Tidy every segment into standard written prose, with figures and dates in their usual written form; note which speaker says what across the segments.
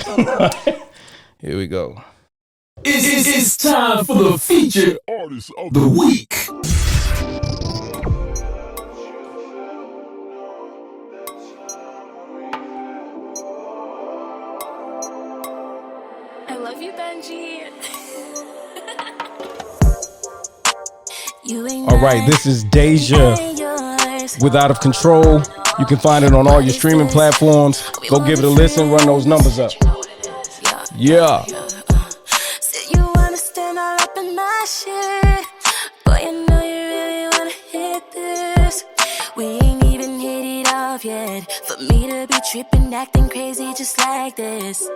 Speaker 1: Here we go.
Speaker 2: It's time for the featured artist of the week.
Speaker 3: I love you, Benji.
Speaker 1: All right, this is Deja with Out of Control. You can find it on all your streaming platforms. Go give it a listen, run those numbers up. Yeah.
Speaker 3: You wanna stand all up in my shit. Boy, you know you really wanna hit this. We ain't even hit it off yet. For me to be tripping, acting crazy just like this.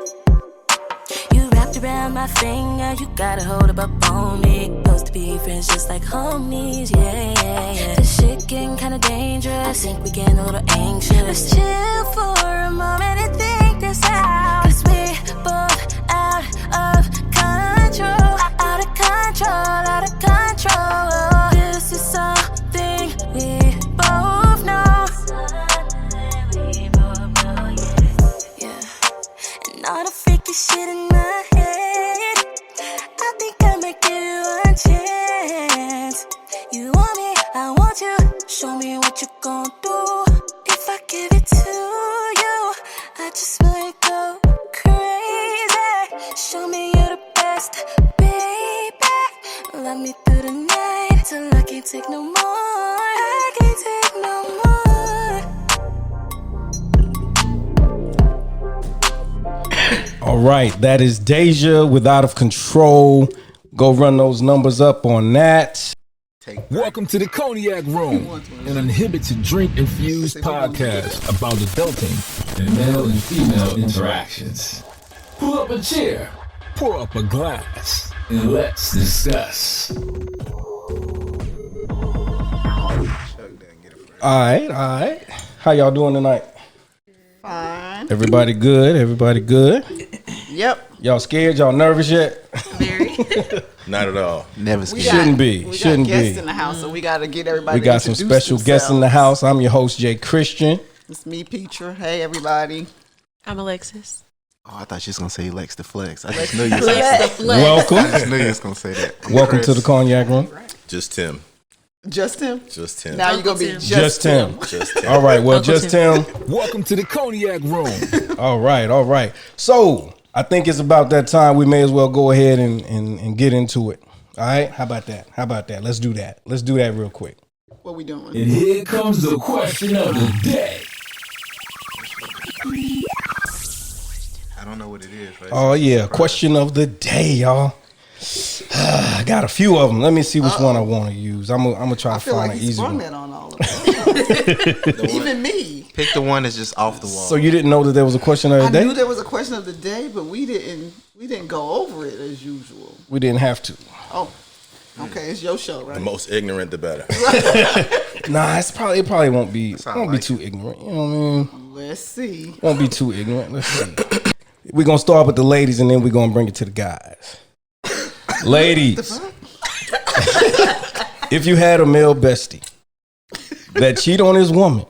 Speaker 3: You wrapped around my finger, you got a hold up on me. Supposed to be friends just like homies, yeah. This shit getting kinda dangerous, I think we getting a little anxious. Let's chill for a moment and think this out. Cause we both out of control. Out of control, out of control. This is something we both know. Yeah. And all the freaky shit in my head, I think I might give you one chance. You want me, I want you. Show me what you gon' do. If I give it to you, I just might go crazy. Show me you're the best, baby. Love me through the night till I can't take no more. I can't take no more.
Speaker 1: All right, that is Deja with Out of Control. Go run those numbers up on that.
Speaker 2: Welcome to the Cognac Room, an uninhibited drink-infused podcast about adulting and male and female interactions. Pull up a chair, pour up a glass, and let's discuss.
Speaker 1: All right. How y'all doing tonight?
Speaker 4: Fine.
Speaker 1: Everybody good? Everybody good?
Speaker 4: Yep.
Speaker 1: Y'all scared? Y'all nervous yet?
Speaker 5: Very.
Speaker 6: Not at all.
Speaker 7: Never scared.
Speaker 1: Shouldn't be.
Speaker 4: We
Speaker 1: Shouldn't
Speaker 4: got guests
Speaker 1: be.
Speaker 4: in the house, so we got to get everybody.
Speaker 1: We got some special guests in the house. I'm your host, Jay Christian.
Speaker 4: It's me, Petra. Hey, everybody.
Speaker 5: I'm Alexis.
Speaker 7: Oh, I thought she was gonna say Lex the Flex. I just knew you.
Speaker 1: Welcome.
Speaker 7: I just knew you was gonna say that.
Speaker 1: Welcome to the Cognac Room.
Speaker 6: Just Tim.
Speaker 4: Just him.
Speaker 6: Just Tim.
Speaker 4: Now you're
Speaker 5: Uncle
Speaker 4: gonna be
Speaker 5: Tim.
Speaker 1: Just Tim.
Speaker 6: Just Tim.
Speaker 1: All right. Well,
Speaker 5: Uncle
Speaker 1: just Tim.
Speaker 2: Welcome to the Cognac Room.
Speaker 1: All right. So I think it's about that time. We may as well go ahead and get into it. All right. How about that? Let's do that. Let's do that real quick.
Speaker 4: What we doing?
Speaker 2: And here comes the question of the day.
Speaker 7: I don't know what it is. Right?
Speaker 1: Oh yeah. Question of the day, y'all. I got a few of them. Let me see which one I want to use. I'm gonna try
Speaker 4: I
Speaker 1: to
Speaker 4: feel
Speaker 1: find
Speaker 4: like
Speaker 1: an
Speaker 4: he's
Speaker 1: easy
Speaker 4: sprung
Speaker 1: one.
Speaker 4: that on all of us. Even me.
Speaker 7: Pick the one that's just off the wall.
Speaker 1: So you didn't know that there was a question of the
Speaker 4: I
Speaker 1: day?
Speaker 4: knew there was a question of the day, but we didn't go over it as usual.
Speaker 1: We didn't have to.
Speaker 4: Oh, okay, it's your show,
Speaker 6: The
Speaker 4: right?
Speaker 6: most ignorant, the better.
Speaker 1: Nah, it probably won't be
Speaker 7: like
Speaker 1: too ignorant. You know what I mean?
Speaker 4: Let's see.
Speaker 1: Won't be too ignorant. Let's see. We're gonna start with the ladies and then we're gonna bring it to the guys. Ladies, if you had a male bestie that cheat on his woman,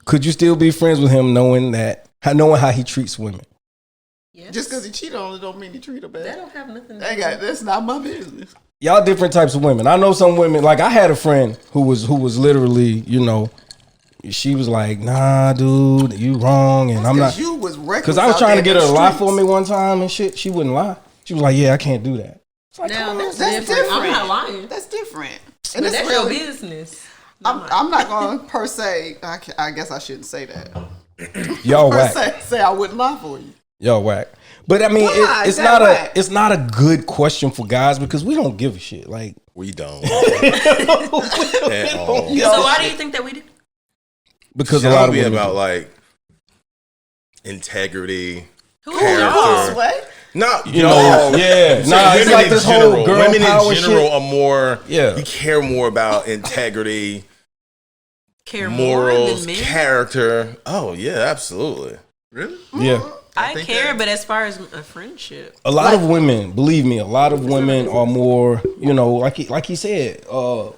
Speaker 1: could you still be friends with him knowing how he treats women?
Speaker 5: Yes.
Speaker 4: Just because he cheated on her don't mean he treat her bad.
Speaker 5: That don't have nothing to do with
Speaker 4: That's not my business.
Speaker 1: Y'all different types of women. I know some women, like I had a friend who was literally, she was like, nah, dude, you wrong. And I'm not.
Speaker 4: You was reckless.
Speaker 1: Because I was
Speaker 4: out
Speaker 1: trying to
Speaker 4: there
Speaker 1: get her
Speaker 4: in
Speaker 1: to
Speaker 4: the
Speaker 1: lie
Speaker 4: streets.
Speaker 1: for me one time and shit. She wouldn't lie. She was like, yeah, I can't do that. It's like,
Speaker 5: Now, that's
Speaker 4: That's
Speaker 5: different. I'm
Speaker 4: different.
Speaker 5: not lying.
Speaker 4: That's different.
Speaker 5: But
Speaker 4: And it's
Speaker 5: that's
Speaker 4: really,
Speaker 5: your business.
Speaker 4: I'm not going to per se. I guess I shouldn't say that.
Speaker 1: y'all
Speaker 4: Per
Speaker 1: whack.
Speaker 4: se, I wouldn't lie for you.
Speaker 1: Y'all whack. But I mean,
Speaker 4: Why?
Speaker 1: it's
Speaker 4: Is
Speaker 1: not
Speaker 4: that whack?
Speaker 1: it's not a good question for guys because we don't give a shit. Like,
Speaker 6: We don't. At all.
Speaker 5: So why do you think that we do?
Speaker 1: because a
Speaker 6: Should
Speaker 1: lot
Speaker 6: all
Speaker 1: of
Speaker 6: be
Speaker 1: women
Speaker 6: about
Speaker 1: do.
Speaker 6: like integrity,
Speaker 5: Who
Speaker 6: character.
Speaker 4: Sweat?
Speaker 6: Not
Speaker 1: You know, yeah. Nah, it's like this whole girl
Speaker 6: women
Speaker 1: power
Speaker 6: in general
Speaker 1: shit.
Speaker 6: are more.
Speaker 1: Yeah.
Speaker 6: You care more about integrity,
Speaker 5: care more
Speaker 6: morals,
Speaker 5: than men?
Speaker 6: character. Oh yeah, absolutely.
Speaker 7: Really?
Speaker 1: Yeah.
Speaker 5: I
Speaker 7: think
Speaker 5: care,
Speaker 7: that-
Speaker 5: but as far as a friendship,
Speaker 1: A lot of women, believe me, a lot of women are more, like he said,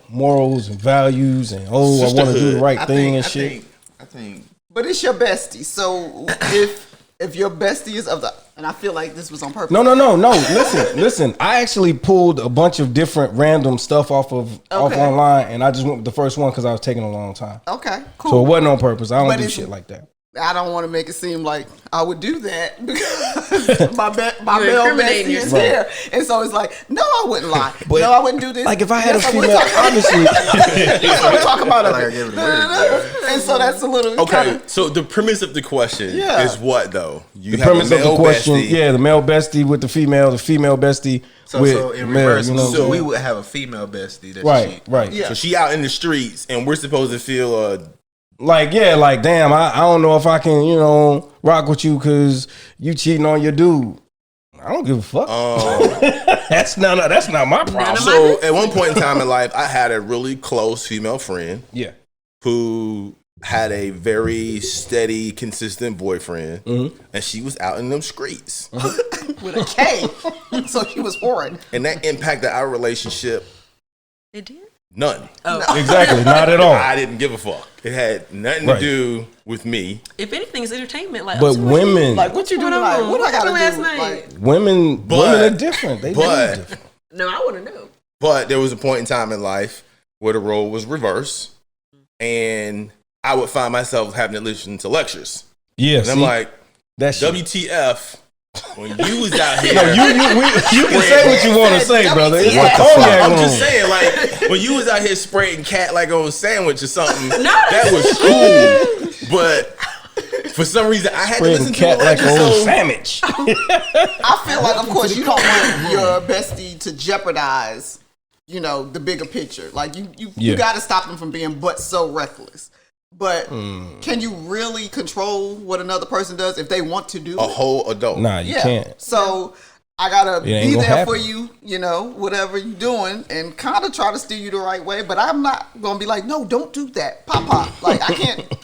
Speaker 1: morals and values and I want to do the right thing and shit.
Speaker 7: I think
Speaker 4: But it's your bestie. So if your bestie is of the And I feel like this was on purpose.
Speaker 1: No. Listen. I actually pulled a bunch of different random stuff off online, and I just went with the first one because I was taking a long time.
Speaker 4: Okay, cool.
Speaker 1: So it wasn't on purpose. I don't do
Speaker 4: it's-
Speaker 1: shit like that.
Speaker 4: I don't want to make it seem like I would do that because my male
Speaker 5: incriminating
Speaker 4: bestie is
Speaker 5: yourself.
Speaker 4: here, and so it's like, no, I wouldn't lie.
Speaker 1: But,
Speaker 4: no, I wouldn't do this.
Speaker 1: Like if I had
Speaker 4: Yes,
Speaker 1: a
Speaker 4: I would
Speaker 1: female,
Speaker 4: talk-
Speaker 1: obviously.
Speaker 4: we're talking about it.
Speaker 7: Like I gave it away.
Speaker 4: And so that's a little
Speaker 6: Okay,
Speaker 4: kinda-
Speaker 6: so the premise of the question
Speaker 4: Yeah.
Speaker 6: is what though? You
Speaker 1: The premise of the question,
Speaker 6: bestie.
Speaker 1: the male bestie with the female bestie
Speaker 7: So
Speaker 1: with
Speaker 7: in
Speaker 1: male,
Speaker 7: reverse,
Speaker 1: you know what I'm
Speaker 7: so
Speaker 1: saying?
Speaker 7: we would have a female bestie that
Speaker 1: Right.
Speaker 4: Yeah.
Speaker 6: So she out in the streets, and we're supposed to feel
Speaker 1: Like damn, I don't know if I can, rock with you because you cheating on your dude. I don't give a fuck. That's not my problem.
Speaker 6: So at one point in time in life, I had a really close female friend
Speaker 1: Yeah.
Speaker 6: who had a very steady, consistent boyfriend, and she was out in them streets,
Speaker 4: with a K. So she was whoring.
Speaker 6: and that impacted our relationship.
Speaker 5: It did?
Speaker 6: None.
Speaker 1: Exactly. Not at all.
Speaker 6: I didn't give a fuck. It had nothing to
Speaker 1: Right.
Speaker 6: do with me.
Speaker 5: If anything, it's entertainment. Like,
Speaker 1: But women,
Speaker 4: Like, what you doing
Speaker 5: Hold on.
Speaker 4: tonight? What I gotta
Speaker 5: happened
Speaker 4: do?
Speaker 5: last night?
Speaker 4: Like,
Speaker 1: women are different. They
Speaker 6: but-
Speaker 1: do different.
Speaker 5: No, I wouldn't know.
Speaker 6: But there was a point in time in life where the role was reversed, and I would find myself having to listen to lectures.
Speaker 1: Yeah.
Speaker 6: And I'm like,
Speaker 1: that shit.
Speaker 6: WTF, when you was out here.
Speaker 1: No, you can say what you want to say, brother. It's
Speaker 4: What
Speaker 1: the
Speaker 4: the
Speaker 1: cognac
Speaker 6: I'm
Speaker 1: room.
Speaker 6: just saying, like, when you was out here spraying cat like on a sandwich or something,
Speaker 5: No,
Speaker 6: that was cool. But for some reason, I had to
Speaker 1: Spreading
Speaker 6: listen to
Speaker 1: cat
Speaker 6: the
Speaker 1: like
Speaker 6: lecture.
Speaker 1: an old
Speaker 6: So
Speaker 1: sandwich.
Speaker 4: I feel like, of course, you don't want your bestie to jeopardize, the bigger picture. Like you
Speaker 1: Yeah.
Speaker 4: got to stop them from being but so reckless. But can you really control what another person does if they want to do
Speaker 6: a
Speaker 4: it?
Speaker 6: whole adult.
Speaker 1: Nah, you
Speaker 4: Yeah.
Speaker 1: can't.
Speaker 4: So I gotta
Speaker 1: It ain't
Speaker 4: be
Speaker 1: gonna
Speaker 4: there
Speaker 1: happen.
Speaker 4: for you, whatever you're doing, and kind of try to steer you the right way. But I'm not gonna be like, no, don't do that, pop. Like I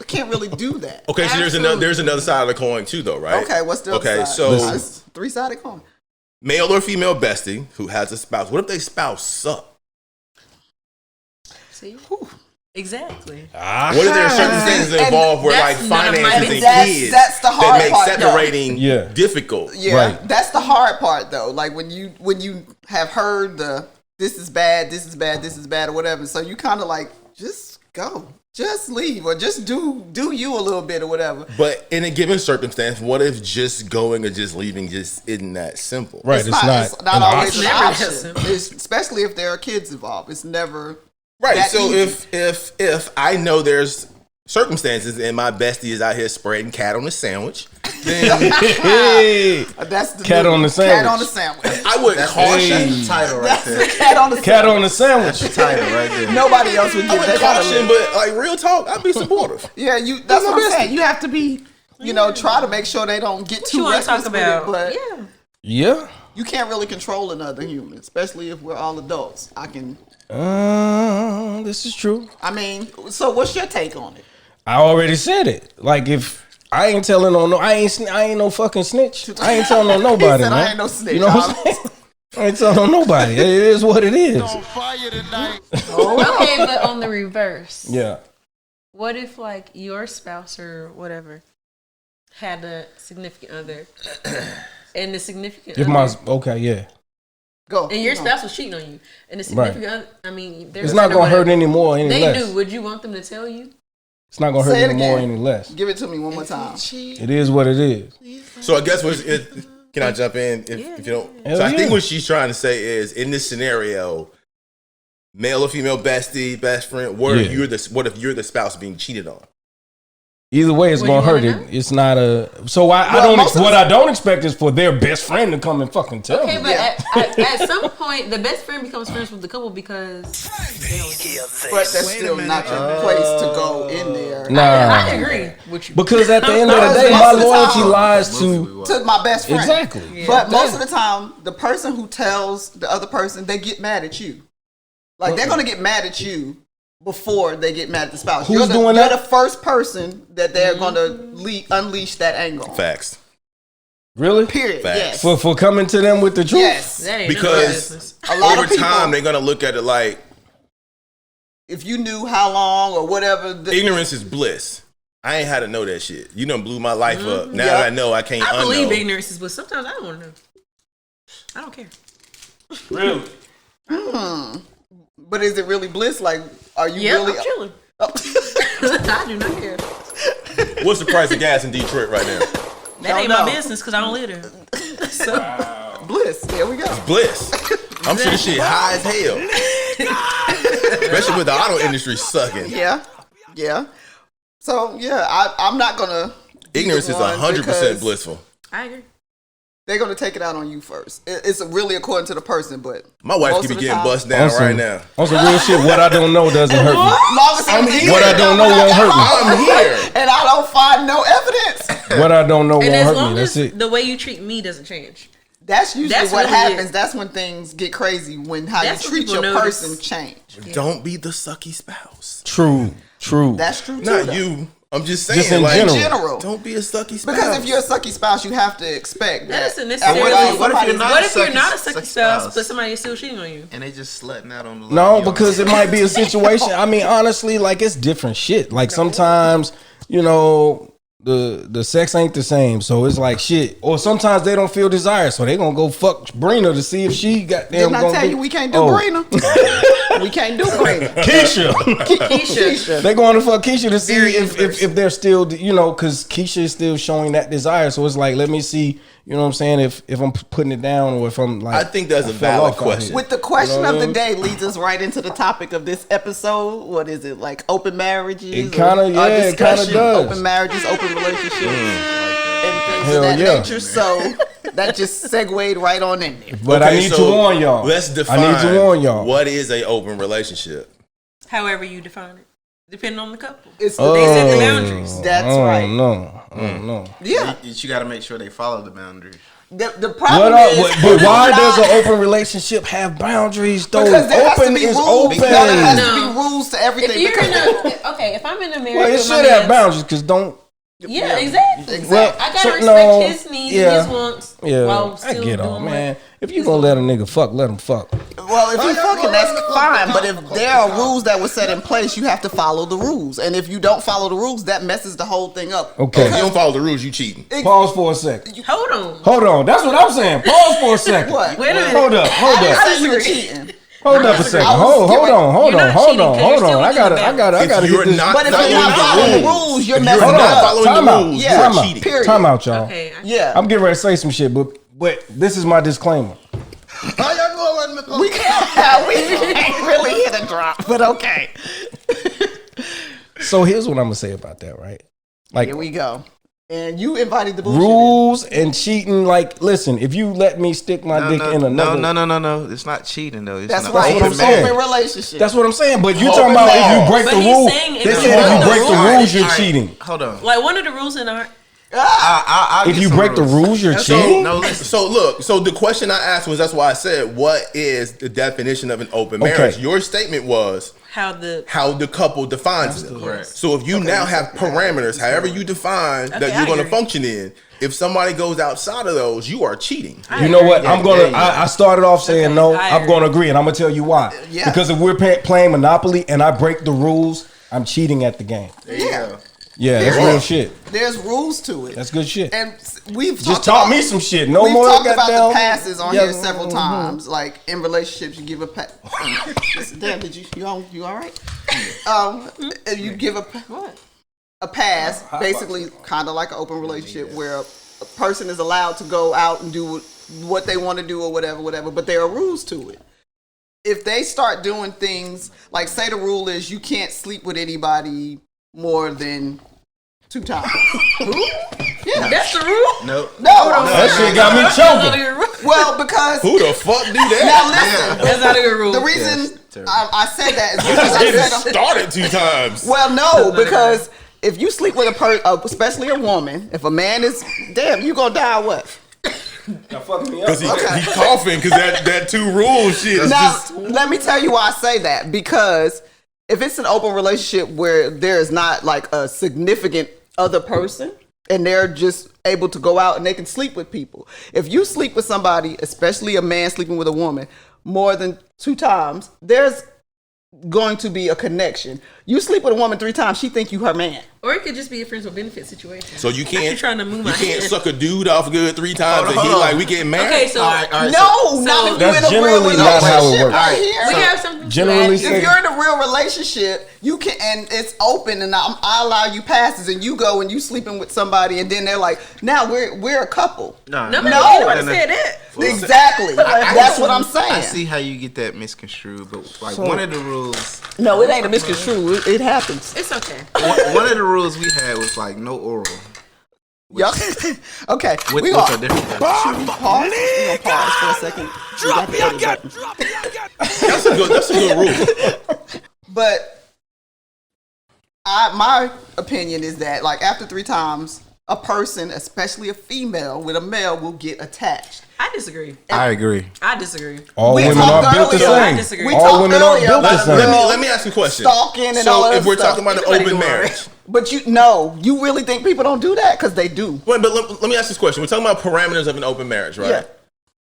Speaker 4: can't really do that.
Speaker 6: Okay, so there's another side of the coin too, though, right?
Speaker 4: Okay, what's the other
Speaker 6: Okay,
Speaker 4: side?
Speaker 6: so
Speaker 4: It's 3-sided coin.
Speaker 6: male or female bestie who has a spouse. What if they spouse suck?
Speaker 5: See? Exactly.
Speaker 6: What if there are circumstances involved where like
Speaker 5: that's none of my
Speaker 6: finances and
Speaker 5: business.
Speaker 6: kids
Speaker 4: That's the hard
Speaker 6: that make
Speaker 4: part, though.
Speaker 6: separating
Speaker 1: Yeah.
Speaker 6: difficult?
Speaker 4: Yeah,
Speaker 1: Right.
Speaker 4: that's the hard part though. Like when you have heard this is bad, or whatever. So you kind of like just go, just leave, or just do you a little bit or whatever.
Speaker 6: But in a given circumstance, what if just going or just leaving just isn't that simple?
Speaker 1: Right. It's not
Speaker 4: an
Speaker 1: option.
Speaker 4: option.
Speaker 5: Never that simple.
Speaker 4: Especially if there are kids involved. It's never
Speaker 6: Right.
Speaker 4: that
Speaker 6: So
Speaker 4: easy.
Speaker 6: if I know there's circumstances and my bestie is out here spreading cat on the sandwich, then
Speaker 1: Hey,
Speaker 4: that's the
Speaker 1: Cat
Speaker 4: new-
Speaker 1: on the
Speaker 4: Cat
Speaker 1: sandwich.
Speaker 4: on the sandwich.
Speaker 6: I would caution.
Speaker 7: That's the title right there.
Speaker 4: Cat on the
Speaker 1: cat
Speaker 4: sandwich.
Speaker 1: on the sandwich.
Speaker 7: Title right there.
Speaker 4: Nobody else would
Speaker 6: I
Speaker 4: get
Speaker 6: would
Speaker 4: that.
Speaker 6: caution, but like real talk, I'd be supportive.
Speaker 4: Yeah, that's
Speaker 6: That's
Speaker 4: what
Speaker 6: my
Speaker 4: I'm
Speaker 6: bestie.
Speaker 4: saying. You have to be, try to make sure they don't get
Speaker 5: What
Speaker 4: too
Speaker 5: you want to
Speaker 4: reckless
Speaker 5: talk
Speaker 4: with
Speaker 5: about?
Speaker 4: it. But
Speaker 5: Yeah.
Speaker 1: Yeah.
Speaker 4: you can't really control another human, especially if we're all adults.
Speaker 1: This is true.
Speaker 4: So what's your take on it?
Speaker 1: I already said it. Like if I ain't telling on I ain't no fucking snitch. I ain't telling on nobody,
Speaker 4: He said,
Speaker 1: man.
Speaker 4: I ain't no snitch.
Speaker 1: You know what I'm saying? I ain't telling on nobody. It is what it is.
Speaker 8: Okay, but on the reverse,
Speaker 1: Yeah.
Speaker 5: What if like your spouse or whatever had a significant other, and the significant
Speaker 1: If
Speaker 5: other,
Speaker 1: my okay, yeah.
Speaker 4: Go.
Speaker 5: and your
Speaker 4: Go.
Speaker 5: spouse was cheating on you, and the significant other,
Speaker 1: It's not gonna hurt any more, any
Speaker 5: They
Speaker 1: less.
Speaker 5: do. Would you want them to tell you?
Speaker 1: It's not gonna hurt
Speaker 4: Say it
Speaker 1: any more,
Speaker 4: again.
Speaker 1: any less.
Speaker 4: Give it to me one more time.
Speaker 1: It is what it is.
Speaker 6: So I guess can I jump in if you don't?
Speaker 1: Hell
Speaker 6: So I
Speaker 1: yeah.
Speaker 6: think what she's trying to say is in this scenario, male or female bestie, best friend. What if you're the spouse being cheated on?
Speaker 1: Either way, it's
Speaker 5: Well,
Speaker 1: gonna
Speaker 5: you
Speaker 1: hurt
Speaker 5: wanna
Speaker 1: it. It's not a. So what I don't expect is for their best friend to come and fucking tell
Speaker 5: Okay,
Speaker 1: me.
Speaker 5: but
Speaker 4: Yeah.
Speaker 5: at some point, the best friend becomes friends with the couple because
Speaker 4: But that's still not your place to go in there.
Speaker 1: Nah,
Speaker 5: I agree with you.
Speaker 1: because at the end of the
Speaker 4: Because
Speaker 1: day,
Speaker 4: most
Speaker 1: my
Speaker 4: of the
Speaker 1: loyalty
Speaker 4: time-
Speaker 1: lies to
Speaker 4: To my best friend.
Speaker 1: exactly.
Speaker 4: But most of the time, the person who tells the other person, they get mad at you. Like they're gonna get mad at you before they get mad at the spouse.
Speaker 1: Who's
Speaker 4: you're
Speaker 1: doing that?
Speaker 4: You're the first person that they're gonna unleash that anger on.
Speaker 6: Facts.
Speaker 1: Really
Speaker 4: Period.
Speaker 6: Facts.
Speaker 4: Yes.
Speaker 1: for coming to them with the truth.
Speaker 4: Yes.
Speaker 5: That ain't none of my
Speaker 6: Because
Speaker 5: business.
Speaker 4: A lot
Speaker 6: over
Speaker 4: of people,
Speaker 6: time they're gonna look at it like
Speaker 4: if you knew how long or whatever,
Speaker 6: ignorance is bliss. I ain't had to know that shit. You done blew my life up. Now that I know, I can't
Speaker 5: I believe
Speaker 6: unknow.
Speaker 5: ignorance is, but sometimes I don't want to know. I don't care.
Speaker 1: Really?
Speaker 4: But is it really bliss? Like, are you
Speaker 5: Yeah,
Speaker 4: really?
Speaker 5: I'm chilling.
Speaker 4: Oh.
Speaker 5: I do not care.
Speaker 6: What's the price of gas in Detroit right now?
Speaker 5: That ain't
Speaker 4: know.
Speaker 5: my business because I don't live there. So,
Speaker 4: Bliss. There we go.
Speaker 6: Bliss. I'm sure this shit high as hell. Especially with the auto industry sucking.
Speaker 4: Yeah. So I'm not gonna.
Speaker 6: Ignorance is 100% blissful.
Speaker 5: I agree.
Speaker 4: They're gonna take it out on you first. It's really according to the person, but
Speaker 6: My wife
Speaker 4: most
Speaker 6: could be
Speaker 4: of the
Speaker 6: getting
Speaker 4: time-
Speaker 6: bust down right now.
Speaker 1: On some real shit, what I don't know doesn't hurt me.
Speaker 4: Long as
Speaker 6: I'm here.
Speaker 1: What I don't know won't hurt me.
Speaker 6: I'm here.
Speaker 4: and I don't find no evidence.
Speaker 1: What I don't know won't
Speaker 5: And as
Speaker 1: hurt me.
Speaker 5: long
Speaker 1: That's
Speaker 5: as
Speaker 1: it.
Speaker 5: the way you treat me doesn't change.
Speaker 4: That's usually
Speaker 5: That's
Speaker 4: what
Speaker 5: really
Speaker 4: happens.
Speaker 5: it.
Speaker 4: That's when things get crazy. When how
Speaker 5: That's
Speaker 4: you
Speaker 5: when
Speaker 4: treat
Speaker 5: people
Speaker 4: your
Speaker 5: notice.
Speaker 4: person change.
Speaker 6: Don't be the sucky spouse.
Speaker 1: True.
Speaker 4: That's true too.
Speaker 6: Not
Speaker 4: though.
Speaker 6: you. I'm just saying.
Speaker 1: Just in
Speaker 6: like,
Speaker 1: general.
Speaker 4: In general.
Speaker 6: Don't be a sucky spouse.
Speaker 4: Because if you're a sucky spouse, you have to expect that.
Speaker 5: That's a
Speaker 4: at
Speaker 5: necessary-
Speaker 4: one point
Speaker 7: What if you're
Speaker 4: somebody's-
Speaker 7: not?
Speaker 5: What if you're
Speaker 7: sucky-
Speaker 5: not a
Speaker 7: sucky
Speaker 5: sucky spouse,
Speaker 7: spouse.
Speaker 5: but somebody is still cheating on you?
Speaker 7: And they just slutting out on the
Speaker 1: No,
Speaker 7: line.
Speaker 1: because it might be a situation. I mean, honestly, like it's different shit. Like sometimes, you know, the sex ain't the same. So it's like shit. Or sometimes they don't feel desire. So they gonna go fuck Brina to see if she got them.
Speaker 4: Didn't I tell you we can't do Brina? We can't do Brina.
Speaker 1: Keisha. They going to fuck Keisha to see if they're still, you know, because Keisha is still showing that desire. So it's like, let me see, you know what I'm saying, if I'm putting it down or if I'm like.
Speaker 6: I think that's a
Speaker 1: fell
Speaker 6: valid
Speaker 1: off out
Speaker 6: question.
Speaker 1: here.
Speaker 4: With the question
Speaker 1: You know
Speaker 4: of
Speaker 1: what
Speaker 4: the
Speaker 1: I mean?
Speaker 4: day leads us right into the topic of this episode. What is it, like open marriages?
Speaker 1: It kinda-
Speaker 4: or
Speaker 1: yeah, it kinda
Speaker 4: discussion,
Speaker 1: does.
Speaker 4: Open marriages, open relationships, and things
Speaker 1: Hell
Speaker 4: of that
Speaker 1: yeah.
Speaker 4: nature. So that just segued right on in there.
Speaker 1: But I need to warn y'all.
Speaker 6: Let's define.
Speaker 1: I need to warn y'all.
Speaker 6: What is a open relationship?
Speaker 5: However you define it, depending on the couple.
Speaker 4: It's
Speaker 5: They set the boundaries.
Speaker 4: That's
Speaker 1: Oh,
Speaker 4: right.
Speaker 1: no. No.
Speaker 4: Yeah.
Speaker 7: You got to make sure they follow the boundaries.
Speaker 4: The problem is,
Speaker 1: But why does an open relationship have boundaries though?
Speaker 4: because there has to
Speaker 1: Open
Speaker 4: be
Speaker 1: is
Speaker 4: rules.
Speaker 1: open.
Speaker 4: There has to
Speaker 5: No.
Speaker 4: be rules to everything.
Speaker 5: If you're
Speaker 4: because
Speaker 5: if I'm in a marriage,
Speaker 1: Well, it
Speaker 5: with my
Speaker 1: should have
Speaker 5: man,
Speaker 1: boundaries because don't.
Speaker 5: Yeah, exactly.
Speaker 1: Well,
Speaker 5: I gotta
Speaker 1: so-
Speaker 5: respect
Speaker 1: no,
Speaker 5: his needs
Speaker 1: yeah.
Speaker 5: and his wants.
Speaker 1: Yeah,
Speaker 5: while
Speaker 1: I
Speaker 5: still
Speaker 1: get on,
Speaker 5: doing
Speaker 1: man. If you gonna let a nigga fuck, let him fuck.
Speaker 4: well, if you fucking, that's fine. But if there are rules that were set in place, you have to follow the rules. And if you don't follow the rules, that messes the whole thing up.
Speaker 1: Okay.
Speaker 6: If you don't follow the rules, you cheating.
Speaker 1: Pause for a second.
Speaker 5: Hold on.
Speaker 1: Hold on. That's what I'm saying. Pause for a second.
Speaker 4: What?
Speaker 5: Wait a minute.
Speaker 1: Hold up. Hold
Speaker 4: I didn't
Speaker 1: up.
Speaker 4: say you were cheating.
Speaker 1: Hold up a second.
Speaker 4: I was
Speaker 1: Hold
Speaker 4: giving-
Speaker 1: on. Hold
Speaker 5: You're
Speaker 1: on.
Speaker 5: not
Speaker 1: Hold
Speaker 5: cheating
Speaker 1: on.
Speaker 5: 'cause
Speaker 1: Hold
Speaker 5: you're still
Speaker 1: on. I
Speaker 5: within
Speaker 1: gotta
Speaker 5: the
Speaker 1: get
Speaker 6: If
Speaker 1: this.
Speaker 6: you're not
Speaker 4: But if you're
Speaker 6: following
Speaker 4: not following
Speaker 6: the
Speaker 4: the
Speaker 6: rules,
Speaker 4: rules, you're
Speaker 6: if
Speaker 4: messing
Speaker 6: you're
Speaker 4: it
Speaker 6: not
Speaker 4: up.
Speaker 6: following
Speaker 1: Time
Speaker 6: the
Speaker 1: out.
Speaker 6: rules,
Speaker 4: Yeah.
Speaker 1: Time
Speaker 6: you're
Speaker 1: out.
Speaker 6: cheating.
Speaker 4: Period.
Speaker 1: Time out, y'all.
Speaker 5: Okay.
Speaker 4: Yeah.
Speaker 1: I'm getting ready to say some shit, but this is my disclaimer.
Speaker 4: We can't really hit a drop, but okay.
Speaker 1: So here's what I'm gonna say about that, right? Like
Speaker 4: Here we go. And you invited the bullshit.
Speaker 1: rules and cheating. Like, listen, if you let me stick my dick in another,
Speaker 7: No. It's not cheating though. It's
Speaker 4: That's
Speaker 7: not
Speaker 4: right.
Speaker 1: what I'm
Speaker 4: It's
Speaker 1: saying.
Speaker 4: open relationship.
Speaker 1: that's what I'm saying. But you're
Speaker 6: Open
Speaker 1: talking about if
Speaker 6: law.
Speaker 1: you break
Speaker 5: But
Speaker 1: the
Speaker 5: he's
Speaker 1: rule.
Speaker 5: saying if
Speaker 1: They
Speaker 5: you
Speaker 1: said if
Speaker 5: break
Speaker 1: you
Speaker 5: the
Speaker 1: break the
Speaker 5: rules-
Speaker 1: rules, you're
Speaker 7: All right,
Speaker 1: cheating.
Speaker 7: Hold on.
Speaker 5: Like one of the rules in our
Speaker 7: I'll
Speaker 1: If
Speaker 7: get
Speaker 1: you
Speaker 7: some
Speaker 1: break the rules, you're
Speaker 6: So,
Speaker 1: cheating.
Speaker 7: No, listen.
Speaker 6: so look, so the question I asked was, that's why I said, what is the definition of an open
Speaker 1: Okay.
Speaker 6: marriage? Your statement was
Speaker 5: how the
Speaker 6: how the couple defines it.
Speaker 7: correct.
Speaker 6: So if you now have parameters, however you define
Speaker 5: Okay,
Speaker 6: that you're
Speaker 5: I
Speaker 6: going to
Speaker 5: agree.
Speaker 6: function in, if somebody goes outside of those, you are cheating.
Speaker 1: You know what? I'm gonna.
Speaker 7: yeah.
Speaker 1: I started off saying
Speaker 5: Okay,
Speaker 1: no.
Speaker 5: I
Speaker 1: I'm
Speaker 5: agree.
Speaker 1: gonna agree, and I'm gonna tell you why.
Speaker 4: Yeah.
Speaker 1: Because if we're playing Monopoly and I break the rules, I'm cheating at the game.
Speaker 4: Yeah.
Speaker 1: Yeah, that's
Speaker 6: Yeah.
Speaker 1: real shit.
Speaker 4: There's rules to it.
Speaker 1: That's good shit.
Speaker 4: And we've
Speaker 1: Just
Speaker 4: talked
Speaker 1: taught
Speaker 4: about-
Speaker 1: me some shit. No
Speaker 4: We've
Speaker 1: more
Speaker 4: talked about
Speaker 1: goddamn-
Speaker 4: the passes on
Speaker 1: Yeah,
Speaker 4: here several times. Like in relationships, you give a pass. Damn, did you all right? You give a pass, basically, kind of like an open relationship where a person is allowed to go out and do what they want to do or whatever. But there are rules to it. If they start doing things like, say the rule is you can't sleep with anybody more than 2 times. Yeah.
Speaker 5: that's the rule.
Speaker 7: No.
Speaker 4: No.
Speaker 1: That shit got me
Speaker 5: That's not a
Speaker 1: choking.
Speaker 5: good rule.
Speaker 4: Well, because
Speaker 6: Who the fuck do
Speaker 4: now
Speaker 6: that?
Speaker 4: listen,
Speaker 5: That's not a good rule.
Speaker 4: the reason
Speaker 7: terrible.
Speaker 4: I said that is because I
Speaker 6: It
Speaker 4: said
Speaker 6: started 2 times.
Speaker 4: well, no, because if you sleep with a person, especially a woman, if a man is damn, you gonna die what?
Speaker 6: Because he coughing because that 2 rules shit is
Speaker 4: Now,
Speaker 6: just.
Speaker 4: let me tell you why I say that. Because if it's an open relationship where there is not like a significant other person and they're just able to go out and they can sleep with people. If you sleep with somebody, especially a man sleeping with a woman, more than 2 times, there's going to be a connection. You sleep with a woman 3 times, she think you her man.
Speaker 5: Or it could just be a friends with benefit situation.
Speaker 6: So you can't
Speaker 5: trying to move my
Speaker 6: can't
Speaker 5: hand.
Speaker 6: suck a dude off good 3 times and
Speaker 7: Hold
Speaker 6: he
Speaker 7: on.
Speaker 6: like we getting married.
Speaker 5: Okay, so
Speaker 7: All right,
Speaker 4: No,
Speaker 5: so
Speaker 4: not if you're
Speaker 1: that's
Speaker 4: in a real
Speaker 1: generally not how it
Speaker 4: relationship
Speaker 1: works.
Speaker 4: right here.
Speaker 5: we have something
Speaker 1: generally
Speaker 5: to add.
Speaker 1: say-
Speaker 4: If you're in a real relationship, you can, and it's open, and I allow you passes, and you go and you sleeping with somebody, and then they're like, now we're a couple.
Speaker 7: Nah,
Speaker 5: No,
Speaker 7: nah,
Speaker 5: no,
Speaker 7: nah,
Speaker 5: you never
Speaker 7: nah,
Speaker 5: said that.
Speaker 4: Exactly. That's what I'm saying.
Speaker 7: I see how you get that misconstrued, but like one of the rules,
Speaker 4: No, it ain't a misconstrued. It happens.
Speaker 5: It's okay.
Speaker 7: one of the rules we had was like no oral.
Speaker 4: Y'all, okay.
Speaker 7: Which
Speaker 4: We
Speaker 7: are
Speaker 4: gonna
Speaker 7: different.
Speaker 4: pause. We gonna pause for a second.
Speaker 6: That's a good rule.
Speaker 4: But my opinion is that, like, after 3 times, a person, especially a female with a male, will get attached.
Speaker 5: I disagree.
Speaker 7: I agree.
Speaker 5: I disagree.
Speaker 1: All
Speaker 4: We
Speaker 1: women
Speaker 4: talked
Speaker 1: are built the
Speaker 4: earlier.
Speaker 1: same.
Speaker 5: I disagree. We
Speaker 1: All
Speaker 4: talked
Speaker 1: women aren't
Speaker 4: earlier
Speaker 1: built the
Speaker 4: about
Speaker 1: same.
Speaker 6: Let me ask you a question.
Speaker 4: Stalking and
Speaker 6: so
Speaker 4: all that
Speaker 6: if we're
Speaker 4: stuff.
Speaker 6: talking about an
Speaker 5: Anybody
Speaker 6: open
Speaker 5: go
Speaker 6: marriage,
Speaker 5: alright.
Speaker 4: But you really think people don't do that? Because they do.
Speaker 6: wait, but let me ask this question. We're talking about parameters of an open marriage, right?
Speaker 4: Yeah.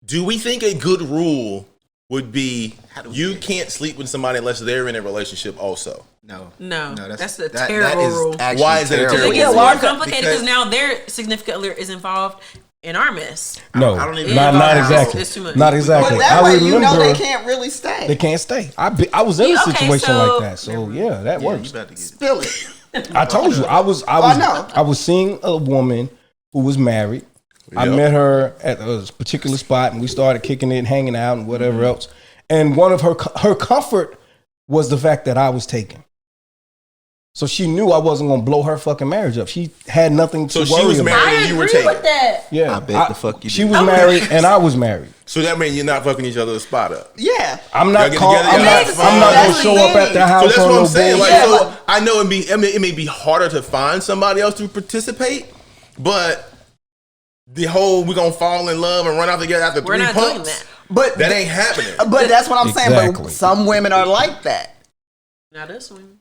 Speaker 6: Do we think a good rule would be you can't sleep with somebody unless they're in a relationship also?
Speaker 5: No, that's a
Speaker 7: that
Speaker 5: terrible
Speaker 7: is
Speaker 5: rule.
Speaker 7: actually
Speaker 6: Why is it a
Speaker 7: terrible.
Speaker 6: terrible
Speaker 5: It gets
Speaker 6: rule?
Speaker 5: more complicated because
Speaker 7: Because-
Speaker 5: now their significant other is involved in our mess.
Speaker 1: No,
Speaker 7: I don't even
Speaker 1: not
Speaker 7: know.
Speaker 1: exactly.
Speaker 5: It's too much.
Speaker 1: Not
Speaker 4: But
Speaker 1: exactly.
Speaker 4: that
Speaker 1: I
Speaker 4: way
Speaker 1: remember
Speaker 4: you know they can't really stay.
Speaker 1: they can't stay. I was in a
Speaker 5: Yeah, okay,
Speaker 1: situation
Speaker 5: so-
Speaker 1: like that. So yeah, that
Speaker 7: Yeah,
Speaker 1: works.
Speaker 7: you about to get
Speaker 4: Spill it.
Speaker 1: I told you I was
Speaker 4: know.
Speaker 1: I was seeing a woman who was married. I
Speaker 6: Yep.
Speaker 1: met her at a particular spot and we started kicking it, hanging out and whatever else. And one of her comfort was the fact that I was taken. So she knew I wasn't gonna blow her fucking marriage up. She had nothing to
Speaker 6: So
Speaker 1: worry
Speaker 6: she was
Speaker 1: about.
Speaker 6: married
Speaker 5: I
Speaker 6: and you were
Speaker 5: agree
Speaker 6: taken.
Speaker 5: with that.
Speaker 1: Yeah,
Speaker 7: I bet the fuck you
Speaker 1: She
Speaker 7: did.
Speaker 1: was married and I was married.
Speaker 6: So that means you're not fucking each other's spot up.
Speaker 4: Yeah.
Speaker 1: I'm
Speaker 6: Y'all
Speaker 1: not
Speaker 6: get
Speaker 1: call,
Speaker 6: together,
Speaker 1: I'm
Speaker 6: y'all
Speaker 1: not,
Speaker 6: have
Speaker 1: I'm
Speaker 6: fun.
Speaker 1: not gonna
Speaker 4: That's
Speaker 1: show
Speaker 4: the
Speaker 1: up at the
Speaker 4: thing.
Speaker 1: house
Speaker 6: So that's
Speaker 1: on
Speaker 6: what
Speaker 1: no
Speaker 6: I'm saying. Like,
Speaker 1: bullshit.
Speaker 6: so I know it may be harder to find somebody else to participate, but the whole we're gonna fall in love and run out together after
Speaker 5: We're
Speaker 6: 3
Speaker 5: not doing
Speaker 6: pumps.
Speaker 5: that.
Speaker 4: But
Speaker 6: That ain't happening.
Speaker 4: But that's what I'm saying.
Speaker 1: Exactly.
Speaker 4: But some women are like that.
Speaker 5: Not us women.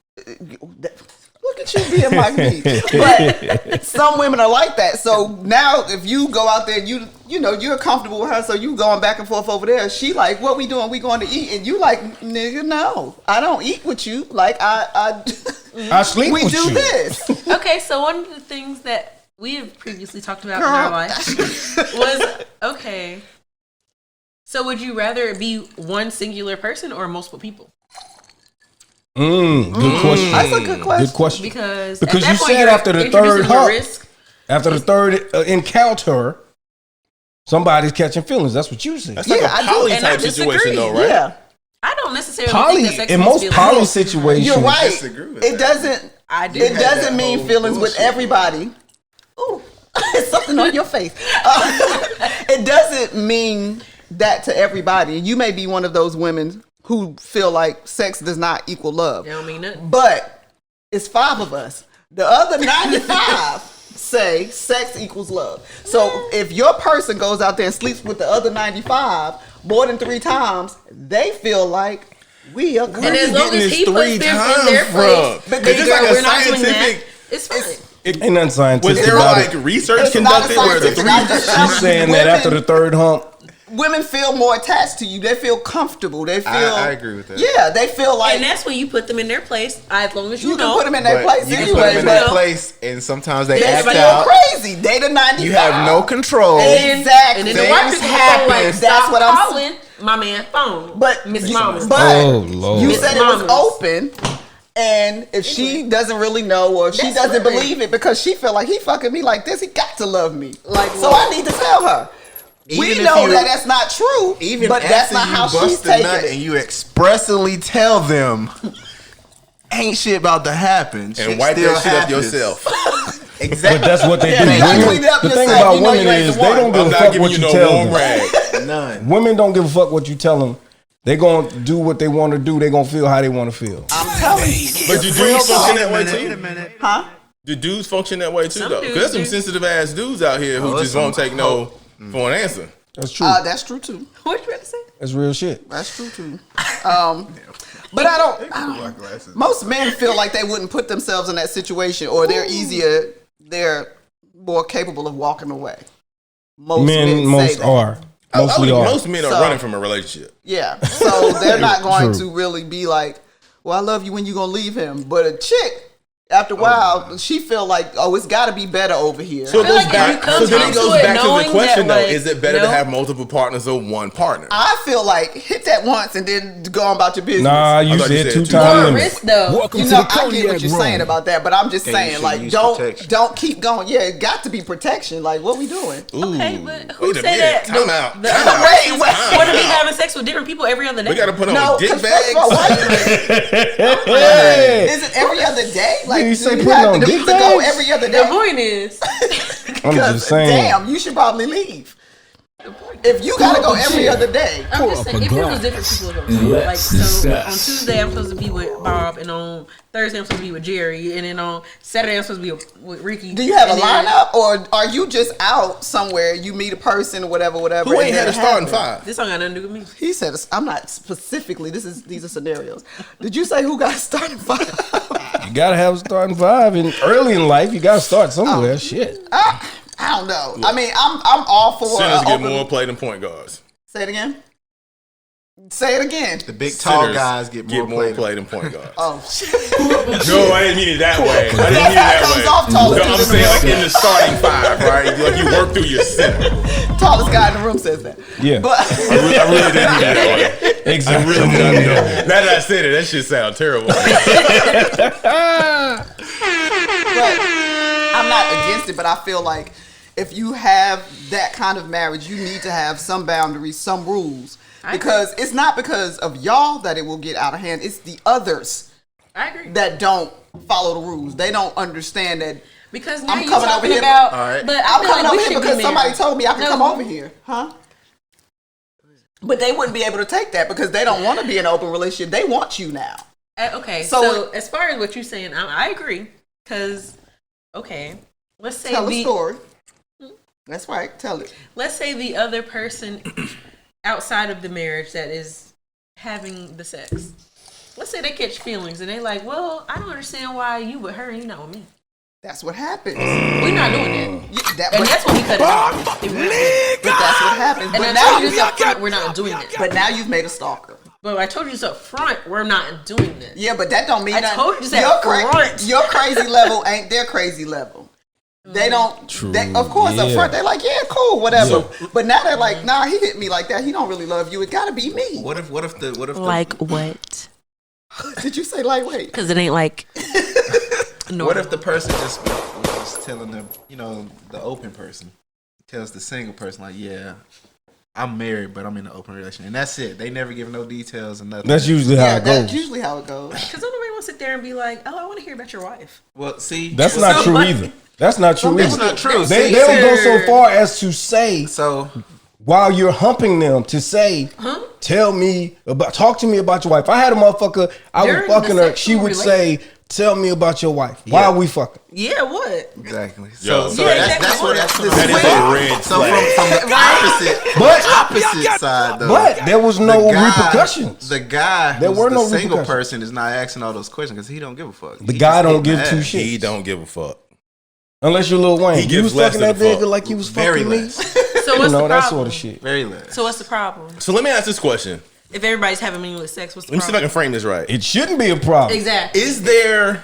Speaker 4: Look at you being like me. But some women are like that. So now if you go out there and you know you're comfortable with her, so you going back and forth over there. She like, what we doing? We going to eat? And you like, nigga, no, I don't eat with you. Like I
Speaker 1: sleep
Speaker 4: we
Speaker 1: with
Speaker 4: do
Speaker 1: you.
Speaker 4: this.
Speaker 5: Okay, so one of the things that we have previously talked about in our life was, okay, so would you rather it be one singular person or multiple people?
Speaker 1: Good question.
Speaker 4: That's a good question.
Speaker 1: Good question.
Speaker 5: Because
Speaker 1: Because
Speaker 5: at that
Speaker 1: you
Speaker 5: point,
Speaker 1: said
Speaker 5: you're
Speaker 1: after the
Speaker 5: introducing
Speaker 1: third
Speaker 5: your
Speaker 1: hump,
Speaker 5: risk.
Speaker 1: after the third encounter, somebody's catching feelings. That's what you said.
Speaker 6: That's like
Speaker 4: Yeah, I
Speaker 6: a
Speaker 4: do.
Speaker 6: poly
Speaker 5: And I
Speaker 6: type situation
Speaker 5: disagree.
Speaker 6: though, right?
Speaker 4: Yeah,
Speaker 5: I don't necessarily
Speaker 1: Poly
Speaker 5: think that sex
Speaker 1: in
Speaker 5: means
Speaker 1: most
Speaker 5: feelings.
Speaker 1: poly situations,
Speaker 4: you're right.
Speaker 7: disagree with
Speaker 4: It
Speaker 7: that.
Speaker 4: doesn't.
Speaker 5: I do.
Speaker 4: It
Speaker 5: have
Speaker 4: doesn't
Speaker 7: that
Speaker 4: mean
Speaker 7: whole
Speaker 4: feelings with
Speaker 7: bullshit.
Speaker 4: everybody. Ooh, it's something on your face. It doesn't mean that to everybody. You may be one of those women who feel like sex does not equal love.
Speaker 5: That don't mean nothing.
Speaker 4: But it's 5 of us. The other 95 say sex equals love. So if your person goes out there and sleeps with the other 95 more than 3 times, they feel like we are
Speaker 5: And as long
Speaker 6: getting
Speaker 5: as
Speaker 6: this
Speaker 5: he puts
Speaker 6: 3
Speaker 5: them
Speaker 6: times
Speaker 5: in their
Speaker 6: from?
Speaker 5: place,
Speaker 6: But
Speaker 5: hey,
Speaker 6: it's
Speaker 5: girl,
Speaker 6: like a
Speaker 5: we're not doing that.
Speaker 6: scientific-
Speaker 5: It's fine.
Speaker 1: ain't nothing scientific
Speaker 6: Was there
Speaker 1: about
Speaker 6: like
Speaker 1: it.
Speaker 6: research
Speaker 4: It's not a
Speaker 6: conducted where the
Speaker 4: scientific-
Speaker 6: 3
Speaker 1: She's saying that after the third hump,
Speaker 4: women feel more attached to you. They feel comfortable. They feel.
Speaker 7: I agree with that.
Speaker 4: Yeah, they feel like
Speaker 5: And that's when you put them in their place, as long as you,
Speaker 4: you
Speaker 5: know.
Speaker 4: can put them in their
Speaker 7: But
Speaker 4: place
Speaker 7: you can
Speaker 4: anyway.
Speaker 7: put them in
Speaker 4: but
Speaker 7: that place, and sometimes they
Speaker 4: they
Speaker 7: act
Speaker 4: feel
Speaker 7: out.
Speaker 4: crazy. They the 95.
Speaker 7: You have no control.
Speaker 4: Exactly.
Speaker 5: And then the wife is
Speaker 7: Things
Speaker 5: gonna go
Speaker 7: happen.
Speaker 5: like,
Speaker 4: That's
Speaker 5: stop
Speaker 4: what I'm
Speaker 5: calling my man phone.
Speaker 4: But
Speaker 5: Miss Mama.
Speaker 4: But
Speaker 1: Oh, Lord.
Speaker 4: you
Speaker 1: Miss
Speaker 4: said it was
Speaker 5: Mamas.
Speaker 4: open, and if she doesn't really know or if she
Speaker 5: That's
Speaker 4: doesn't
Speaker 5: right.
Speaker 4: believe it because she feel like he fucking me like this, he got to love me. Like so, I need to tell her. We
Speaker 7: Even if
Speaker 4: know
Speaker 7: you-
Speaker 4: that that's not true,
Speaker 7: Even
Speaker 4: but
Speaker 7: after
Speaker 4: that's not
Speaker 7: you
Speaker 4: how
Speaker 7: bust
Speaker 4: she's
Speaker 7: the
Speaker 4: taking
Speaker 7: nut
Speaker 4: it.
Speaker 7: and you expressly tell them, ain't shit about to happen.
Speaker 6: and
Speaker 7: Shit
Speaker 6: wipe
Speaker 7: still
Speaker 6: that shit up
Speaker 7: happens.
Speaker 6: yourself.
Speaker 7: Exactly.
Speaker 1: but that's what they
Speaker 4: Yeah,
Speaker 1: do.
Speaker 4: they gotta
Speaker 1: Women,
Speaker 4: clean up
Speaker 1: the thing
Speaker 4: yourself.
Speaker 1: about
Speaker 4: You know
Speaker 1: women
Speaker 4: you ain't
Speaker 1: is
Speaker 4: the
Speaker 1: they
Speaker 4: one.
Speaker 1: don't give
Speaker 6: I'm
Speaker 1: a
Speaker 6: not
Speaker 1: fuck
Speaker 6: giving
Speaker 1: what
Speaker 6: you
Speaker 1: you
Speaker 6: no
Speaker 1: tell
Speaker 6: warm
Speaker 1: them.
Speaker 6: rag.
Speaker 7: None.
Speaker 1: Women don't give a fuck what you tell them. They gonna do what they want to do. They gonna feel how they want to feel.
Speaker 4: I'm telling you.
Speaker 6: But do
Speaker 4: Real
Speaker 6: dudes function
Speaker 4: talk.
Speaker 6: that way too?
Speaker 4: Huh?
Speaker 6: Do dudes function that way too
Speaker 5: Some
Speaker 6: though?
Speaker 5: dudes
Speaker 6: Because there's some
Speaker 5: do.
Speaker 6: sensitive ass dudes out here who
Speaker 7: Oh,
Speaker 6: just
Speaker 7: some-
Speaker 6: won't take no for an answer.
Speaker 1: That's true.
Speaker 4: That's true too.
Speaker 5: What you about to say?
Speaker 1: That's real shit.
Speaker 4: That's true too. But I don't. Most men feel like they wouldn't put themselves in that situation, or they're more capable of walking away. Most
Speaker 1: Men
Speaker 4: say
Speaker 1: most
Speaker 4: that.
Speaker 1: are. Mostly are.
Speaker 6: Most men are
Speaker 4: So-
Speaker 6: running from a relationship.
Speaker 4: Yeah, so they're not going
Speaker 1: True.
Speaker 4: to really be like, "Well, I love you when you gonna leave him." But a chick, After a while, she feel like, oh, it's got to be better over here.
Speaker 6: So it goes back. So then it goes back to the question, though:
Speaker 5: like,
Speaker 6: is it better to have multiple partners or one partner?
Speaker 4: I feel like hit that once and then go on about your business.
Speaker 1: Nah, you said 2 times.
Speaker 5: Risk though.
Speaker 2: Welcome
Speaker 4: You
Speaker 2: to
Speaker 4: know,
Speaker 2: the
Speaker 4: I get what you're
Speaker 2: Cognac
Speaker 4: saying
Speaker 2: Room.
Speaker 4: about that, but I'm just
Speaker 7: you
Speaker 4: saying,
Speaker 7: should
Speaker 4: like,
Speaker 7: use
Speaker 4: don't
Speaker 7: protection.
Speaker 4: keep going. Yeah, it got to be protection. Like, what we doing?
Speaker 5: Okay, but who
Speaker 6: Wait a
Speaker 5: said
Speaker 6: minute.
Speaker 5: that?
Speaker 6: Time out.
Speaker 5: The
Speaker 6: Time
Speaker 5: other
Speaker 6: out.
Speaker 5: races
Speaker 4: Wait.
Speaker 5: want to be having sex with different people every other day.
Speaker 6: We got to put on
Speaker 4: No,
Speaker 6: dick
Speaker 4: 'cause
Speaker 6: bags.
Speaker 4: first of all,
Speaker 1: Hey.
Speaker 4: is it every other day? Like,
Speaker 1: You
Speaker 4: do
Speaker 1: say
Speaker 4: you
Speaker 1: put
Speaker 4: have
Speaker 1: on
Speaker 4: to
Speaker 1: dick
Speaker 4: go
Speaker 1: bags?
Speaker 4: every other
Speaker 5: The
Speaker 4: day?
Speaker 5: point is,
Speaker 1: I'm just saying.
Speaker 4: Damn, you should probably leave. If you gotta go every other day,
Speaker 5: I'm just
Speaker 2: up
Speaker 5: saying,
Speaker 2: a
Speaker 5: if it was
Speaker 2: glass
Speaker 5: different people,
Speaker 2: and
Speaker 5: like,
Speaker 2: let's
Speaker 5: so
Speaker 2: discuss.
Speaker 5: on Tuesday I'm supposed to be with Bob, and on Thursday I'm supposed to be with Jerry, and then on Saturday I'm supposed to be with Ricky.
Speaker 4: do you have a
Speaker 5: and then-
Speaker 4: lineup, or are you just out somewhere? You meet a person, whatever.
Speaker 6: Who
Speaker 4: and
Speaker 6: ain't had
Speaker 4: then
Speaker 6: a starting
Speaker 4: happen?
Speaker 6: 5?
Speaker 5: This don't got nothing to do with me.
Speaker 4: He said, "I'm not specifically. These are scenarios." Did you say who got a starting 5?
Speaker 1: You gotta have a starting 5, and early in life, you gotta start somewhere. Shit.
Speaker 4: I don't know. I mean, I'm all for
Speaker 6: Centers get
Speaker 4: open-
Speaker 6: more play than point guards.
Speaker 4: Say it again. Say it again.
Speaker 7: The big tall
Speaker 6: Centers
Speaker 7: guys get more play.
Speaker 6: than point guards.
Speaker 4: Oh shit!
Speaker 6: No, I didn't mean it that way. I didn't mean it
Speaker 4: That
Speaker 6: that
Speaker 4: comes
Speaker 6: way.
Speaker 4: off taller
Speaker 6: No,
Speaker 4: than
Speaker 6: I'm
Speaker 4: the
Speaker 6: saying like
Speaker 4: room.
Speaker 6: in the starting 5, right? Like you work through your center.
Speaker 4: Tallest guy in the room says that.
Speaker 1: Yeah.
Speaker 4: But
Speaker 6: I really didn't mean it that way. I
Speaker 1: Exactly.
Speaker 6: really didn't know. Now that I said it, that shit sound terrible.
Speaker 4: but I'm not against it. But I feel like if you have that kind of marriage, you need to have some boundaries, some rules. Because it's not because of y'all that it will get out of hand. It's the others
Speaker 5: I agree.
Speaker 4: that don't follow the rules. They don't understand that.
Speaker 5: Because now
Speaker 4: I'm
Speaker 5: you're
Speaker 4: coming over
Speaker 5: talking
Speaker 4: here-
Speaker 5: about,
Speaker 7: All right.
Speaker 5: but I
Speaker 4: I'm
Speaker 5: feel
Speaker 4: coming
Speaker 5: like
Speaker 4: over
Speaker 5: we
Speaker 4: here
Speaker 5: should be
Speaker 4: because somebody
Speaker 5: married.
Speaker 4: told me I could
Speaker 5: No.
Speaker 4: come over here, huh? But they wouldn't be able to take that because they don't want to be in an open relationship. They want you now.
Speaker 5: Okay,
Speaker 4: So-
Speaker 5: so as far as what you're saying, I agree. Because, okay, let's say
Speaker 4: Tell the story. That's right. Tell it.
Speaker 5: let's say the other person outside of the marriage that is having the sex, let's say they catch feelings and they like, well, I don't understand why you with her and you not with me.
Speaker 4: That's what happens.
Speaker 5: We're not doing that.
Speaker 4: Yeah, that-
Speaker 5: And
Speaker 4: but,
Speaker 5: that's when we cut it off.
Speaker 4: but that's what happens.
Speaker 5: And
Speaker 4: But
Speaker 5: I
Speaker 4: now,
Speaker 5: told you this up front, we're not doing that.
Speaker 4: but now you've made a stalker.
Speaker 5: But I told you this up front, we're not doing this.
Speaker 4: Yeah, but that don't mean
Speaker 5: I
Speaker 4: nothing.
Speaker 5: told you that
Speaker 4: your,
Speaker 5: front.
Speaker 4: your crazy level ain't their crazy level. They don't.
Speaker 1: True.
Speaker 4: They, of course, up
Speaker 1: Yeah.
Speaker 4: front they're like, yeah, cool, whatever. But now they're like, nah, he hit me like that. He don't really love you. It gotta be me.
Speaker 7: What if the
Speaker 5: Like what?
Speaker 4: Did you say lightweight?
Speaker 5: Because it ain't like.
Speaker 7: what if the person just was telling them, the open person tells the single person like, yeah, I'm married, but I'm in an open relationship, and that's it. They never give no details and nothing.
Speaker 1: That's usually how
Speaker 4: Yeah,
Speaker 1: it
Speaker 4: that's
Speaker 1: goes.
Speaker 4: usually how it goes.
Speaker 5: Because nobody wants to sit there and be like, oh, I want to hear about your wife.
Speaker 7: Well, see,
Speaker 1: That's not true
Speaker 5: Somebody-
Speaker 1: either. That's not true
Speaker 7: That's
Speaker 1: either.
Speaker 7: not true.
Speaker 1: They
Speaker 7: See,
Speaker 1: don't go so far as to say
Speaker 7: so
Speaker 1: while you're humping them to say, talk to me about your wife. I had a motherfucker, I was
Speaker 5: During
Speaker 1: fucking
Speaker 5: the
Speaker 1: her. She
Speaker 5: sexual
Speaker 1: would say, tell me about your wife. Why are we fucking?
Speaker 5: Yeah, what?
Speaker 7: exactly.
Speaker 6: Yo.
Speaker 7: So
Speaker 5: Yeah,
Speaker 7: that's what that's the
Speaker 6: That is
Speaker 7: swing.
Speaker 6: a red
Speaker 7: So
Speaker 6: flag.
Speaker 7: from the opposite side though.
Speaker 1: But there was no
Speaker 7: the guy-
Speaker 1: repercussions.
Speaker 7: The guy,
Speaker 1: There
Speaker 7: who's
Speaker 1: were
Speaker 7: the
Speaker 1: no
Speaker 7: single
Speaker 1: repercussions.
Speaker 7: person, is not asking all those questions because he don't give a fuck.
Speaker 1: The
Speaker 7: He
Speaker 1: guy
Speaker 7: just
Speaker 1: don't
Speaker 7: hitting
Speaker 1: give
Speaker 7: the
Speaker 1: two
Speaker 7: ass.
Speaker 1: shits.
Speaker 6: He don't give a fuck.
Speaker 1: Unless you're Lil Wayne.
Speaker 6: He
Speaker 1: You
Speaker 6: gives
Speaker 1: was
Speaker 6: less
Speaker 1: fucking
Speaker 6: than
Speaker 1: that
Speaker 6: a fuck.
Speaker 1: nigga like you was
Speaker 7: Very
Speaker 1: fucking me.
Speaker 7: less.
Speaker 5: So
Speaker 1: You
Speaker 5: what's
Speaker 1: know,
Speaker 5: the
Speaker 1: that
Speaker 5: problem?
Speaker 1: sort of shit.
Speaker 7: Very less.
Speaker 5: So what's the problem?
Speaker 6: So let me ask this question.
Speaker 5: If everybody's having meaningless sex, what's the
Speaker 6: Let me see if I
Speaker 5: problem?
Speaker 6: can frame this right.
Speaker 1: It shouldn't be a problem.
Speaker 5: Exactly.
Speaker 6: Is there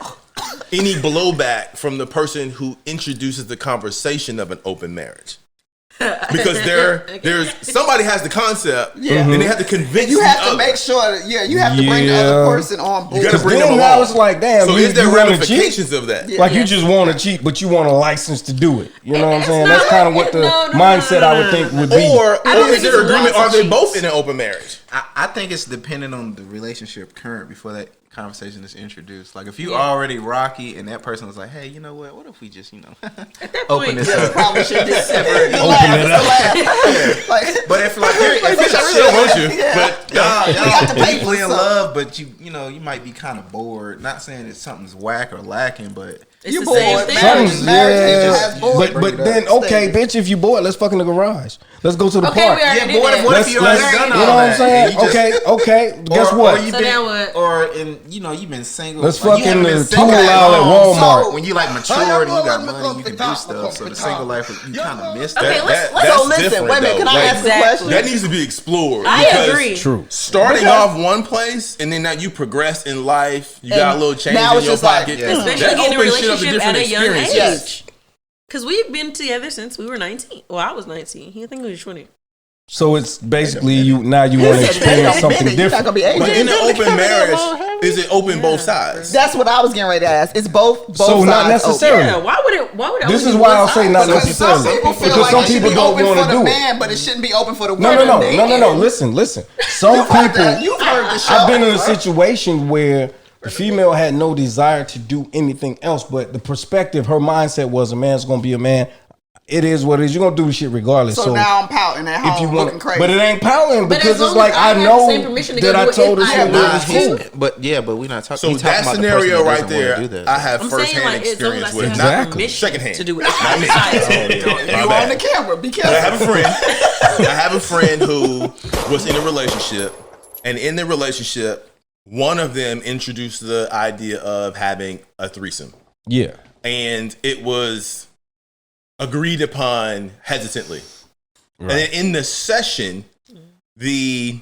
Speaker 6: any blowback from the person who introduces the conversation of an open marriage? Because there's somebody has the concept,
Speaker 4: Yeah.
Speaker 6: and they have to convince
Speaker 4: You
Speaker 6: the
Speaker 4: have to
Speaker 6: other.
Speaker 4: make sure that, you have to bring the other
Speaker 1: Yeah.
Speaker 4: person on board.
Speaker 6: You gotta bring them
Speaker 1: Then
Speaker 6: along.
Speaker 1: now it's like, damn,
Speaker 6: So
Speaker 1: you,
Speaker 6: is there
Speaker 1: you wanna cheat?
Speaker 6: ramifications of that?
Speaker 1: Like you
Speaker 5: Yes.
Speaker 1: just want to cheat, but you want a license to do it. You know what I'm
Speaker 5: It's
Speaker 1: saying?
Speaker 5: not
Speaker 1: That's kind of
Speaker 5: like
Speaker 1: what the
Speaker 5: no,
Speaker 1: mindset I would think would be.
Speaker 6: Or
Speaker 5: don't
Speaker 6: is
Speaker 5: think
Speaker 6: there
Speaker 5: it's
Speaker 6: agreement?
Speaker 5: lots
Speaker 6: Are
Speaker 5: of
Speaker 6: they
Speaker 5: cheats.
Speaker 6: both in an open marriage?
Speaker 7: I think it's dependent on the relationship current before that conversation is introduced. Like if you
Speaker 5: Yeah.
Speaker 7: already rocky and that person was like, hey, you know what if we just,
Speaker 5: At that
Speaker 7: open
Speaker 5: point,
Speaker 7: this
Speaker 4: Yeah,
Speaker 7: up.
Speaker 4: probably should just
Speaker 1: Open it up.
Speaker 4: Like,
Speaker 7: But if like if it's
Speaker 6: I still want you,
Speaker 4: Yeah.
Speaker 6: but
Speaker 7: y'all
Speaker 4: got to pay
Speaker 7: deeply
Speaker 4: for
Speaker 7: in
Speaker 4: something.
Speaker 7: love, but you might be kind of bored. Not saying that something's whack or lacking, but
Speaker 5: It's
Speaker 4: You
Speaker 5: the
Speaker 4: bored.
Speaker 5: same thing.
Speaker 1: Something's,
Speaker 4: Marriage has bored.
Speaker 1: but then okay, bitch, if you bored, let's fuck in the garage. Let's go to the
Speaker 5: Okay,
Speaker 1: park.
Speaker 5: we already
Speaker 7: Yeah,
Speaker 5: did
Speaker 7: boy,
Speaker 5: that.
Speaker 7: what if you
Speaker 1: Let's,
Speaker 7: already done
Speaker 1: you
Speaker 7: all
Speaker 1: know what I'm
Speaker 7: that?
Speaker 1: saying?
Speaker 7: And you just-
Speaker 1: Okay. Guess
Speaker 7: Or
Speaker 1: what?
Speaker 7: you
Speaker 5: So
Speaker 7: been,
Speaker 5: now what?
Speaker 7: Or in you've been single.
Speaker 1: Let's
Speaker 7: like, you
Speaker 1: fuck in
Speaker 7: haven't been
Speaker 1: the
Speaker 7: single
Speaker 1: tool
Speaker 7: that
Speaker 1: aisle at
Speaker 7: long.
Speaker 1: Walmart.
Speaker 7: So when you like matured, you got money, you can do stuff. So the single life, you kind of missed
Speaker 5: Okay,
Speaker 7: that.
Speaker 5: let's
Speaker 4: So
Speaker 5: so
Speaker 4: listen,
Speaker 6: different,
Speaker 4: wait a minute.
Speaker 6: though.
Speaker 4: Can I
Speaker 6: Like,
Speaker 4: ask a
Speaker 5: Exactly.
Speaker 4: question?
Speaker 6: That needs to be explored.
Speaker 5: I
Speaker 6: because
Speaker 5: agree.
Speaker 1: True.
Speaker 6: Starting off one place and then now you progress in life, you got a little change
Speaker 4: now
Speaker 6: in
Speaker 4: it's
Speaker 6: your
Speaker 4: just like-
Speaker 6: pocket.
Speaker 7: Yeah.
Speaker 5: Especially
Speaker 6: That
Speaker 5: getting a
Speaker 6: opens shit up to
Speaker 5: relationship at
Speaker 6: different
Speaker 5: a young age.
Speaker 6: experiences.
Speaker 4: Yes.
Speaker 5: Because we've been together since we were 19. Well, I was 19. I think we were 20.
Speaker 1: So it's basically you want to experience something
Speaker 4: You're not
Speaker 1: different.
Speaker 4: gonna be
Speaker 6: But
Speaker 4: aging.
Speaker 6: in an open marriage, is it open both sides?
Speaker 4: That's what I was getting ready to ask. It's both
Speaker 1: So
Speaker 4: sides
Speaker 1: not
Speaker 4: open.
Speaker 1: necessarily.
Speaker 5: Yeah, why would it
Speaker 1: This
Speaker 5: only
Speaker 1: is
Speaker 5: be
Speaker 1: why
Speaker 5: one
Speaker 1: I'll say
Speaker 5: side?
Speaker 1: not
Speaker 4: Because some
Speaker 1: necessarily.
Speaker 4: people feel
Speaker 1: Because
Speaker 4: like
Speaker 1: some
Speaker 4: it should
Speaker 1: people
Speaker 4: be
Speaker 1: don't
Speaker 4: open
Speaker 1: want
Speaker 4: for
Speaker 1: to
Speaker 4: the
Speaker 1: do it.
Speaker 4: man, but it shouldn't be open for the woman.
Speaker 1: No.
Speaker 4: Man.
Speaker 1: Listen. Some
Speaker 4: You've heard
Speaker 1: people.
Speaker 4: that. You've heard the show.
Speaker 1: I've been in a situation where the female had no desire to do anything else, but the perspective, her mindset was a man's gonna be a man. It is what it is. You're gonna do the shit regardless.
Speaker 4: So now I'm pouting at
Speaker 1: if you
Speaker 4: home
Speaker 1: want,
Speaker 4: looking crazy.
Speaker 1: but it ain't pouting
Speaker 5: But
Speaker 1: because
Speaker 5: as
Speaker 1: it's
Speaker 5: long
Speaker 1: like
Speaker 5: as I
Speaker 1: I
Speaker 5: have the
Speaker 1: know
Speaker 5: same permission to go
Speaker 1: that I
Speaker 5: do it,
Speaker 1: told her
Speaker 5: if I
Speaker 1: she
Speaker 5: have
Speaker 1: was
Speaker 5: not
Speaker 1: cool.
Speaker 5: to.
Speaker 7: But we're not talking.
Speaker 6: So
Speaker 7: you talking
Speaker 6: that
Speaker 7: about the
Speaker 6: scenario
Speaker 7: person that
Speaker 6: right
Speaker 7: doesn't wanna
Speaker 6: there,
Speaker 7: do that.
Speaker 6: I have
Speaker 5: I'm saying
Speaker 6: firsthand
Speaker 5: like as long as I
Speaker 6: experience
Speaker 5: still
Speaker 6: with.
Speaker 5: have
Speaker 1: Exactly.
Speaker 5: permission
Speaker 6: Secondhand.
Speaker 5: to do it.
Speaker 6: Not me.
Speaker 4: you
Speaker 6: My
Speaker 4: on
Speaker 6: bad.
Speaker 4: the camera. Be
Speaker 6: I
Speaker 4: careful.
Speaker 6: have a friend who was in a relationship, and in the relationship, one of them introduced the idea of having a threesome,
Speaker 1: Yeah.
Speaker 6: and it was agreed upon hesitantly. And then in the session, the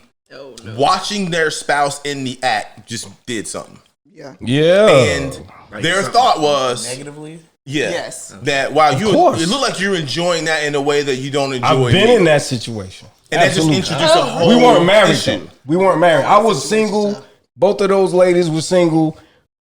Speaker 6: watching their spouse in the act just did something,
Speaker 4: Yeah.
Speaker 1: Yeah.
Speaker 6: and their
Speaker 7: something
Speaker 6: thought was
Speaker 7: negatively.
Speaker 6: yeah,
Speaker 4: Yes.
Speaker 6: that wow, you
Speaker 1: course.
Speaker 6: it looked like you're enjoying that in a way that you don't enjoy.
Speaker 1: I've been
Speaker 6: me.
Speaker 1: in that situation.
Speaker 6: And that
Speaker 1: Absolutely.
Speaker 6: just introduced a whole
Speaker 1: We weren't married
Speaker 6: issue.
Speaker 1: though. We weren't married. I was single. Both of those ladies were single.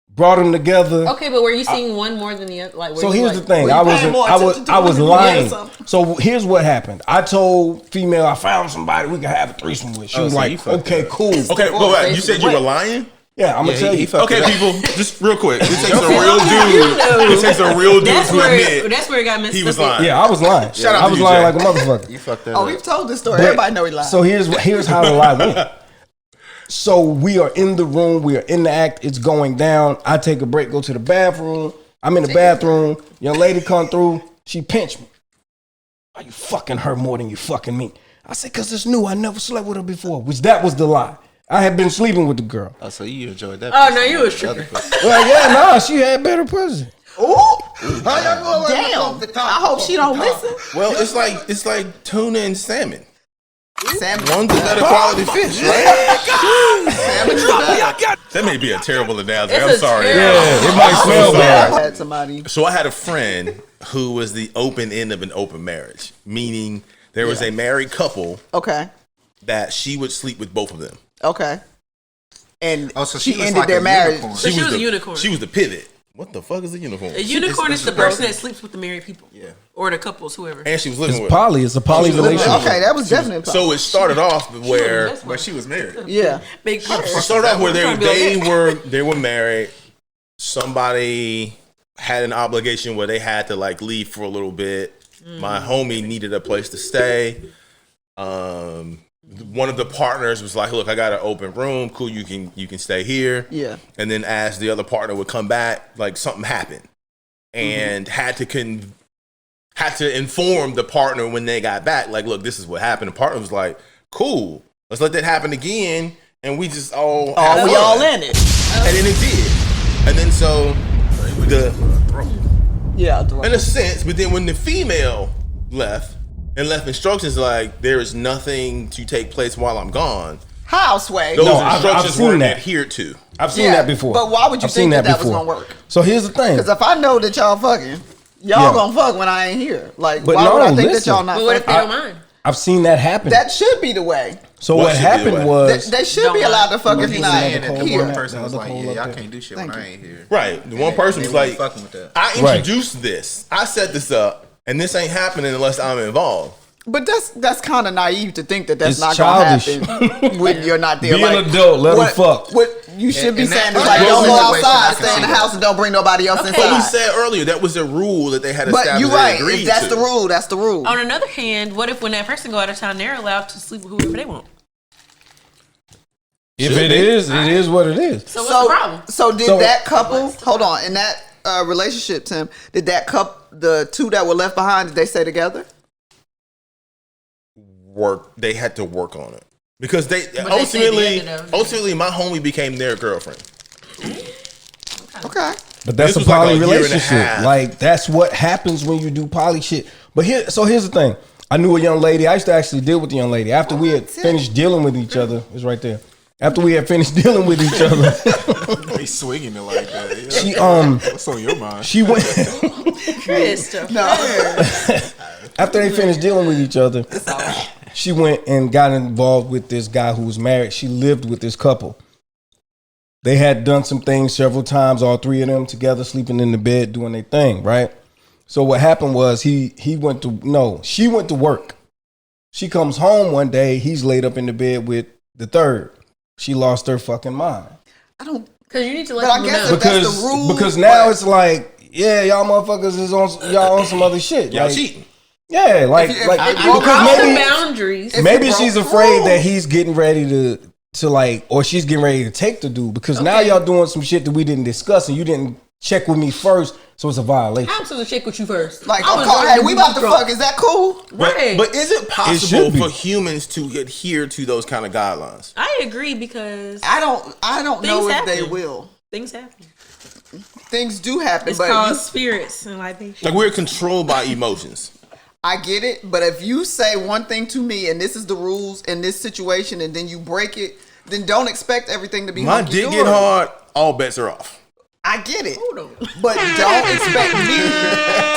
Speaker 1: Brought them together.
Speaker 5: Okay, but were you seeing one more than the other? Like, were
Speaker 1: So
Speaker 5: you
Speaker 1: here's
Speaker 5: like,
Speaker 1: the thing.
Speaker 4: Were you
Speaker 1: I
Speaker 4: paying more
Speaker 1: was
Speaker 4: attention to
Speaker 1: I was
Speaker 4: women than
Speaker 1: lying.
Speaker 4: the other?
Speaker 1: So here's what happened. I told female I found somebody we could have a threesome with. She was
Speaker 7: so you
Speaker 1: like,
Speaker 7: fucked
Speaker 1: okay,
Speaker 7: it up.
Speaker 1: cool.
Speaker 6: Okay, go back. You said you were lying?
Speaker 1: Yeah, I'm gonna tell
Speaker 7: he
Speaker 1: you.
Speaker 7: fucked
Speaker 6: Okay,
Speaker 7: it up.
Speaker 6: people, just real quick. It takes a real dude. It takes a real dude
Speaker 5: That's
Speaker 6: to admit
Speaker 5: where it got messed
Speaker 6: he was
Speaker 5: up.
Speaker 6: lying.
Speaker 1: Yeah, I was lying.
Speaker 6: Shout out
Speaker 1: I
Speaker 6: to
Speaker 1: was
Speaker 6: you,
Speaker 1: lying
Speaker 6: Jay.
Speaker 1: like a motherfucker.
Speaker 7: You fucked that
Speaker 4: Oh,
Speaker 7: up.
Speaker 4: we've told this story.
Speaker 1: But-
Speaker 4: Everybody know he lied.
Speaker 1: So here's how the lie went. So we are in the room, we are in the act, it's going down. I take a break, go to the bathroom. I'm in the bathroom. Young lady come through, she pinched me. Are you fucking her more than you fucking me? I said, cause it's new. I never slept with her before. Which that was the lie. I had been sleeping with the girl.
Speaker 7: Oh, so you enjoyed that?
Speaker 5: Oh,
Speaker 7: pussy
Speaker 5: no, you
Speaker 7: more
Speaker 5: was
Speaker 7: than the other
Speaker 5: tripping.
Speaker 7: pussy.
Speaker 1: Well, yeah, nah, she had better pussy.
Speaker 4: Damn. I hope she don't listen.
Speaker 6: Well, it's like tuna and salmon.
Speaker 4: Salmon.
Speaker 6: One's a better quality fish, right?
Speaker 4: Salmon is better.
Speaker 6: That may be a terrible analogy.
Speaker 5: It's
Speaker 6: I'm
Speaker 5: a
Speaker 6: sorry.
Speaker 5: terrible-
Speaker 1: Yeah, it might smell
Speaker 4: I
Speaker 1: bad.
Speaker 4: had somebody.
Speaker 6: So I had a friend who was the open end of an open marriage, meaning there was a married couple
Speaker 4: Okay.
Speaker 6: that she would sleep with both of them.
Speaker 4: Okay. And
Speaker 7: Oh, so
Speaker 4: she
Speaker 7: was
Speaker 4: ended
Speaker 7: like
Speaker 4: their
Speaker 7: a
Speaker 4: marriage.
Speaker 7: unicorn.
Speaker 5: So she was a
Speaker 6: the
Speaker 5: unicorn.
Speaker 6: She was the pivot. What the fuck is a unicorn?
Speaker 5: A unicorn
Speaker 7: It's
Speaker 5: is the
Speaker 7: the
Speaker 5: person
Speaker 7: person.
Speaker 5: that sleeps with the married people.
Speaker 7: Yeah.
Speaker 5: Or the couples, whoever.
Speaker 6: And she was living
Speaker 1: It's
Speaker 6: with.
Speaker 1: poly. It's a poly relationship.
Speaker 4: Okay, that was definitely.
Speaker 6: So it started off where
Speaker 7: But she was married.
Speaker 4: Yeah.
Speaker 5: Big
Speaker 6: it
Speaker 5: purse.
Speaker 6: started off where
Speaker 5: Trying to be
Speaker 6: they were married. Somebody had an obligation where they had to like leave for a little bit. My homie needed a place to stay. One of the partners was like, "Look, I got an open room. Cool, you can stay here."
Speaker 4: Yeah.
Speaker 6: And then as the other partner would come back, like something happened, and had to inform the partner when they got back, like, "Look, this is what happened." The partner was like, "Cool, let's let that happen again," and we just all have
Speaker 4: We
Speaker 6: fun.
Speaker 4: all in it.
Speaker 6: And then it did, and then so
Speaker 4: Yeah.
Speaker 6: in a sense, but then when the female left instructions like there is nothing to take place while I'm gone,
Speaker 4: Houseway.
Speaker 6: those
Speaker 1: No, I've
Speaker 6: instructions
Speaker 1: seen
Speaker 6: weren't
Speaker 1: that.
Speaker 6: adhered to.
Speaker 1: I've seen
Speaker 4: Yeah,
Speaker 1: that before.
Speaker 4: but why would you
Speaker 1: I've
Speaker 4: think
Speaker 1: seen
Speaker 4: that was
Speaker 1: before.
Speaker 4: gonna work?
Speaker 1: So here's the thing.
Speaker 4: Because if I know that y'all fucking, y'all
Speaker 1: Yeah.
Speaker 4: gonna fuck when I ain't here. Like,
Speaker 1: But
Speaker 4: why
Speaker 1: no,
Speaker 4: would I think
Speaker 1: listen.
Speaker 4: that y'all not
Speaker 5: But what if they
Speaker 4: fucking?
Speaker 5: don't mind?
Speaker 1: I've seen that happen.
Speaker 4: That should be the way.
Speaker 1: So
Speaker 6: What
Speaker 1: what
Speaker 6: should be the
Speaker 1: happened
Speaker 6: way?
Speaker 1: was
Speaker 4: They should
Speaker 5: Don't
Speaker 4: be
Speaker 5: mind.
Speaker 4: allowed to fuck
Speaker 7: But
Speaker 4: if
Speaker 7: he's
Speaker 4: you're not
Speaker 7: saying that the
Speaker 4: here.
Speaker 7: one person was
Speaker 1: The
Speaker 7: like,
Speaker 1: other
Speaker 7: "Yeah,
Speaker 1: pole
Speaker 7: y'all
Speaker 1: up
Speaker 7: can't do shit
Speaker 4: Thank
Speaker 7: when
Speaker 4: you.
Speaker 7: I ain't here."
Speaker 6: Right. The one person
Speaker 7: They
Speaker 6: was
Speaker 7: wasn't
Speaker 6: like,
Speaker 7: fucking with that.
Speaker 6: I introduced this. I set this up, and this ain't happening unless I'm involved.
Speaker 4: But that's kind of naive to think that that's
Speaker 1: It's
Speaker 4: not
Speaker 1: childish.
Speaker 4: gonna happen when you're not there.
Speaker 1: Be an adult, let 'em fuck.
Speaker 4: What you should be
Speaker 7: And
Speaker 4: saying
Speaker 7: that-
Speaker 4: is like,
Speaker 7: those
Speaker 4: don't go
Speaker 7: situations, I
Speaker 4: outside,
Speaker 7: can
Speaker 4: stay in
Speaker 7: see
Speaker 4: the
Speaker 7: that.
Speaker 4: house, and don't bring nobody else
Speaker 6: But we
Speaker 4: inside.
Speaker 6: said earlier that was a rule that they had
Speaker 4: But
Speaker 6: established.
Speaker 4: you're
Speaker 6: they
Speaker 4: right.
Speaker 6: agreed
Speaker 4: If that's
Speaker 6: to.
Speaker 4: the rule, that's the rule.
Speaker 5: On another hand, what if when that person go out of town, they're allowed to sleep with whoever they want?
Speaker 1: if it is what it is.
Speaker 5: So what's the problem?
Speaker 4: So did
Speaker 1: So-
Speaker 4: that couple hold on? In that relationship, Tim, did the two that were left behind, did they stay together?
Speaker 6: They had to work on it because they
Speaker 5: But
Speaker 6: ultimately,
Speaker 5: they said
Speaker 6: my homie became their girlfriend.
Speaker 4: Okay.
Speaker 1: But that's
Speaker 6: This
Speaker 1: a
Speaker 6: was like
Speaker 1: poly
Speaker 6: a year and a
Speaker 1: relationship.
Speaker 6: half.
Speaker 1: Like that's what happens when you do poly shit. But here's the thing. I knew a young lady. I used to actually deal with the young lady after we had finished dealing with each other. It's right there. After we had finished dealing with each other,
Speaker 7: They swinging it like that. Yeah.
Speaker 1: she
Speaker 7: What's on your mind?
Speaker 1: she went
Speaker 5: Christopher.
Speaker 1: after they finished dealing with each other. She went and got involved with this guy who was married. She lived with this couple. They had done some things several times, all three of them together, sleeping in the bed, doing their thing, right? So what happened was she went to work. She comes home one day, he's laid up in the bed with the third. She lost her fucking mind.
Speaker 4: I don't.
Speaker 5: Because you need to
Speaker 4: But
Speaker 5: let
Speaker 4: I
Speaker 5: people
Speaker 4: guess
Speaker 5: know.
Speaker 4: if that's the rule.
Speaker 1: Because now it's like, yeah, y'all motherfuckers is on some other shit.
Speaker 6: Y'all
Speaker 1: like,
Speaker 6: cheating.
Speaker 1: because
Speaker 5: the
Speaker 1: maybe
Speaker 5: boundaries.
Speaker 1: maybe she's afraid that he's getting ready to like, or she's getting ready to take the dude because now y'all doing some shit that we didn't discuss and you didn't check with me first, so it's a violation.
Speaker 5: I'm supposed to check with you first.
Speaker 4: Like,
Speaker 5: I was
Speaker 4: okay,
Speaker 5: already
Speaker 4: we about to
Speaker 5: drunk.
Speaker 4: fuck. Is that cool?
Speaker 5: Right.
Speaker 6: But is it
Speaker 1: should
Speaker 6: possible
Speaker 1: be.
Speaker 6: for humans to adhere to those kind of guidelines?
Speaker 5: I agree because
Speaker 4: I don't know if they
Speaker 5: happen.
Speaker 4: will.
Speaker 5: things happen.
Speaker 4: Things do happen,
Speaker 5: It's
Speaker 4: but
Speaker 5: called spirits and libation.
Speaker 6: Like we're controlled by emotions.
Speaker 4: I get it. But if you say one thing to me and this is the rules in this situation, and then you break it, then don't expect everything to be
Speaker 6: My
Speaker 4: hunky
Speaker 6: dick get
Speaker 4: dory.
Speaker 6: hard, all bets are off.
Speaker 4: I get it.
Speaker 5: Hold on.
Speaker 4: But don't expect me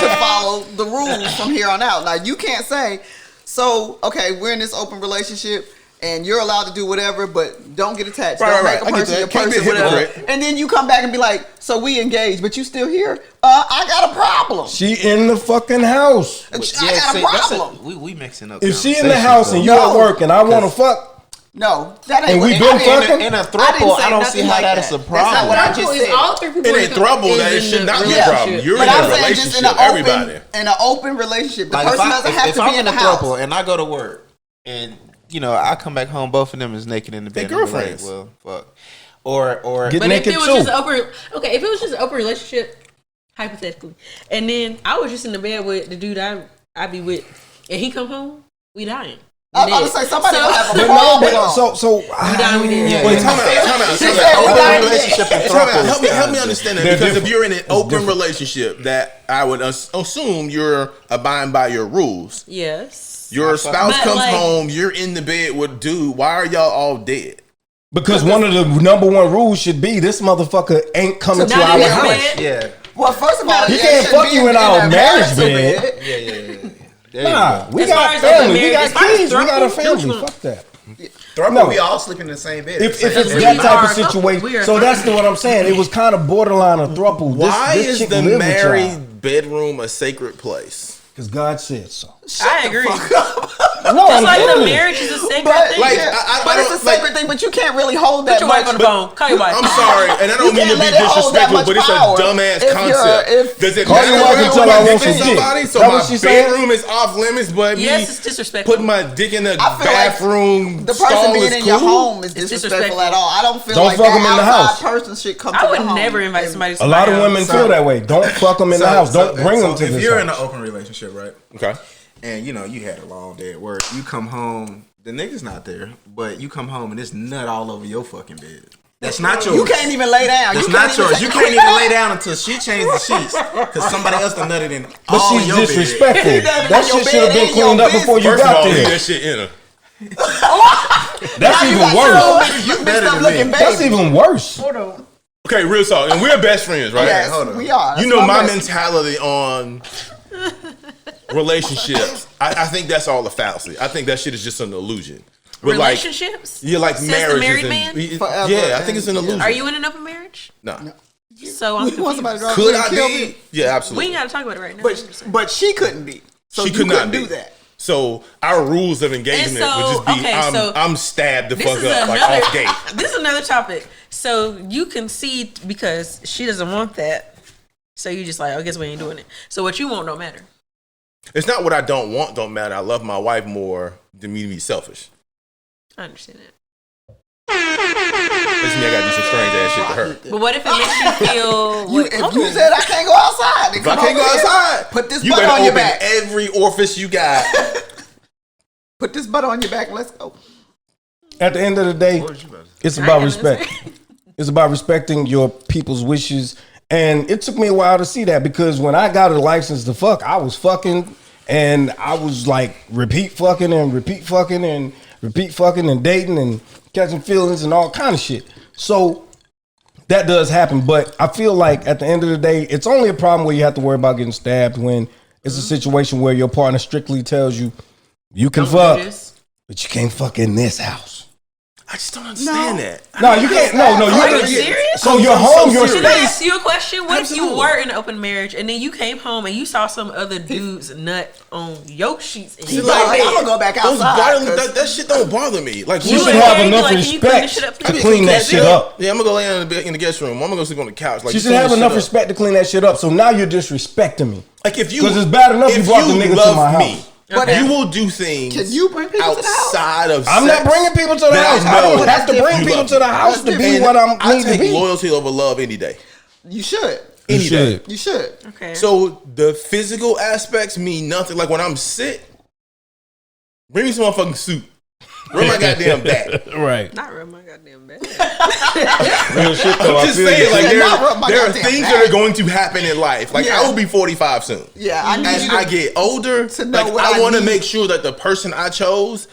Speaker 4: to follow the rules from here on out. Now, you can't say, so, okay, we're in this open relationship and you're allowed to do whatever, but don't get attached.
Speaker 6: Right,
Speaker 4: don't
Speaker 6: right,
Speaker 4: make
Speaker 6: right.
Speaker 4: a
Speaker 6: I get
Speaker 4: person
Speaker 6: that.
Speaker 4: your
Speaker 6: Can't be a
Speaker 4: person, whatever.
Speaker 6: hypocrite.
Speaker 4: And then you come back and be like, so we engaged, but you still here? I got a problem.
Speaker 1: She in the fucking house.
Speaker 4: I got a problem.
Speaker 7: We mixing up.
Speaker 1: If she in the
Speaker 7: conversations,
Speaker 1: house and you
Speaker 7: though.
Speaker 1: at work and I want to fuck,
Speaker 4: No, that ain't
Speaker 1: And we
Speaker 4: what
Speaker 1: been
Speaker 4: I didn't-
Speaker 1: fucking?
Speaker 7: in a
Speaker 4: I didn't
Speaker 7: throuple,
Speaker 4: say
Speaker 7: I don't
Speaker 4: nothing
Speaker 7: see how
Speaker 4: like
Speaker 7: that is a
Speaker 4: That's not what I
Speaker 7: problem.
Speaker 4: just
Speaker 5: Is
Speaker 4: said.
Speaker 5: all three people
Speaker 6: It ain't throuble. That
Speaker 5: in
Speaker 6: should
Speaker 5: the
Speaker 6: not be a
Speaker 5: relationship.
Speaker 6: problem. You're
Speaker 4: But
Speaker 6: in
Speaker 4: I'm
Speaker 6: a
Speaker 4: saying just in
Speaker 6: relationship. Everybody.
Speaker 4: an open relationship. The
Speaker 7: Like
Speaker 4: person doesn't have
Speaker 7: if
Speaker 4: to
Speaker 7: I'm
Speaker 4: be in
Speaker 7: in
Speaker 4: the
Speaker 7: a
Speaker 4: house.
Speaker 7: throuple and I go to work and I come back home, both of them is naked in the
Speaker 6: They
Speaker 7: bed. and I'm like,
Speaker 6: girlfriends.
Speaker 7: well, fuck. Or
Speaker 1: Get
Speaker 5: But if
Speaker 1: naked
Speaker 5: it was
Speaker 1: too.
Speaker 5: just open, okay, if it was just an open relationship, hypothetically, and then I was just in the bed with the dude I be with, and he come home, we dying.
Speaker 4: I was about to say somebody will have a
Speaker 1: but no,
Speaker 4: problem.
Speaker 1: but so
Speaker 5: We dying. We dead.
Speaker 6: Wait, time out.
Speaker 4: She said we dying
Speaker 7: open relationship and
Speaker 6: Time out.
Speaker 7: throuples.
Speaker 6: Help me understand that.
Speaker 1: They're
Speaker 6: Because
Speaker 1: different.
Speaker 6: if you're in an open
Speaker 1: different.
Speaker 6: relationship, that I would assume you're abiding by your rules.
Speaker 5: Yes.
Speaker 6: Your spouse
Speaker 5: But,
Speaker 6: comes
Speaker 5: like-
Speaker 6: home, you're in the bed with dude. Why are y'all all dead?
Speaker 1: because one of the number one rules should be this motherfucker ain't coming to
Speaker 5: Not
Speaker 1: our
Speaker 5: in your
Speaker 1: house.
Speaker 5: bed.
Speaker 7: Yeah.
Speaker 4: Well, first of all,
Speaker 1: He
Speaker 4: it
Speaker 1: can't
Speaker 4: shouldn't
Speaker 1: fuck
Speaker 4: be
Speaker 1: you in our
Speaker 4: a
Speaker 1: marriage
Speaker 4: marital
Speaker 1: bed.
Speaker 7: Yeah. There
Speaker 1: Nah, we
Speaker 5: As far
Speaker 1: got
Speaker 5: as
Speaker 1: family,
Speaker 5: open
Speaker 1: we
Speaker 5: marriage,
Speaker 1: got
Speaker 5: as far as
Speaker 1: kids, we got a
Speaker 5: throuple,
Speaker 1: family.
Speaker 5: throuple.
Speaker 1: Fuck that.
Speaker 7: Throuple,
Speaker 1: No.
Speaker 7: we all sleep in the same bed.
Speaker 1: If it's
Speaker 5: we
Speaker 1: that type
Speaker 5: are
Speaker 1: of
Speaker 5: a couple. We
Speaker 1: situation,
Speaker 5: are
Speaker 1: so
Speaker 5: a
Speaker 1: that's
Speaker 5: couple.
Speaker 1: what I'm saying. It was kind of borderline a throuple.
Speaker 6: Why
Speaker 1: this
Speaker 6: is
Speaker 1: chick
Speaker 6: the
Speaker 1: live with y'all.
Speaker 6: married bedroom a sacred place?
Speaker 1: Because God said so.
Speaker 5: I agree.
Speaker 1: No,
Speaker 5: Just
Speaker 1: I'm
Speaker 5: like the
Speaker 1: telling you.
Speaker 5: marriage is a sacred
Speaker 4: But,
Speaker 5: thing.
Speaker 6: Like,
Speaker 4: yeah,
Speaker 6: I
Speaker 4: but it's a
Speaker 6: don't, like-
Speaker 4: sacred thing, but you can't really hold
Speaker 5: Put
Speaker 4: that
Speaker 5: your
Speaker 4: much.
Speaker 5: wife on the phone. Call your wife.
Speaker 6: I'm sorry, and I don't mean to
Speaker 4: can't
Speaker 6: be
Speaker 4: let it hold that
Speaker 6: disrespectful,
Speaker 4: much
Speaker 6: but it's
Speaker 4: power
Speaker 6: a dumbass
Speaker 4: if you're-
Speaker 6: concept.
Speaker 4: if-
Speaker 6: Does it
Speaker 1: Call
Speaker 6: matter
Speaker 1: your wife
Speaker 6: when
Speaker 1: until
Speaker 6: I'm
Speaker 1: I want
Speaker 6: dick in
Speaker 1: some dick.
Speaker 6: somebody? So
Speaker 1: That
Speaker 6: my
Speaker 1: what she saying?
Speaker 6: bedroom is off limits, but
Speaker 5: Yes,
Speaker 6: me
Speaker 5: it's disrespectful.
Speaker 6: putting my dick in the
Speaker 4: I feel
Speaker 6: bathroom
Speaker 4: The person
Speaker 6: stall
Speaker 4: being
Speaker 6: is
Speaker 4: in your
Speaker 6: cool?
Speaker 4: home is
Speaker 5: It's
Speaker 4: disrespectful
Speaker 5: disrespectful.
Speaker 4: at all. I don't feel
Speaker 1: Don't
Speaker 4: like
Speaker 1: fuck
Speaker 4: that
Speaker 1: 'em in the
Speaker 4: outside
Speaker 1: house.
Speaker 4: person should come to
Speaker 5: I
Speaker 4: the
Speaker 5: would
Speaker 4: home.
Speaker 5: never invite somebody to
Speaker 1: A lot of
Speaker 5: my
Speaker 1: women
Speaker 5: house.
Speaker 1: feel that way. Don't fuck them in the house. Don't bring them to
Speaker 7: if
Speaker 1: this
Speaker 7: you're
Speaker 1: house.
Speaker 7: in an open relationship, right?
Speaker 6: Okay.
Speaker 7: And you had a long day at work. You come home, the nigga's not there, but you come home and there's nut all over your fucking bed. That's not yours.
Speaker 4: You can't even lay down.
Speaker 7: That's
Speaker 4: you
Speaker 7: not
Speaker 4: can't even
Speaker 7: yours.
Speaker 4: take
Speaker 7: You
Speaker 4: a
Speaker 7: can't
Speaker 4: quick
Speaker 7: even lay
Speaker 4: nap.
Speaker 7: down until she changed the sheets because somebody else done nutted in
Speaker 1: But
Speaker 7: all
Speaker 1: she's
Speaker 7: your bed.
Speaker 1: disrespectful.
Speaker 4: Doesn't
Speaker 1: That
Speaker 4: have
Speaker 1: shit
Speaker 4: your
Speaker 1: should have
Speaker 4: bed
Speaker 1: been
Speaker 4: in
Speaker 1: cleaned
Speaker 4: your
Speaker 1: up before you
Speaker 6: First of
Speaker 1: got
Speaker 6: all, leave
Speaker 1: there.
Speaker 6: that shit in her.
Speaker 1: That's even worse.
Speaker 4: You
Speaker 7: better
Speaker 4: messed up
Speaker 7: than
Speaker 4: looking
Speaker 7: me.
Speaker 4: baby.
Speaker 1: That's even worse.
Speaker 5: Hold on.
Speaker 6: Okay, real talk. And we're best friends, right?
Speaker 4: Yes,
Speaker 7: hold on.
Speaker 4: we are.
Speaker 6: You
Speaker 4: That's
Speaker 6: know my
Speaker 4: best.
Speaker 6: mentality on relationships. I think that's all a fallacy. I think that shit is just an illusion. But
Speaker 5: Relationships?
Speaker 6: Like, like
Speaker 5: Since the
Speaker 6: marriage
Speaker 5: married
Speaker 6: is
Speaker 5: man?
Speaker 4: Forever
Speaker 6: yeah, I think it's an
Speaker 4: and-
Speaker 6: illusion.
Speaker 5: Are you in an open marriage?
Speaker 6: No.
Speaker 5: So I'm
Speaker 4: You want somebody to
Speaker 5: confused.
Speaker 4: drive
Speaker 6: Could
Speaker 4: and
Speaker 6: I
Speaker 4: kill
Speaker 6: be?
Speaker 4: me?
Speaker 6: Yeah,
Speaker 5: We
Speaker 6: absolutely.
Speaker 5: ain't got to talk about it right now.
Speaker 4: But she couldn't be. So
Speaker 6: She
Speaker 4: you
Speaker 6: could not
Speaker 4: couldn't
Speaker 6: be.
Speaker 4: do that.
Speaker 6: So our rules of engagement
Speaker 5: And so,
Speaker 6: would just be
Speaker 5: okay,
Speaker 6: I'm stabbed the
Speaker 5: this
Speaker 6: fuck
Speaker 5: is
Speaker 6: up like
Speaker 5: another.
Speaker 6: off gate.
Speaker 5: This is another topic. So you concede because she doesn't want that. So you just like, I guess we ain't doing it. So what you want don't matter.
Speaker 6: It's not what I don't want don't matter. I love my wife more than me to be selfish.
Speaker 5: I understand that.
Speaker 6: Doesn't mean I gotta do some strange ass shit to her.
Speaker 5: But what if it makes you feel?
Speaker 4: If you said I can't go outside, then
Speaker 6: If I can't go outside,
Speaker 4: put this
Speaker 6: you
Speaker 4: butt
Speaker 6: better
Speaker 4: on your
Speaker 6: open
Speaker 4: back.
Speaker 6: every orifice you got.
Speaker 4: Put this butt on your back. Let's go.
Speaker 1: At the end of the day, it's about respect. It's about respecting your people's wishes. And it took me a while to see that because when I got a license to fuck, I was fucking and I was like repeat fucking and repeat fucking and repeat fucking and dating and catching feelings and all kind of shit. So that does happen. But I feel like at the end of the day, it's only a problem where you have to worry about getting stabbed when it's a situation where your partner strictly tells you, you can fuck, but you can't fuck in this house.
Speaker 6: I just don't understand that.
Speaker 1: No, you can't. No,
Speaker 5: Are you serious?
Speaker 1: So you're home, your
Speaker 5: Should I
Speaker 1: space.
Speaker 5: ask you a question? What if you
Speaker 6: Absolutely.
Speaker 5: were in an open marriage and then you came home and you saw some other dude's nut on your sheets and you
Speaker 4: Like,
Speaker 5: like,
Speaker 4: I'm gonna go back
Speaker 6: Those
Speaker 4: outside.
Speaker 6: bodily, that shit don't bother me. Like
Speaker 1: You
Speaker 5: would
Speaker 1: should
Speaker 5: have
Speaker 1: have
Speaker 5: to be
Speaker 1: enough
Speaker 5: like, can you clean this
Speaker 1: respect
Speaker 5: shit up,
Speaker 1: to
Speaker 5: please?
Speaker 1: clean that shit up.
Speaker 6: Yeah, I'm gonna go lay in the guest room. I'm gonna go sleep on the couch. Like
Speaker 1: You should have enough respect to clean that shit up. So now you're disrespecting me.
Speaker 6: Like if you,
Speaker 1: Because it's bad enough you
Speaker 6: if
Speaker 1: brought the nigga to
Speaker 6: love
Speaker 1: my
Speaker 6: me,
Speaker 1: house.
Speaker 4: But
Speaker 6: you will do things.
Speaker 4: Can you bring people to the house?
Speaker 6: outside of?
Speaker 1: I'm
Speaker 6: sex
Speaker 1: not bringing people to the
Speaker 6: that
Speaker 1: house.
Speaker 6: I
Speaker 1: I
Speaker 6: know
Speaker 1: don't have to bring
Speaker 6: you
Speaker 1: people
Speaker 6: love
Speaker 1: to the
Speaker 6: me.
Speaker 1: house to be
Speaker 6: And
Speaker 1: what I'm
Speaker 6: I
Speaker 1: need to
Speaker 6: take
Speaker 1: be.
Speaker 6: loyalty over love any day.
Speaker 4: You should.
Speaker 6: Any day.
Speaker 4: You should.
Speaker 5: okay.
Speaker 6: So the physical aspects mean nothing. Like when I'm sick, bring me some motherfucking soup. Rub my goddamn back.
Speaker 1: Right.
Speaker 5: Not rub my goddamn bed.
Speaker 1: Real shit though.
Speaker 6: I'm
Speaker 1: I
Speaker 6: just
Speaker 1: feel
Speaker 6: saying,
Speaker 1: you.
Speaker 6: like
Speaker 4: not rub my
Speaker 6: there are
Speaker 4: goddamn
Speaker 6: things
Speaker 4: back.
Speaker 6: that are going to happen in life. Like
Speaker 4: Yeah.
Speaker 6: I will be 45 soon.
Speaker 4: Yeah, I need
Speaker 6: As
Speaker 4: you to
Speaker 6: I get older,
Speaker 4: to know
Speaker 6: like
Speaker 4: what
Speaker 6: I
Speaker 4: I
Speaker 6: want to
Speaker 4: need.
Speaker 6: make sure that the person I chose,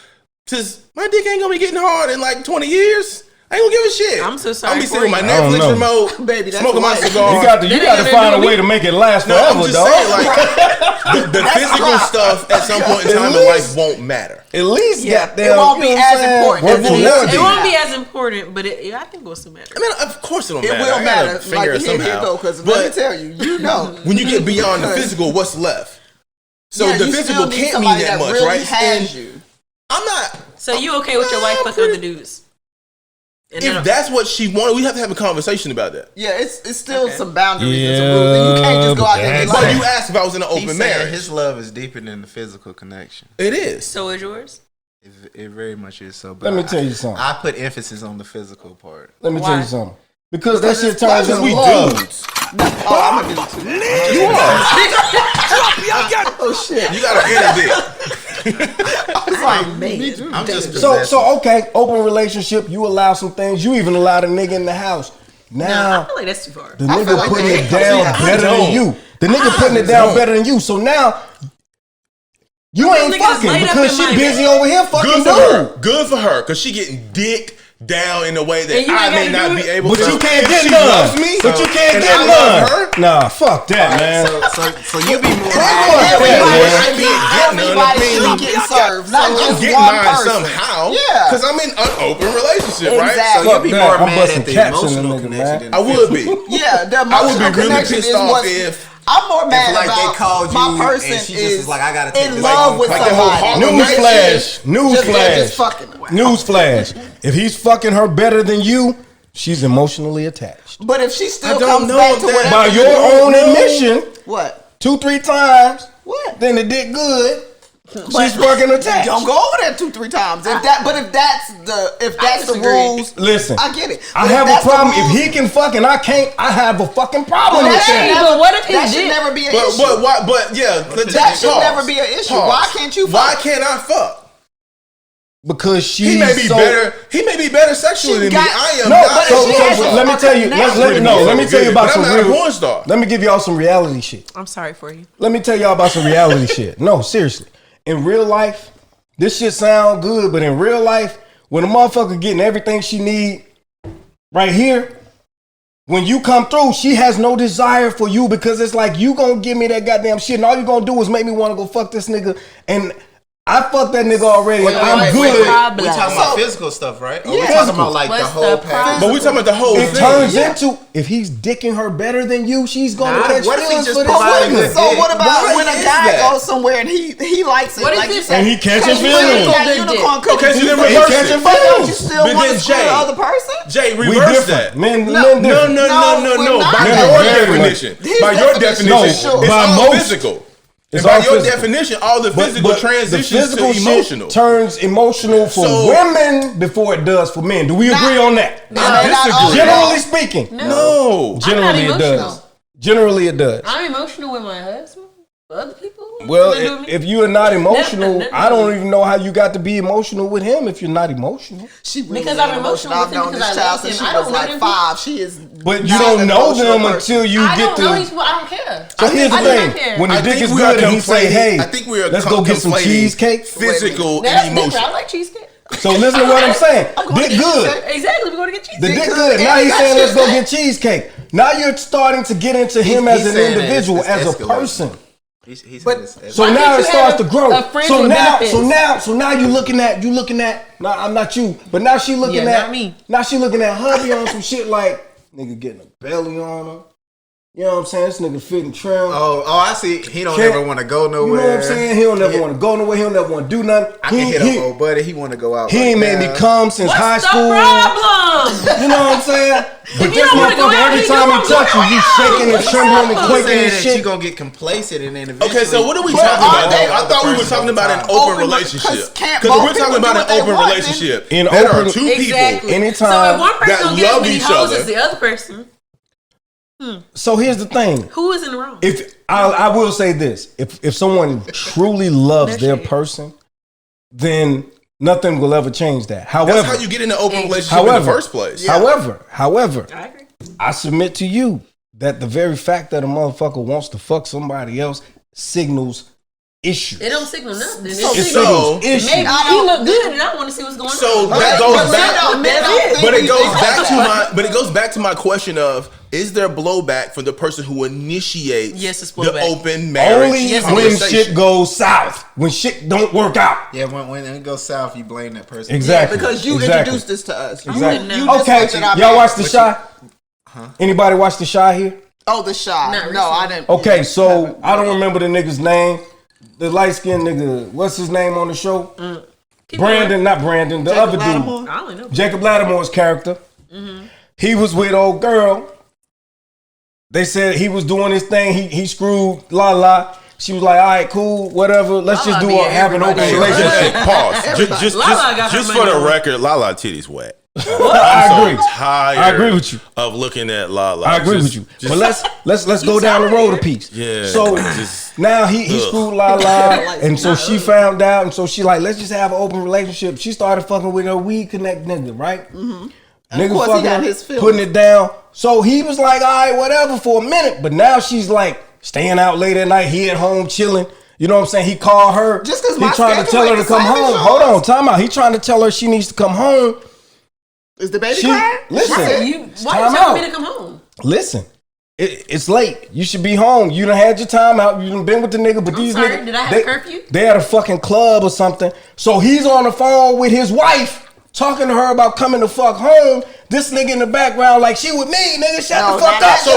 Speaker 6: because my dick ain't gonna be getting hard in like 20 years. I ain't gonna give a shit.
Speaker 5: I'm so sorry
Speaker 6: I'm be
Speaker 5: for
Speaker 6: sitting with my
Speaker 5: you.
Speaker 1: I don't
Speaker 6: Netflix
Speaker 1: know.
Speaker 6: remote,
Speaker 4: Baby, that's
Speaker 6: smoking my
Speaker 4: life.
Speaker 6: cigar.
Speaker 1: You got to
Speaker 5: That ain't
Speaker 1: find a
Speaker 5: gonna
Speaker 1: way
Speaker 5: do
Speaker 1: to make it last
Speaker 6: No, I'm
Speaker 1: forever,
Speaker 6: just
Speaker 1: dog.
Speaker 6: saying, like the physical stuff at some point in time in life won't matter.
Speaker 1: At least
Speaker 4: Yeah,
Speaker 1: goddamn,
Speaker 4: it won't be
Speaker 1: you know
Speaker 4: as
Speaker 1: what I'm saying?
Speaker 4: important
Speaker 1: Work
Speaker 4: as
Speaker 1: for
Speaker 4: it
Speaker 1: more
Speaker 4: is.
Speaker 5: It
Speaker 1: than-
Speaker 5: won't be as important, but I think it will still matter.
Speaker 6: I mean, of course it don't
Speaker 4: It
Speaker 6: matter.
Speaker 4: will
Speaker 6: I gotta
Speaker 4: matter.
Speaker 6: figure
Speaker 4: Like
Speaker 6: it
Speaker 4: here you
Speaker 6: somehow.
Speaker 4: go, because
Speaker 6: But
Speaker 4: let me tell you, you know.
Speaker 6: when you get beyond the physical, what's left? So
Speaker 4: Yeah,
Speaker 6: the
Speaker 4: you
Speaker 6: physical
Speaker 4: still need
Speaker 6: can't mean
Speaker 4: somebody
Speaker 6: that much,
Speaker 4: really
Speaker 6: right?
Speaker 4: has
Speaker 6: And
Speaker 4: you.
Speaker 6: I'm not.
Speaker 5: So you okay with your wife fucking other dudes? And
Speaker 6: If
Speaker 5: then-
Speaker 6: that's what she wanted, we have to have a conversation about that.
Speaker 4: Yeah, it's still
Speaker 5: Okay.
Speaker 4: some boundaries and some rules, and you can't just go out there and be
Speaker 1: Yeah,
Speaker 6: But
Speaker 4: like,
Speaker 6: you asked if I was in an
Speaker 7: He's
Speaker 6: open
Speaker 7: saying
Speaker 6: marriage.
Speaker 7: his love is deeper than the physical connection.
Speaker 6: It is.
Speaker 5: so is yours?
Speaker 7: It very much is so. But
Speaker 1: Let me tell you something.
Speaker 7: I put emphasis on the physical part.
Speaker 1: Let me tell
Speaker 5: Why?
Speaker 1: you something. Because that shit
Speaker 4: it's
Speaker 1: turns
Speaker 4: pleasure.
Speaker 1: into
Speaker 6: We
Speaker 1: love.
Speaker 6: dudes.
Speaker 4: oh, I'm gonna do it too.
Speaker 6: You are.
Speaker 4: Oh shit!
Speaker 6: You got an inner dick.
Speaker 4: It's like me too.
Speaker 7: I'm just
Speaker 1: So okay, open relationship. You allow some things. You even allow the nigga in the house.
Speaker 5: No, I
Speaker 1: Now
Speaker 5: feel like that's too far.
Speaker 1: the
Speaker 4: I feel
Speaker 1: nigga
Speaker 4: like
Speaker 1: putting
Speaker 4: they-
Speaker 1: it down
Speaker 4: I
Speaker 1: better than
Speaker 6: don't.
Speaker 1: you. The nigga putting it down better than you. So now you
Speaker 5: Those
Speaker 1: ain't
Speaker 5: niggas
Speaker 1: fucking
Speaker 5: laid up
Speaker 1: because
Speaker 5: in
Speaker 1: she
Speaker 5: my
Speaker 1: busy
Speaker 5: bed.
Speaker 1: over here fucking
Speaker 6: Good for her.
Speaker 1: dude.
Speaker 6: Good for her, because she getting dicked down in a way that
Speaker 5: And you
Speaker 6: I
Speaker 5: ain't
Speaker 6: may
Speaker 5: gotta
Speaker 6: not
Speaker 5: do
Speaker 6: be
Speaker 5: it?
Speaker 6: able
Speaker 1: But
Speaker 6: to.
Speaker 1: you can't
Speaker 6: If
Speaker 1: get
Speaker 6: she
Speaker 1: none.
Speaker 6: loves me,
Speaker 1: But you can't
Speaker 6: and
Speaker 1: get
Speaker 6: I love
Speaker 1: none.
Speaker 6: her,
Speaker 1: Nah, fuck that, man.
Speaker 7: So you be more.
Speaker 4: Everybody
Speaker 6: I
Speaker 4: should be,
Speaker 6: can't get none.
Speaker 4: everybody
Speaker 6: I mean,
Speaker 4: should be getting served, not
Speaker 6: I'm
Speaker 4: just
Speaker 6: getting
Speaker 4: one
Speaker 6: mine
Speaker 4: person.
Speaker 6: somehow.
Speaker 4: Yeah.
Speaker 6: Because I'm in an open relationship, right?
Speaker 4: Exactly.
Speaker 7: So you be
Speaker 1: Fuck
Speaker 7: more
Speaker 1: that. I'm
Speaker 7: mad
Speaker 1: busting
Speaker 7: at the
Speaker 1: caps in the
Speaker 7: emotional
Speaker 1: nigga,
Speaker 7: connection
Speaker 1: man.
Speaker 7: than the
Speaker 6: I would
Speaker 7: physical.
Speaker 6: be.
Speaker 4: Yeah, the
Speaker 6: I would
Speaker 4: emotional
Speaker 6: be really
Speaker 4: connection
Speaker 6: pissed
Speaker 4: is
Speaker 6: off
Speaker 4: what's.
Speaker 6: if
Speaker 4: I'm more mad
Speaker 7: like,
Speaker 4: about
Speaker 7: they called
Speaker 4: my
Speaker 7: you
Speaker 4: person
Speaker 7: and she just
Speaker 4: is
Speaker 7: was like, I gotta take
Speaker 4: in
Speaker 7: this
Speaker 4: love
Speaker 7: phone
Speaker 4: with
Speaker 7: call.
Speaker 6: Like the whole
Speaker 4: somebody.
Speaker 1: Newsflash.
Speaker 4: They're just
Speaker 1: Newsflash.
Speaker 4: fucking.
Speaker 1: Newsflash. If he's fucking her better than you, she's emotionally attached.
Speaker 4: But if she still
Speaker 6: I don't
Speaker 4: comes
Speaker 6: know
Speaker 4: back
Speaker 6: if
Speaker 4: to
Speaker 6: that-
Speaker 4: whatever
Speaker 1: By
Speaker 4: you
Speaker 1: your
Speaker 4: do-
Speaker 1: own admission,
Speaker 4: what?
Speaker 1: 2-3 times,
Speaker 4: What?
Speaker 1: then the dick good. She's fucking attached.
Speaker 4: Don't go over there 2-3 times. If that's the
Speaker 5: disagree.
Speaker 4: rules,
Speaker 1: Listen,
Speaker 4: I get it.
Speaker 1: I
Speaker 4: But
Speaker 1: have
Speaker 4: if
Speaker 1: a
Speaker 4: that's the
Speaker 1: problem. If
Speaker 4: rules,
Speaker 1: he can fuck and I can't, I have a fucking problem with
Speaker 5: Hey,
Speaker 1: that.
Speaker 5: but what if he
Speaker 4: that should
Speaker 5: did?
Speaker 4: never be an
Speaker 6: But
Speaker 4: issue.
Speaker 6: why? But yeah, let's
Speaker 4: That should
Speaker 6: pause.
Speaker 4: never be an issue.
Speaker 6: Pause.
Speaker 4: Why can't you
Speaker 6: Why
Speaker 4: fuck?
Speaker 6: can't I fuck?
Speaker 1: Because she's
Speaker 6: He may be
Speaker 1: so,
Speaker 6: better. He may be better sexually than me.
Speaker 4: got-
Speaker 6: I am
Speaker 1: No,
Speaker 6: not.
Speaker 4: but
Speaker 1: so,
Speaker 4: if she has
Speaker 1: so
Speaker 4: a
Speaker 1: let me tell you.
Speaker 4: connection,
Speaker 1: Let me tell you about
Speaker 6: But
Speaker 1: some
Speaker 6: I'm not a
Speaker 1: real.
Speaker 6: porn star.
Speaker 1: Let me give y'all some reality shit.
Speaker 5: I'm sorry for you.
Speaker 1: Let me tell y'all about some reality shit. No, seriously. In real life, this shit sound good, but in real life, when a motherfucker getting everything she need right here, when you come through, she has no desire for you because it's like you gonna give me that goddamn shit, and all you gonna do is make me want to go fuck this nigga. And I fucked that nigga already. and I'm good.
Speaker 7: We talking about physical stuff, right? Or we
Speaker 4: Yeah.
Speaker 7: talking about like the
Speaker 5: What's
Speaker 7: whole
Speaker 5: the
Speaker 7: package.
Speaker 6: But we talking about the whole
Speaker 1: It
Speaker 6: thing.
Speaker 1: turns into if he's dicking her better than you, she's gonna
Speaker 7: Nah,
Speaker 1: catch
Speaker 7: what if he
Speaker 1: feelings
Speaker 7: just
Speaker 1: for this
Speaker 7: provided
Speaker 1: nigga.
Speaker 7: good
Speaker 4: So what about
Speaker 6: Why
Speaker 4: when a
Speaker 6: is
Speaker 4: guy
Speaker 6: that?
Speaker 4: goes somewhere and he likes it?
Speaker 5: What if
Speaker 4: like you
Speaker 5: it's-
Speaker 4: said,
Speaker 1: And he catching
Speaker 4: Cause you
Speaker 1: feelings.
Speaker 4: got
Speaker 5: Good
Speaker 4: unicorn
Speaker 5: dick.
Speaker 4: cookies.
Speaker 6: Okay, so then
Speaker 4: But
Speaker 6: reverse
Speaker 1: catching
Speaker 6: it.
Speaker 4: don't you still
Speaker 6: But
Speaker 4: want
Speaker 6: then
Speaker 4: to screw the
Speaker 6: Jay-
Speaker 4: other person?
Speaker 6: Jay,
Speaker 1: We
Speaker 6: reverse
Speaker 1: different.
Speaker 6: that.
Speaker 1: Men
Speaker 6: No,
Speaker 1: different.
Speaker 6: no.
Speaker 4: we're
Speaker 6: By
Speaker 4: not.
Speaker 6: your
Speaker 1: Very
Speaker 6: definition.
Speaker 4: His
Speaker 6: By your
Speaker 4: definition,
Speaker 6: definition,
Speaker 4: sure.
Speaker 6: it's
Speaker 1: By
Speaker 6: all
Speaker 1: most-
Speaker 6: physical.
Speaker 1: It's
Speaker 6: And by
Speaker 1: all
Speaker 6: your
Speaker 1: physical.
Speaker 6: definition, all the physical
Speaker 1: But
Speaker 6: transitions
Speaker 1: the physical
Speaker 6: to emotional.
Speaker 1: shit turns emotional for women before it does for men. Do we agree on that?
Speaker 6: I disagree.
Speaker 1: Generally speaking,
Speaker 6: No.
Speaker 1: generally it does. Generally it does.
Speaker 5: I'm emotional with my husband. With other people.
Speaker 1: Well,
Speaker 5: Nothing to do with me.
Speaker 1: if you are not emotional,
Speaker 5: Nothing.
Speaker 1: I don't even know how you got to be emotional with him if you're not emotional.
Speaker 4: She really
Speaker 5: Because
Speaker 4: ain't
Speaker 5: I'm emotional
Speaker 4: I've
Speaker 5: with him
Speaker 4: known
Speaker 5: because
Speaker 4: this
Speaker 5: I
Speaker 4: child
Speaker 5: love
Speaker 4: since
Speaker 5: him.
Speaker 4: she
Speaker 5: I
Speaker 4: was
Speaker 5: don't know
Speaker 4: like
Speaker 5: them
Speaker 4: 5. She is.
Speaker 1: But you
Speaker 4: not
Speaker 1: don't
Speaker 4: an
Speaker 1: know
Speaker 4: emotional
Speaker 1: them
Speaker 4: person.
Speaker 1: until you
Speaker 5: I
Speaker 1: get
Speaker 5: don't know
Speaker 1: to.
Speaker 5: these people. I don't care.
Speaker 1: So here's the
Speaker 5: I do not
Speaker 1: thing:
Speaker 5: care.
Speaker 1: when the
Speaker 6: I
Speaker 1: dick
Speaker 6: think
Speaker 1: is
Speaker 6: we are
Speaker 1: good and he say,
Speaker 6: conflating-
Speaker 1: "Hey,
Speaker 6: I think we are
Speaker 1: let's go get some
Speaker 6: conflating
Speaker 1: cheesecake."
Speaker 6: Physical
Speaker 5: That's
Speaker 6: and
Speaker 5: different. I
Speaker 6: emotional.
Speaker 5: like cheesecake.
Speaker 1: So listen to what I'm saying. Dick good.
Speaker 5: Exactly. We're going to get
Speaker 1: The
Speaker 5: cheesecake.
Speaker 1: dick good. Now he's saying, "Let's go get cheesecake." Now you're starting to get into him as
Speaker 7: he's
Speaker 1: an
Speaker 7: saying that
Speaker 1: individual,
Speaker 7: it's
Speaker 1: as a
Speaker 7: escalating.
Speaker 1: person.
Speaker 7: He's
Speaker 4: But-
Speaker 1: So
Speaker 5: Why
Speaker 1: now
Speaker 5: can't
Speaker 1: it
Speaker 5: you
Speaker 1: starts
Speaker 5: have
Speaker 1: to grow.
Speaker 5: a friend
Speaker 1: So
Speaker 5: with
Speaker 1: now,
Speaker 5: benefits?
Speaker 1: so now you looking at. No, I'm not you. But now she looking
Speaker 5: Yeah,
Speaker 1: at
Speaker 5: not me.
Speaker 1: Now she looking at hubby on some shit like nigga getting a belly on her. You know what I'm saying? This nigga fitting trim.
Speaker 7: Oh, I see. He don't
Speaker 1: Can't-
Speaker 7: ever want to go nowhere.
Speaker 1: You know what I'm saying? He don't never want to go nowhere. He don't never want to do nothing.
Speaker 7: I can hit up old buddy. He want to go out.
Speaker 1: He
Speaker 7: right
Speaker 1: ain't made me
Speaker 7: now.
Speaker 1: come since
Speaker 5: What's
Speaker 1: high
Speaker 5: the
Speaker 1: school.
Speaker 5: problem?
Speaker 1: You know what I'm saying? But
Speaker 5: you
Speaker 1: this
Speaker 5: don't wanna go
Speaker 1: motherfucker,
Speaker 5: out,
Speaker 1: every
Speaker 5: you
Speaker 1: time he
Speaker 5: don't
Speaker 1: touch you,
Speaker 5: wanna
Speaker 1: you
Speaker 5: go out.
Speaker 1: shaking and
Speaker 5: What's the
Speaker 1: trembling and
Speaker 5: problem?
Speaker 1: quaking
Speaker 7: Saying
Speaker 1: and
Speaker 7: that
Speaker 1: shit.
Speaker 7: you gonna get complacent and then eventually.
Speaker 6: Okay, so what are we
Speaker 7: you
Speaker 6: talking
Speaker 7: start
Speaker 6: about?
Speaker 7: dating
Speaker 6: I
Speaker 7: other
Speaker 6: thought we were
Speaker 7: person
Speaker 6: talking
Speaker 7: all the
Speaker 6: about an
Speaker 7: time.
Speaker 6: open
Speaker 4: Open-
Speaker 6: relationship.
Speaker 4: 'cause can't
Speaker 6: Because
Speaker 4: both
Speaker 6: we're talking
Speaker 4: people
Speaker 6: about
Speaker 4: do
Speaker 6: an
Speaker 4: what they
Speaker 6: open
Speaker 4: want,
Speaker 6: relationship.
Speaker 1: In
Speaker 6: There are
Speaker 1: open-
Speaker 6: two people.
Speaker 5: Exactly.
Speaker 1: Anytime
Speaker 5: So if one person
Speaker 6: that
Speaker 5: don't get as
Speaker 6: love
Speaker 5: many
Speaker 6: each
Speaker 5: hoes
Speaker 6: other.
Speaker 5: as the other person,
Speaker 1: So here's the thing.
Speaker 5: who is in the wrong?
Speaker 1: If I will say this, if someone truly loves their person, then nothing will ever change that. However,
Speaker 6: That's how you get in an open relationship in the first place.
Speaker 1: However,
Speaker 5: I agree.
Speaker 1: I submit to you that the very fact that a motherfucker wants to fuck somebody else signals issues.
Speaker 5: It don't signal nothing. It
Speaker 1: It
Speaker 5: signals
Speaker 1: signals issues.
Speaker 5: maybe he look good and I want to see what's going
Speaker 6: So
Speaker 5: on.
Speaker 6: that goes back.
Speaker 5: That's it.
Speaker 6: But it goes back to my question of: is there blowback for the person who initiates
Speaker 5: Yes, it's
Speaker 6: the
Speaker 5: blowback.
Speaker 6: open marriage?
Speaker 1: Only
Speaker 5: Yes,
Speaker 1: when
Speaker 6: conversation?
Speaker 1: shit goes south, when shit don't work out.
Speaker 7: Yeah, when it goes south, you blame that person.
Speaker 1: Exactly.
Speaker 4: Because you
Speaker 1: Exactly.
Speaker 4: introduced this to us.
Speaker 1: Exactly.
Speaker 5: You just
Speaker 1: Okay,
Speaker 4: mentioned our
Speaker 1: y'all watch
Speaker 4: marriage.
Speaker 1: The Shy? Anybody watch The Shy here?
Speaker 4: Oh, The Shy.
Speaker 5: Not
Speaker 4: No, I
Speaker 5: recently.
Speaker 4: didn't.
Speaker 1: Okay, so I don't remember the nigga's name. The light skinned nigga, what's his name on the show?
Speaker 5: Keep
Speaker 1: Brandon, not Brandon, the
Speaker 4: Jacob
Speaker 1: other
Speaker 4: Lattimore?
Speaker 1: dude.
Speaker 5: I only know.
Speaker 1: Jacob Lattimore's character. He was with old girl. They said he was doing his thing. He screwed Lala. She was like, all right, cool, whatever. Let's
Speaker 5: Lala
Speaker 1: just
Speaker 5: be
Speaker 1: have an open
Speaker 5: everybody.
Speaker 1: relationship.
Speaker 6: Pause.
Speaker 5: Lala got her
Speaker 6: Just
Speaker 5: money
Speaker 6: for the
Speaker 5: on.
Speaker 6: record, Lala titties wet.
Speaker 1: I agree.
Speaker 6: Tired.
Speaker 1: I agree with you.
Speaker 6: Of looking at Lala.
Speaker 1: I agree with you. But let's go down the road a piece.
Speaker 6: Yeah.
Speaker 1: So
Speaker 6: Just-
Speaker 1: now he screwed Lala, and so she found out, and so she like, let's just have an open relationship. She started fucking with her weed connect nigga, right? Nigga
Speaker 4: course he
Speaker 1: fucking
Speaker 4: got
Speaker 1: her,
Speaker 4: his feelings.
Speaker 1: putting it down. So he was like, all right, whatever for a minute. But now she's like staying out late at night. He at home chilling. You know what I'm saying? He called her.
Speaker 4: Just 'cause
Speaker 1: he
Speaker 4: my
Speaker 1: trying to
Speaker 4: schedule
Speaker 1: tell her
Speaker 4: ain't
Speaker 1: to
Speaker 4: the
Speaker 1: come
Speaker 4: same as
Speaker 1: home.
Speaker 4: yours.
Speaker 1: Hold on, time out. He trying to tell her she needs to come home.
Speaker 4: Is the baby
Speaker 1: She
Speaker 4: crying?
Speaker 1: listen.
Speaker 5: Why
Speaker 1: Time
Speaker 5: you telling me
Speaker 1: out.
Speaker 5: to come home?
Speaker 1: Listen, it's late. You should be home. You done had your time out. You done been with the nigga, but these
Speaker 5: sorry,
Speaker 1: niggas,
Speaker 5: did I have curfew?
Speaker 1: They at a fucking club or something. So he's on the phone with his wife, talking to her about coming to fuck home. This nigga in the background like, she with me, nigga. Shut
Speaker 4: No,
Speaker 1: the fuck
Speaker 4: that-
Speaker 1: up.
Speaker 6: So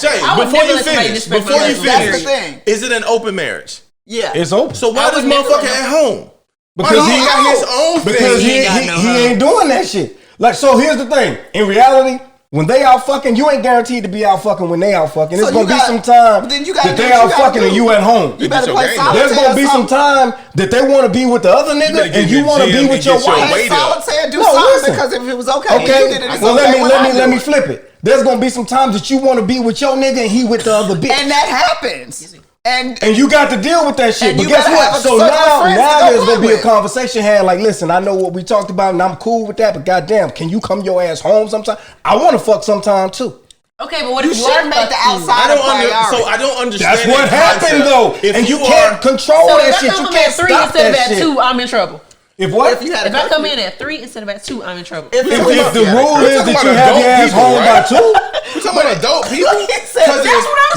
Speaker 6: Jay,
Speaker 5: I would
Speaker 6: before
Speaker 5: never
Speaker 6: you
Speaker 5: let somebody
Speaker 6: finish,
Speaker 5: disrespect
Speaker 6: before
Speaker 5: my
Speaker 6: you
Speaker 5: husband.
Speaker 4: That's the
Speaker 6: finish,
Speaker 4: thing.
Speaker 6: is it an open marriage?
Speaker 4: Yeah.
Speaker 1: It's open.
Speaker 6: So why
Speaker 5: I
Speaker 6: this
Speaker 5: would never
Speaker 6: motherfucker
Speaker 5: let
Speaker 6: at home?
Speaker 1: Because
Speaker 6: he got his own thing.
Speaker 1: Because
Speaker 5: He ain't got no
Speaker 1: he
Speaker 5: home.
Speaker 1: ain't doing that shit. Like, so here's the thing. In reality, when they out fucking, you ain't guaranteed to be out fucking when they out fucking.
Speaker 4: So
Speaker 1: There's gonna
Speaker 4: you
Speaker 1: be
Speaker 4: gotta-
Speaker 1: some time
Speaker 4: then you gotta
Speaker 1: that
Speaker 4: do
Speaker 1: they
Speaker 4: what you
Speaker 1: out
Speaker 4: gotta
Speaker 1: fucking
Speaker 4: do.
Speaker 1: and you at home.
Speaker 4: You better
Speaker 6: your
Speaker 4: play
Speaker 6: game
Speaker 4: solitaire.
Speaker 1: There's gonna be some time that they want to be with the other
Speaker 6: better
Speaker 1: nigga
Speaker 6: get
Speaker 1: and
Speaker 6: in
Speaker 1: you
Speaker 6: the
Speaker 1: want to
Speaker 6: gym
Speaker 1: be
Speaker 6: and
Speaker 1: with
Speaker 6: get
Speaker 1: your
Speaker 6: your
Speaker 1: wife.
Speaker 6: weight
Speaker 4: Play
Speaker 6: up.
Speaker 4: solitaire, do
Speaker 1: No,
Speaker 4: something
Speaker 1: listen.
Speaker 4: because if it was okay, when you
Speaker 1: Okay,
Speaker 4: did it, it's
Speaker 1: well
Speaker 4: okay when I
Speaker 1: let
Speaker 4: do
Speaker 1: me
Speaker 4: it.
Speaker 1: flip it. There's gonna be some times that you want to be with your nigga and he with the other bitch.
Speaker 4: And that happens. And
Speaker 1: And you got to deal with that shit.
Speaker 4: And
Speaker 1: But
Speaker 4: you
Speaker 1: guess
Speaker 4: gotta have
Speaker 1: what?
Speaker 4: a
Speaker 1: So
Speaker 4: circle of friends to
Speaker 1: now
Speaker 4: go
Speaker 1: there's
Speaker 4: play
Speaker 1: gonna be a
Speaker 4: with.
Speaker 1: conversation had like, listen, I know what we talked about and I'm cool with that, but goddamn, can you come your ass home sometime? I want to fuck sometime too.
Speaker 5: Okay, but what
Speaker 4: you
Speaker 5: if you
Speaker 4: should
Speaker 5: are
Speaker 4: make the
Speaker 5: fucking?
Speaker 4: outside a priority.
Speaker 6: So I don't understand.
Speaker 1: That's what
Speaker 6: that
Speaker 1: happened
Speaker 6: concept.
Speaker 1: though.
Speaker 6: If
Speaker 1: And you
Speaker 6: are-
Speaker 1: can't control
Speaker 5: So
Speaker 1: that
Speaker 5: if I
Speaker 1: shit.
Speaker 5: come
Speaker 1: You
Speaker 5: home
Speaker 1: can't
Speaker 5: at 3
Speaker 1: stop
Speaker 5: instead of
Speaker 1: that
Speaker 5: at
Speaker 1: shit.
Speaker 5: 2, I'm in trouble.
Speaker 1: If what?
Speaker 4: If you had
Speaker 5: If I come in at 3 instead of at 2, I'm in trouble.
Speaker 4: If
Speaker 1: If
Speaker 4: it
Speaker 1: the
Speaker 4: was-
Speaker 1: rule
Speaker 6: We're
Speaker 1: is
Speaker 6: talking
Speaker 1: that you
Speaker 6: about
Speaker 1: have your
Speaker 6: adult
Speaker 1: ass
Speaker 6: people,
Speaker 1: home by
Speaker 6: right?
Speaker 1: 2,
Speaker 6: We're talking about adult people.
Speaker 5: That's what I'm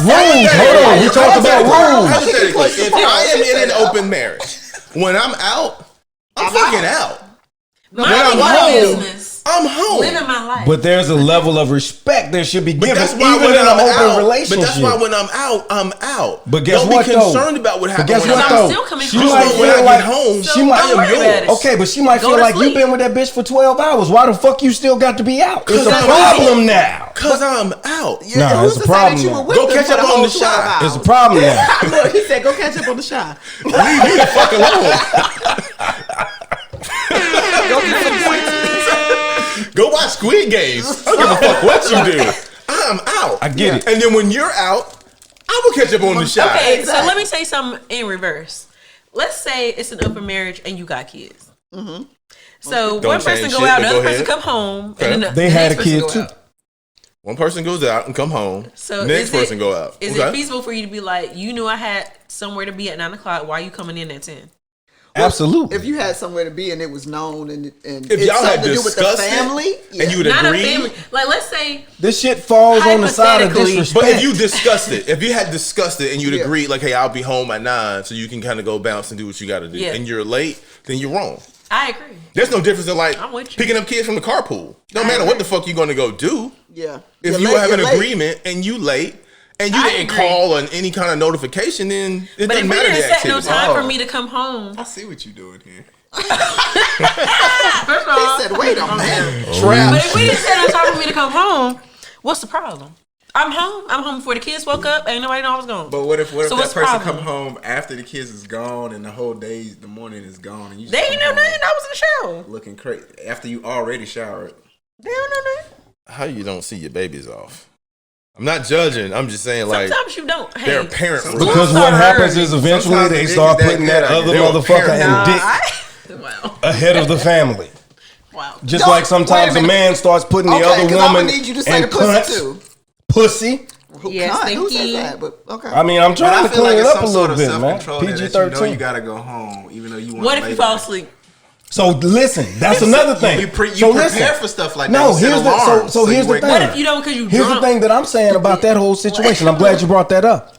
Speaker 5: saying.
Speaker 1: hold on, we talked about rules.
Speaker 6: Hypothetically, if I am in an
Speaker 4: Yeah.
Speaker 6: open marriage, when I'm out, I'm fucking out.
Speaker 5: Minding
Speaker 6: I'm
Speaker 5: my
Speaker 6: home,
Speaker 5: business.
Speaker 6: I'm home.
Speaker 5: living my life.
Speaker 1: But there's a level of respect that should be given
Speaker 6: That's why
Speaker 1: even
Speaker 6: when
Speaker 1: in
Speaker 6: I'm
Speaker 1: an open
Speaker 6: out,
Speaker 1: relationship.
Speaker 6: but that's why when I'm out.
Speaker 1: But guess
Speaker 6: Don't
Speaker 1: what,
Speaker 6: be
Speaker 1: though?
Speaker 6: concerned about what
Speaker 1: But
Speaker 6: happens
Speaker 1: guess
Speaker 6: when
Speaker 1: what,
Speaker 6: I'm
Speaker 1: though?
Speaker 6: out.
Speaker 5: still coming
Speaker 1: She
Speaker 5: home.
Speaker 1: might
Speaker 6: When I
Speaker 1: feel
Speaker 6: get
Speaker 1: like
Speaker 6: home,
Speaker 5: So
Speaker 1: she might.
Speaker 5: don't worry about it.
Speaker 1: Okay, but she might
Speaker 5: Go
Speaker 1: feel
Speaker 5: to
Speaker 1: like you've
Speaker 5: sleep.
Speaker 1: been with that bitch for 12 hours. Why the fuck you still got to be out? It's a
Speaker 6: I'm
Speaker 1: problem now.
Speaker 6: Cause I'm out.
Speaker 1: Nah,
Speaker 4: Who's
Speaker 1: it's a
Speaker 4: to say
Speaker 1: problem
Speaker 4: that you
Speaker 1: now.
Speaker 4: were with
Speaker 6: Go
Speaker 4: them
Speaker 6: catch
Speaker 4: for
Speaker 6: up
Speaker 4: the
Speaker 6: on
Speaker 4: whole
Speaker 6: the shot.
Speaker 4: 12 hours?
Speaker 1: It's a problem now.
Speaker 4: Look, he said, go catch up on the shot.
Speaker 6: Leave me the fuck alone.
Speaker 4: Go get some points.
Speaker 6: Go watch Squid Games. I don't give a fuck what you do. I'm out.
Speaker 1: I get it.
Speaker 6: And then when you're out, I will catch up on the shot.
Speaker 5: Okay,
Speaker 4: Exactly.
Speaker 5: so let me say something in reverse. Let's say it's an open marriage and you got kids. Mm-hmm. So
Speaker 6: Don't
Speaker 5: one person
Speaker 6: change
Speaker 5: go
Speaker 6: shit,
Speaker 5: out,
Speaker 6: but
Speaker 5: the other
Speaker 6: go
Speaker 5: person
Speaker 6: ahead.
Speaker 5: come home,
Speaker 6: Okay.
Speaker 5: and then
Speaker 1: They
Speaker 5: the
Speaker 1: had
Speaker 5: next
Speaker 1: a kid
Speaker 5: person go
Speaker 1: too.
Speaker 5: out.
Speaker 6: One person goes out and come home.
Speaker 5: So
Speaker 6: Next
Speaker 5: is it-
Speaker 6: person go out.
Speaker 5: Is
Speaker 6: Okay.
Speaker 5: it feasible for you to be like, you knew I had somewhere to be at 9:00? Why are you coming in at 10?
Speaker 1: Absolutely.
Speaker 4: If you had somewhere to be and it was known and
Speaker 6: If
Speaker 4: it's
Speaker 6: y'all had
Speaker 4: something to do with the
Speaker 6: discussed it,
Speaker 4: family,
Speaker 6: and you would
Speaker 5: Not
Speaker 6: agree.
Speaker 5: a family. Like, let's say
Speaker 1: This shit falls on the side of
Speaker 5: Hypothetically.
Speaker 1: disrespect.
Speaker 6: But if you discussed it, if you had discussed it and you'd
Speaker 4: Yeah.
Speaker 6: agreed, like, hey, I'll be home at 9, so you can kind of go bounce and do what you got to do,
Speaker 5: Yeah.
Speaker 6: and you're late, then you're wrong.
Speaker 5: I agree.
Speaker 6: There's no difference in like
Speaker 5: I'm with you.
Speaker 6: picking up kids from the carpool. No matter what the fuck you're going to go do.
Speaker 4: yeah.
Speaker 6: If
Speaker 4: You're
Speaker 6: you
Speaker 4: late,
Speaker 6: have an
Speaker 4: you're late.
Speaker 6: agreement and you late and you
Speaker 5: I
Speaker 6: didn't
Speaker 5: agree.
Speaker 6: call on any kind of notification, then it
Speaker 5: But if
Speaker 6: doesn't
Speaker 5: we
Speaker 6: matter
Speaker 5: didn't
Speaker 6: the
Speaker 5: set no
Speaker 6: activity.
Speaker 5: time for me to come home,
Speaker 7: I see what you're doing here.
Speaker 5: first of
Speaker 4: He
Speaker 5: all,
Speaker 4: said, wait a minute.
Speaker 5: but if we didn't set no time for me to come home, what's the problem? I'm home. I'm home before the kids woke up. Ain't nobody know I was gone.
Speaker 7: But what if
Speaker 5: So
Speaker 7: that
Speaker 5: what's the
Speaker 7: person
Speaker 5: problem?
Speaker 7: come home after the kids is gone and the whole day, the morning is gone, and you
Speaker 5: They
Speaker 7: just
Speaker 5: ain't
Speaker 7: come
Speaker 5: know
Speaker 7: home
Speaker 5: nothing. I was in the shower.
Speaker 7: looking crazy after you already showered?
Speaker 5: They don't know nothing.
Speaker 6: How you don't see your babies off? I'm not judging. I'm just saying, like,
Speaker 5: Sometimes you don't. Hey,
Speaker 6: they're parent rules.
Speaker 1: because
Speaker 5: Schools
Speaker 1: what
Speaker 5: start
Speaker 1: happens
Speaker 5: early.
Speaker 1: is eventually
Speaker 7: Sometimes
Speaker 1: they
Speaker 7: the
Speaker 1: start
Speaker 7: niggas that
Speaker 1: putting
Speaker 7: good,
Speaker 1: that
Speaker 7: I
Speaker 1: other
Speaker 7: guess.
Speaker 1: motherfucker and dick
Speaker 5: Wow.
Speaker 1: ahead of the family.
Speaker 5: Wow.
Speaker 1: Just
Speaker 4: Don't-
Speaker 1: like sometimes
Speaker 4: wait
Speaker 1: a
Speaker 4: a minute.
Speaker 1: man starts putting the
Speaker 4: Okay,
Speaker 1: other
Speaker 4: because I'm
Speaker 1: woman
Speaker 4: gonna need you to say
Speaker 1: and
Speaker 4: the pussy
Speaker 1: cunts,
Speaker 4: too.
Speaker 1: pussy.
Speaker 5: Yes,
Speaker 4: Cunt?
Speaker 5: thank
Speaker 4: Who says
Speaker 5: you.
Speaker 4: that? But okay.
Speaker 1: I mean, I'm
Speaker 7: But
Speaker 1: trying
Speaker 7: I
Speaker 1: to
Speaker 7: feel
Speaker 1: clean
Speaker 7: like
Speaker 1: it
Speaker 7: it's
Speaker 1: up a
Speaker 7: some
Speaker 1: little
Speaker 7: sort of
Speaker 1: bit, man.
Speaker 7: self-control that you know
Speaker 1: PG-13.
Speaker 7: you gotta go home, even though you want.
Speaker 5: What if you fall asleep?
Speaker 1: So listen, that's another thing.
Speaker 7: You
Speaker 1: so
Speaker 7: prepare for stuff like that.
Speaker 1: No,
Speaker 7: You set
Speaker 1: here's the
Speaker 7: alarms,
Speaker 1: so here's
Speaker 7: you
Speaker 1: the
Speaker 7: wake
Speaker 1: thing.
Speaker 5: What if you don't because you
Speaker 1: Here's
Speaker 5: drunk?
Speaker 1: the thing that I'm saying about that whole situation. I'm glad you brought that up.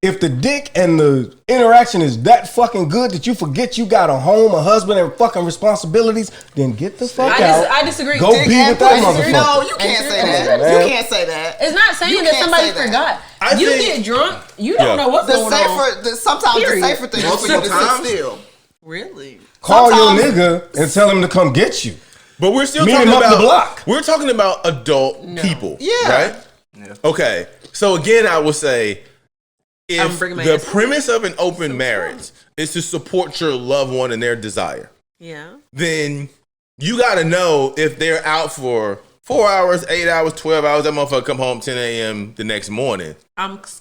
Speaker 1: If the dick and the interaction is that fucking good that you forget you got a home, a husband, and fucking responsibilities, then get the fuck out.
Speaker 5: I disagree.
Speaker 1: Go
Speaker 5: Dick
Speaker 1: be
Speaker 5: and
Speaker 1: with that
Speaker 5: pussy.
Speaker 1: motherfucker.
Speaker 4: No, you can't say that.
Speaker 1: man.
Speaker 4: You can't say that.
Speaker 5: It's not saying
Speaker 4: You
Speaker 5: that
Speaker 4: can't
Speaker 5: somebody
Speaker 4: say that.
Speaker 5: forgot.
Speaker 6: I
Speaker 5: You
Speaker 6: think-
Speaker 5: get drunk, you don't
Speaker 6: Yeah.
Speaker 5: know what's
Speaker 4: The
Speaker 5: going on.
Speaker 4: sometimes
Speaker 5: Period.
Speaker 4: the safer thing is for you to
Speaker 7: Multiple
Speaker 4: sit
Speaker 7: times?
Speaker 4: still.
Speaker 5: Really?
Speaker 1: Call
Speaker 4: Sometimes-
Speaker 1: your nigga and tell him to come get you.
Speaker 6: But we're still
Speaker 1: Meet
Speaker 6: talking
Speaker 1: him up
Speaker 6: about
Speaker 1: the block.
Speaker 6: We're talking about adult people,
Speaker 4: Yeah.
Speaker 6: right?
Speaker 7: Yeah.
Speaker 6: Okay. So again, I would say,
Speaker 5: I'm
Speaker 6: if
Speaker 5: bringing my
Speaker 6: the
Speaker 5: ass-
Speaker 6: premise of an open marriage is to support your loved one and their desire,
Speaker 5: Yeah.
Speaker 6: then you got to know if they're out for 4 hours, 8 hours, 12 hours. That motherfucker come home 10 a.m. the next morning.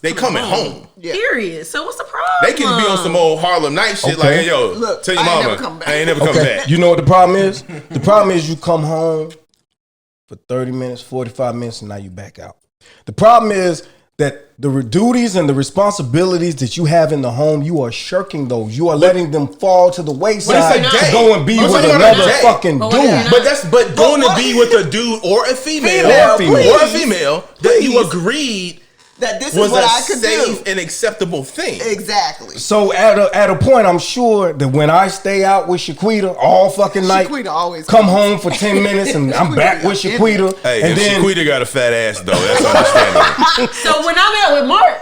Speaker 5: They
Speaker 6: coming home.
Speaker 4: Yeah.
Speaker 5: Period. So what's the problem?
Speaker 6: They can be on some old Harlem Night shit, like,
Speaker 1: Okay.
Speaker 6: hey, yo,
Speaker 4: Look,
Speaker 6: tell your
Speaker 4: I ain't
Speaker 6: mama,
Speaker 4: never come back.
Speaker 6: I ain't never come
Speaker 1: Okay,
Speaker 6: back.
Speaker 1: you know what the problem is? The problem is you come home for 30 minutes, 45 minutes, and now you back out. The problem is that the duties and the responsibilities that you have in the home, you are shirking those. You are letting them fall to the wayside
Speaker 6: But it's a
Speaker 1: to
Speaker 6: day.
Speaker 1: go and be
Speaker 6: I'm
Speaker 1: with
Speaker 6: talking about a
Speaker 1: another
Speaker 6: day.
Speaker 1: fucking
Speaker 5: But
Speaker 1: dude.
Speaker 5: what if you're not-
Speaker 6: But going to be with a dude or a female,
Speaker 1: Female,
Speaker 6: or a
Speaker 1: please.
Speaker 6: female that you agreed
Speaker 4: That this
Speaker 6: was
Speaker 4: is what
Speaker 6: a
Speaker 4: I could
Speaker 6: safe
Speaker 4: do.
Speaker 6: and acceptable thing.
Speaker 4: Exactly.
Speaker 1: So at a point, I'm sure that when I stay out with Shaquita all fucking night,
Speaker 4: Shaquita always
Speaker 1: come
Speaker 4: comes.
Speaker 1: home for 10 minutes and I'm
Speaker 4: Shaquita
Speaker 1: back with
Speaker 4: got in
Speaker 1: Shaquita.
Speaker 6: Hey,
Speaker 1: and
Speaker 6: if
Speaker 1: then
Speaker 6: Shaquita got a fat ass though, that's understandable.
Speaker 5: So when I'm out with Mark,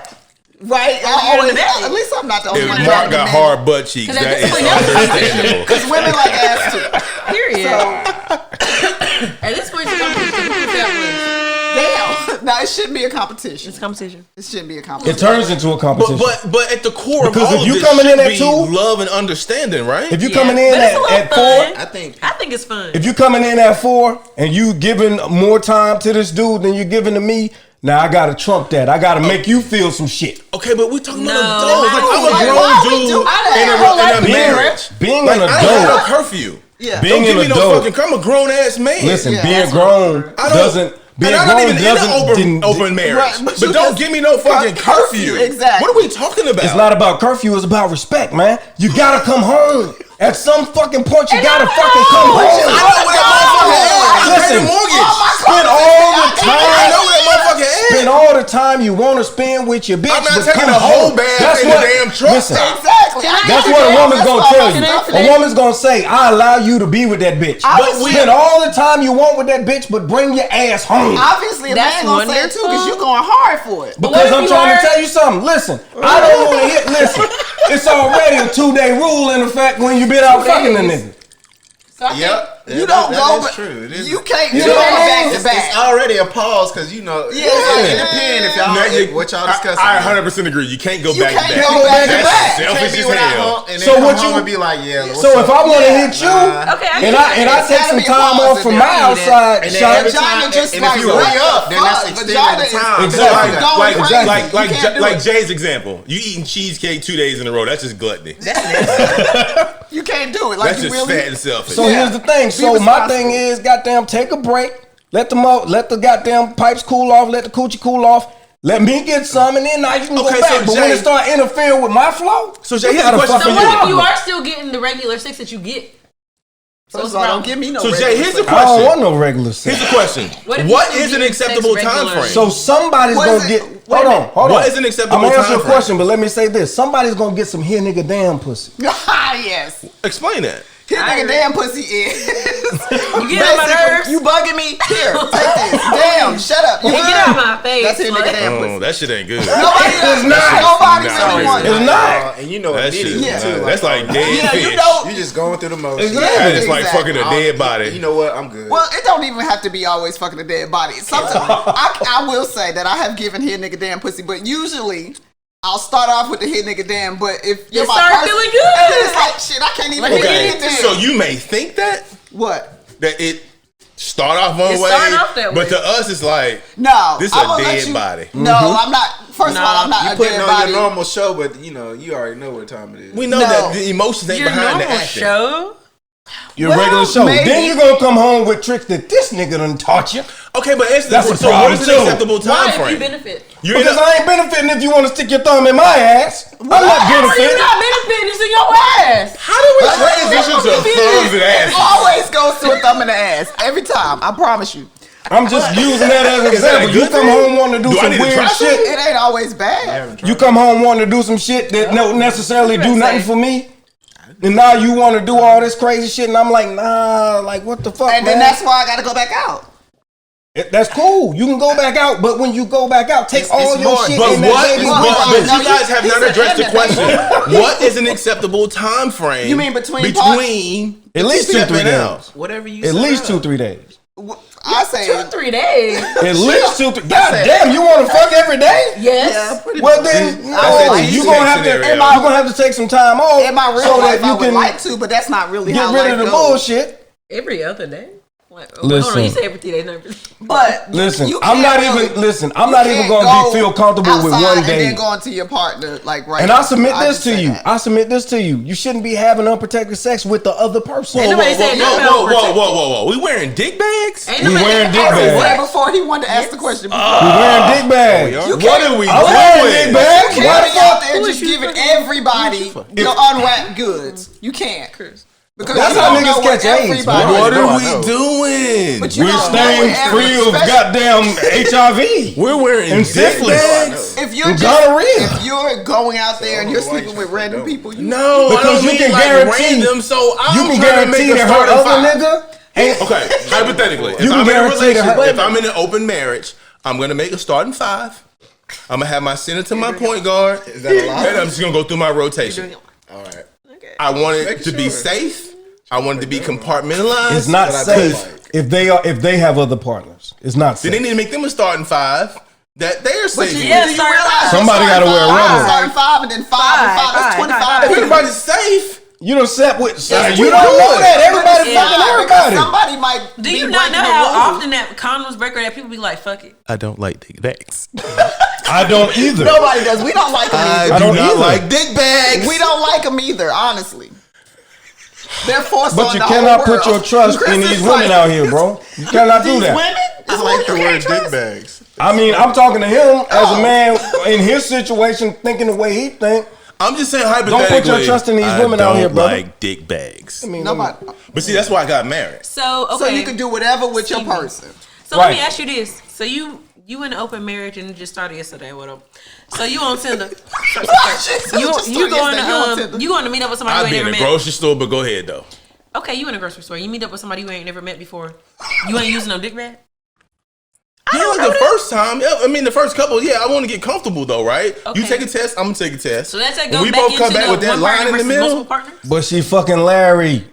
Speaker 4: Right.
Speaker 5: you're
Speaker 4: Always,
Speaker 5: the daddy.
Speaker 4: at least I'm not the only
Speaker 6: If
Speaker 4: one.
Speaker 6: Mark got hard butt cheeks,
Speaker 5: 'Cause
Speaker 6: that
Speaker 5: that's
Speaker 6: is
Speaker 5: what y'all
Speaker 6: understandable.
Speaker 4: Because women like ass too.
Speaker 5: period. At this point, you're
Speaker 4: Damn. Now it shouldn't be a competition.
Speaker 5: It's competition.
Speaker 4: It shouldn't be a
Speaker 1: it
Speaker 4: competition.
Speaker 1: turns into a competition.
Speaker 6: But at the core
Speaker 1: Because
Speaker 6: of all
Speaker 1: if you
Speaker 6: of this
Speaker 1: coming in
Speaker 6: should
Speaker 1: at
Speaker 6: be
Speaker 1: 2,
Speaker 6: love and understanding, right?
Speaker 1: if you
Speaker 5: Yeah.
Speaker 1: coming in
Speaker 5: But it's a lot
Speaker 1: at
Speaker 5: of
Speaker 1: 4,
Speaker 5: fun. I think it's fun.
Speaker 1: if you coming in at 4 and you giving more time to this dude than you giving to me, now I gotta trump that. I gotta make you feel some shit.
Speaker 6: Okay, but we're talking
Speaker 5: No.
Speaker 6: about adults. Like, I'm
Speaker 5: Like,
Speaker 6: a
Speaker 4: why
Speaker 6: grown
Speaker 4: we do
Speaker 6: dude
Speaker 4: that?
Speaker 6: in
Speaker 5: Whole life
Speaker 6: a
Speaker 5: being
Speaker 6: marriage.
Speaker 1: Being
Speaker 6: Like,
Speaker 1: an
Speaker 6: I ain't got no
Speaker 1: adult,
Speaker 6: curfew.
Speaker 4: Yeah.
Speaker 1: being
Speaker 6: Don't give
Speaker 1: an
Speaker 6: me no
Speaker 1: adult.
Speaker 6: fucking. I'm a grown ass man.
Speaker 1: Listen,
Speaker 4: Yeah,
Speaker 1: being
Speaker 4: that's
Speaker 1: grown
Speaker 6: I don't-
Speaker 1: doesn't. Being
Speaker 6: And I'm not
Speaker 1: grown
Speaker 6: even in
Speaker 1: doesn't.
Speaker 6: an open marriage.
Speaker 4: Right,
Speaker 6: but
Speaker 4: but you
Speaker 6: don't
Speaker 4: just-
Speaker 6: give me no fucking curfew.
Speaker 4: Exactly.
Speaker 6: What are we talking about?
Speaker 1: It's not about curfew. It's about respect, man. You gotta come home. At some fucking point, you gotta fucking come
Speaker 6: I
Speaker 1: home.
Speaker 6: know where that
Speaker 1: Listen, spend all the time. Spend all the time you want to spend with your bitch.
Speaker 6: I'm not
Speaker 1: but
Speaker 6: taking
Speaker 1: come
Speaker 6: a whole
Speaker 1: home.
Speaker 6: bath in the damn truck.
Speaker 1: Listen,
Speaker 4: Exactly.
Speaker 1: that's what a woman's gonna tell you. A woman's gonna say, "I allow you to be with that bitch." But spend all the time you want with that bitch, but bring your ass home.
Speaker 4: Obviously, a man gonna say it too because you going hard for it.
Speaker 1: Because I'm trying to tell you something. Listen, I don't want to hit. Listen, it's already a 2-day rule in effect when you been out fucking a nigga.
Speaker 7: Yep.
Speaker 4: You don't go, but
Speaker 7: true. It is.
Speaker 4: you can't
Speaker 1: You
Speaker 4: do
Speaker 1: know what I
Speaker 4: that
Speaker 1: mean?
Speaker 4: back to back.
Speaker 7: It's already a pause because you know.
Speaker 4: Yeah.
Speaker 7: It depends if y'all what y'all discussing.
Speaker 6: I 100% agree. You can't go
Speaker 4: You
Speaker 6: back
Speaker 4: can't
Speaker 6: to back.
Speaker 4: go back to
Speaker 6: That's
Speaker 4: back.
Speaker 6: selfish as hell.
Speaker 7: And
Speaker 1: So
Speaker 7: then
Speaker 1: what
Speaker 7: come home
Speaker 1: you-
Speaker 7: and be like, yeah. what's
Speaker 1: So
Speaker 7: up?
Speaker 1: if I want to
Speaker 4: Yeah.
Speaker 1: hit you,
Speaker 5: Okay,
Speaker 1: and I take
Speaker 4: gotta
Speaker 1: some
Speaker 4: be a
Speaker 1: time
Speaker 4: pause
Speaker 1: off
Speaker 4: in
Speaker 1: from
Speaker 4: there.
Speaker 1: my
Speaker 4: And
Speaker 1: outside
Speaker 7: and then
Speaker 1: shot.
Speaker 7: every
Speaker 4: Vagina
Speaker 7: time,
Speaker 4: just
Speaker 7: and
Speaker 4: like,
Speaker 7: if you
Speaker 4: what
Speaker 7: hurry
Speaker 4: the
Speaker 7: up, then that's
Speaker 4: fuck?
Speaker 7: extending
Speaker 4: Vagina
Speaker 7: the
Speaker 4: is-
Speaker 7: time.
Speaker 1: Exactly.
Speaker 7: Like,
Speaker 4: Going crazy.
Speaker 6: Like
Speaker 4: You can't do
Speaker 6: like
Speaker 4: it.
Speaker 6: Jay's example. You eating cheesecake 2 days in a row. That's just gluttony.
Speaker 4: You can't do it. Like
Speaker 6: That's
Speaker 4: you
Speaker 6: just
Speaker 4: really.
Speaker 6: fat and selfish.
Speaker 1: So here's the thing. So my thing is, goddamn, take a break. Let the goddamn pipes cool off. Let the coochie cool off. Let me get some, and then now you can
Speaker 6: Okay,
Speaker 1: go back.
Speaker 6: so
Speaker 1: But when
Speaker 6: Jay-
Speaker 1: it start interfering with my flow,
Speaker 6: So Jay,
Speaker 1: you
Speaker 6: here's a
Speaker 1: gotta
Speaker 6: question
Speaker 1: fucking
Speaker 6: for
Speaker 5: So
Speaker 6: you.
Speaker 5: what if you are still getting the regular sex that you get?
Speaker 4: First of all, don't give me no.
Speaker 6: So Jay,
Speaker 4: regular
Speaker 6: here's the
Speaker 4: sex.
Speaker 1: I don't
Speaker 6: question.
Speaker 1: want no regular sex.
Speaker 6: Here's the question.
Speaker 5: What if you
Speaker 6: What
Speaker 5: still
Speaker 6: is an
Speaker 5: getting
Speaker 6: acceptable
Speaker 5: sex
Speaker 6: time
Speaker 5: regular?
Speaker 6: frame?
Speaker 1: So somebody's
Speaker 4: What
Speaker 1: gonna
Speaker 4: is
Speaker 1: get.
Speaker 4: it? Wait a
Speaker 1: Hold
Speaker 4: minute.
Speaker 1: on.
Speaker 6: What is an acceptable
Speaker 1: I'm gonna answer
Speaker 6: time
Speaker 1: your
Speaker 6: frame?
Speaker 1: question, but let me say this: somebody's gonna get some here nigga damn pussy.
Speaker 4: Yes.
Speaker 6: Explain that.
Speaker 4: His nigga damn pussy is.
Speaker 5: You get on my nerves.
Speaker 4: You bugging me? Here, take this. Damn, shut up. You
Speaker 5: Hey, get out of my face.
Speaker 4: That's his nigga
Speaker 5: slut.
Speaker 4: damn pussy.
Speaker 6: Oh, that shit ain't good.
Speaker 4: Nobody does not.
Speaker 6: shit
Speaker 4: Nobody
Speaker 6: is
Speaker 4: really
Speaker 6: not
Speaker 4: wants
Speaker 1: It's
Speaker 4: it.
Speaker 1: not.
Speaker 7: And you know
Speaker 6: That
Speaker 7: immediately
Speaker 6: shit.
Speaker 7: too.
Speaker 6: That's like dead
Speaker 4: Yeah,
Speaker 6: fish.
Speaker 4: you know.
Speaker 7: You just going through the motions.
Speaker 6: That is like
Speaker 4: Exactly.
Speaker 6: fucking a dead body.
Speaker 7: You know what? I'm good.
Speaker 4: Well, it don't even have to be always fucking a dead body. Sometimes I will say that I have given here nigga damn pussy, but usually I'll start off with the hit nigga damn. But if you're
Speaker 5: You
Speaker 4: my
Speaker 5: start
Speaker 4: person,
Speaker 5: feeling good.
Speaker 4: and then it's like shit, I can't even
Speaker 5: Like,
Speaker 4: get
Speaker 6: Okay,
Speaker 4: it.
Speaker 6: so you may think that
Speaker 4: What?
Speaker 6: it start off one
Speaker 5: It
Speaker 6: way,
Speaker 5: start off that
Speaker 6: but
Speaker 5: way.
Speaker 6: to us it's like
Speaker 4: No,
Speaker 6: this
Speaker 4: I'm gonna
Speaker 6: a
Speaker 4: let
Speaker 6: dead
Speaker 4: you-
Speaker 6: body.
Speaker 4: No, I'm not. First of all, I'm not
Speaker 7: you
Speaker 4: a
Speaker 7: putting
Speaker 4: dead
Speaker 7: on
Speaker 4: body.
Speaker 7: your normal show, but you know you already know what time it is.
Speaker 6: We know
Speaker 4: No.
Speaker 6: that the emotions ain't
Speaker 5: Your
Speaker 6: behind the
Speaker 5: normal
Speaker 6: acting.
Speaker 5: show.
Speaker 1: Your
Speaker 4: Well,
Speaker 1: regular show.
Speaker 4: maybe.
Speaker 1: Then you're gonna come home with tricks that this nigga done taught you.
Speaker 6: Okay, but answer
Speaker 1: That's
Speaker 6: the
Speaker 1: a
Speaker 6: so what
Speaker 1: problem,
Speaker 6: is an
Speaker 1: too.
Speaker 6: acceptable
Speaker 5: Why
Speaker 6: time
Speaker 5: if you
Speaker 6: frame?
Speaker 5: benefit?
Speaker 6: You're in
Speaker 1: Because
Speaker 6: a,
Speaker 1: I ain't benefiting if you want to stick your thumb in my ass. I'm not
Speaker 5: You're
Speaker 1: benefiting.
Speaker 5: not benefiting. It's in your ass.
Speaker 6: how do we transition to thumbs and
Speaker 4: It
Speaker 6: asses?
Speaker 4: always goes to a thumb in the ass every time. I promise you.
Speaker 1: I'm just using that as an
Speaker 6: Is that a
Speaker 1: example. You
Speaker 6: good
Speaker 1: come
Speaker 6: thing?
Speaker 1: home wanting to do
Speaker 6: Do I
Speaker 1: some
Speaker 6: need to
Speaker 1: weird
Speaker 6: try
Speaker 1: shit.
Speaker 4: It ain't always bad.
Speaker 1: You come home wanting to do some shit that don't necessarily do
Speaker 5: Say.
Speaker 1: nothing for me. And now you want to do all this crazy shit, and I'm like, nah, like what the fuck,
Speaker 4: And
Speaker 1: man?
Speaker 4: then that's why I gotta go back out.
Speaker 1: That's cool. You can go back out, but when you go back out, take all your
Speaker 7: more.
Speaker 1: shit.
Speaker 6: But
Speaker 1: in
Speaker 6: what?
Speaker 1: that baby
Speaker 4: But-
Speaker 1: bitch.
Speaker 6: But
Speaker 4: No,
Speaker 6: you guys have
Speaker 4: he
Speaker 6: not
Speaker 4: said
Speaker 6: addressed the
Speaker 4: and
Speaker 6: question. What is an acceptable time frame?
Speaker 4: You mean between
Speaker 1: At least 2-3
Speaker 6: stepping
Speaker 1: days.
Speaker 6: out?
Speaker 7: Whatever you.
Speaker 1: At
Speaker 7: set
Speaker 1: least
Speaker 7: up.
Speaker 1: 2-3 days.
Speaker 4: I say
Speaker 5: 2-3 days.
Speaker 1: At least 2-3. God damn, you want to fuck every day?
Speaker 5: Yes.
Speaker 4: yeah, pretty
Speaker 1: Well
Speaker 4: much.
Speaker 1: then,
Speaker 6: I said
Speaker 1: no,
Speaker 6: cheesecake
Speaker 1: you gonna have to.
Speaker 6: scenario.
Speaker 1: You gonna have to take some time off
Speaker 4: In my real
Speaker 1: so
Speaker 4: life,
Speaker 1: that
Speaker 4: I
Speaker 1: you
Speaker 4: would
Speaker 1: can
Speaker 4: like to, but that's not really
Speaker 1: get
Speaker 4: how
Speaker 1: rid
Speaker 4: life
Speaker 1: of the
Speaker 4: goes.
Speaker 1: bullshit.
Speaker 5: Every other day. Like,
Speaker 1: Listen.
Speaker 5: hold on, you say every 3 days. No,
Speaker 4: But
Speaker 1: Listen,
Speaker 4: you
Speaker 1: I'm
Speaker 4: can't
Speaker 1: not
Speaker 4: really-
Speaker 1: even. Listen, I'm
Speaker 4: you
Speaker 1: not even
Speaker 4: can't
Speaker 1: gonna
Speaker 4: go
Speaker 1: feel comfortable with
Speaker 4: outside
Speaker 1: one
Speaker 4: and
Speaker 1: day.
Speaker 4: then going to your partner like right.
Speaker 1: And I submit
Speaker 4: now.
Speaker 1: this
Speaker 4: just
Speaker 1: to
Speaker 4: say
Speaker 1: you.
Speaker 4: that.
Speaker 1: I submit this to you. You shouldn't be having unprotected sex with the other person.
Speaker 5: Ain't nobody saying nothing about protecting.
Speaker 6: Whoa. We wearing dick bags?
Speaker 5: Ain't
Speaker 1: We
Speaker 5: nobody
Speaker 1: wearing dick
Speaker 4: He
Speaker 1: bags.
Speaker 4: said before he wanted to ask the question.
Speaker 1: We wearing dick bags.
Speaker 6: What are we
Speaker 1: I'm wearing dick
Speaker 6: doing?
Speaker 1: bags.
Speaker 4: You
Speaker 1: Why
Speaker 4: can't
Speaker 1: the
Speaker 4: be out
Speaker 1: fuck?
Speaker 4: there and just giving everybody your unwrapped goods. You can't. Because
Speaker 1: That's
Speaker 4: you
Speaker 1: how
Speaker 4: don't know
Speaker 1: niggas
Speaker 4: what
Speaker 1: catch AIDS,
Speaker 4: everybody-
Speaker 1: bro.
Speaker 6: What
Speaker 7: No,
Speaker 6: are
Speaker 7: I
Speaker 6: we
Speaker 7: know.
Speaker 6: doing?
Speaker 4: But you
Speaker 1: We're
Speaker 4: don't know
Speaker 1: staying
Speaker 4: what
Speaker 1: free of
Speaker 4: especially-
Speaker 1: goddamn HIV.
Speaker 6: We're wearing
Speaker 1: And
Speaker 6: dick
Speaker 1: syphilis.
Speaker 6: bags?
Speaker 4: If you're
Speaker 1: And
Speaker 4: just,
Speaker 1: gonorrhea.
Speaker 4: if you're going out there and you're
Speaker 7: So, white
Speaker 4: sleeping with
Speaker 7: shit,
Speaker 4: random
Speaker 7: don't.
Speaker 4: people, you
Speaker 6: No,
Speaker 1: Because
Speaker 6: I don't
Speaker 1: you
Speaker 6: mean
Speaker 1: can
Speaker 6: like
Speaker 1: guarantee-
Speaker 6: random. So
Speaker 1: You
Speaker 6: I'm
Speaker 1: can
Speaker 6: trying to
Speaker 1: guarantee
Speaker 6: make a
Speaker 1: that her
Speaker 6: starting
Speaker 1: other
Speaker 6: five.
Speaker 1: nigga ain't.
Speaker 6: Okay, hypothetically, if
Speaker 1: You can
Speaker 6: I'm in a
Speaker 1: guarantee that her-
Speaker 6: relationship, if I'm in an open marriage, I'm gonna make a starting five. I'm gonna have my center to my point guard,
Speaker 7: Is that a lie?
Speaker 6: and I'm just gonna go through my rotation.
Speaker 7: All right.
Speaker 6: I want it
Speaker 7: Making
Speaker 6: to be
Speaker 7: sure.
Speaker 6: safe. I want it to be compartmentalized.
Speaker 1: It's not
Speaker 7: What I
Speaker 1: safe
Speaker 7: don't like.
Speaker 1: if they have other partners. It's not
Speaker 6: Then they
Speaker 1: safe.
Speaker 6: need to make them a starting five that they are safe. with.
Speaker 5: yeah,
Speaker 4: do you
Speaker 5: start
Speaker 4: realize
Speaker 5: five.
Speaker 1: Somebody
Speaker 4: starting
Speaker 1: gotta wear
Speaker 4: five,
Speaker 1: rubber.
Speaker 4: starting five and then five and five. That's
Speaker 5: Five,
Speaker 4: 25.
Speaker 5: five.
Speaker 6: Everybody's safe.
Speaker 1: You done sat with.
Speaker 4: Yes,
Speaker 1: you
Speaker 4: we
Speaker 1: don't
Speaker 4: do.
Speaker 1: know that.
Speaker 4: But
Speaker 1: Everybody
Speaker 4: it's
Speaker 1: fucking
Speaker 4: not, because
Speaker 1: everybody.
Speaker 4: Somebody might
Speaker 5: Do
Speaker 4: be
Speaker 5: you not know
Speaker 4: breaking the
Speaker 5: how
Speaker 4: rules.
Speaker 5: often that condoms break or that people be like, fuck it?
Speaker 6: I don't like dick bags.
Speaker 1: I don't either.
Speaker 4: Nobody does. We don't like them either.
Speaker 1: I don't
Speaker 6: do not
Speaker 1: either.
Speaker 6: like dick bags.
Speaker 4: We don't like them either, honestly. They're forced
Speaker 1: But
Speaker 4: on
Speaker 1: you
Speaker 4: the
Speaker 1: cannot
Speaker 4: whole
Speaker 1: put your
Speaker 4: world.
Speaker 1: trust
Speaker 4: Chris
Speaker 1: in
Speaker 4: is
Speaker 1: these women
Speaker 4: like,
Speaker 1: out here, bro. You cannot do
Speaker 4: These
Speaker 1: that.
Speaker 4: women?
Speaker 7: I like the word dick bags.
Speaker 1: I mean, I'm talking to him as a man in his situation, thinking the way he think.
Speaker 6: I'm just saying hypothetically.
Speaker 1: Don't put your trust in these women out here, brother.
Speaker 6: Like dick bags.
Speaker 1: I mean,
Speaker 4: Nobody.
Speaker 6: But see, that's why I got married.
Speaker 5: So okay.
Speaker 4: So you can do whatever with your person.
Speaker 5: So let me ask you this. So you in an open marriage and just started yesterday, whatever. So you on Tinder. you going to meet up with somebody
Speaker 6: I've
Speaker 5: you
Speaker 6: been
Speaker 5: ain't
Speaker 6: in
Speaker 5: never
Speaker 6: a
Speaker 5: met.
Speaker 6: grocery store, but go ahead though.
Speaker 5: Okay, you in a grocery store. You meet up with somebody you ain't never met before. You ain't using no dick bag?
Speaker 6: Yeah, like the first time. I mean, the first couple. Yeah, I want to get comfortable though, right?
Speaker 5: Okay.
Speaker 6: You take a test, I'm gonna take a test.
Speaker 5: So that's like
Speaker 6: When
Speaker 5: go
Speaker 6: we
Speaker 5: back
Speaker 6: both come
Speaker 5: into
Speaker 6: back
Speaker 5: the
Speaker 6: with that
Speaker 5: one
Speaker 6: line
Speaker 5: partner
Speaker 6: in the
Speaker 5: versus
Speaker 6: middle.
Speaker 5: multiple partners?
Speaker 1: But she fucking Larry.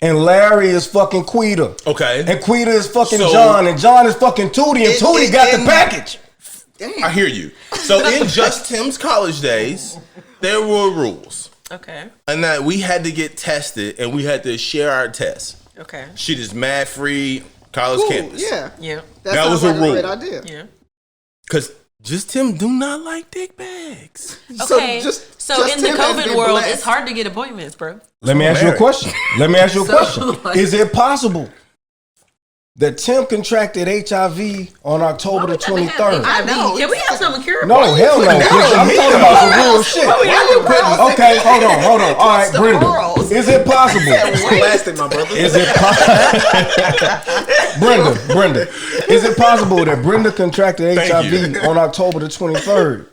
Speaker 1: And Larry is fucking Quita.
Speaker 6: Okay.
Speaker 1: And Quita is fucking
Speaker 6: So-
Speaker 1: John. And John is fucking Tootie. And Tootie got the package.
Speaker 6: I hear you. So in just Tim's college days, there were rules,
Speaker 5: Okay.
Speaker 6: and that we had to get tested, and we had to share our tests.
Speaker 5: Okay.
Speaker 6: Shit is mad free college campus.
Speaker 4: Yeah.
Speaker 5: Yeah.
Speaker 6: That was a
Speaker 4: like
Speaker 6: rule.
Speaker 4: great idea.
Speaker 5: Yeah.
Speaker 6: Cause just Tim do not like dick bags.
Speaker 5: Okay.
Speaker 4: just
Speaker 5: So in the
Speaker 4: Tim has
Speaker 5: COVID
Speaker 4: been
Speaker 5: world,
Speaker 4: blessed.
Speaker 5: it's hard to get appointments, bro.
Speaker 1: Let me ask you a question.
Speaker 5: like-
Speaker 1: Is it possible that Tim contracted HIV on October the 23rd?
Speaker 5: I know. Can we have something curable?
Speaker 1: No, hell no. bitch. I'm talking about some real shit. Okay, hold on. All right, Brenda. Is it possible?
Speaker 7: Plastic, my brother.
Speaker 1: Is it Brenda, is it possible that Brenda contracted
Speaker 6: Thank
Speaker 1: HIV on October the 23rd?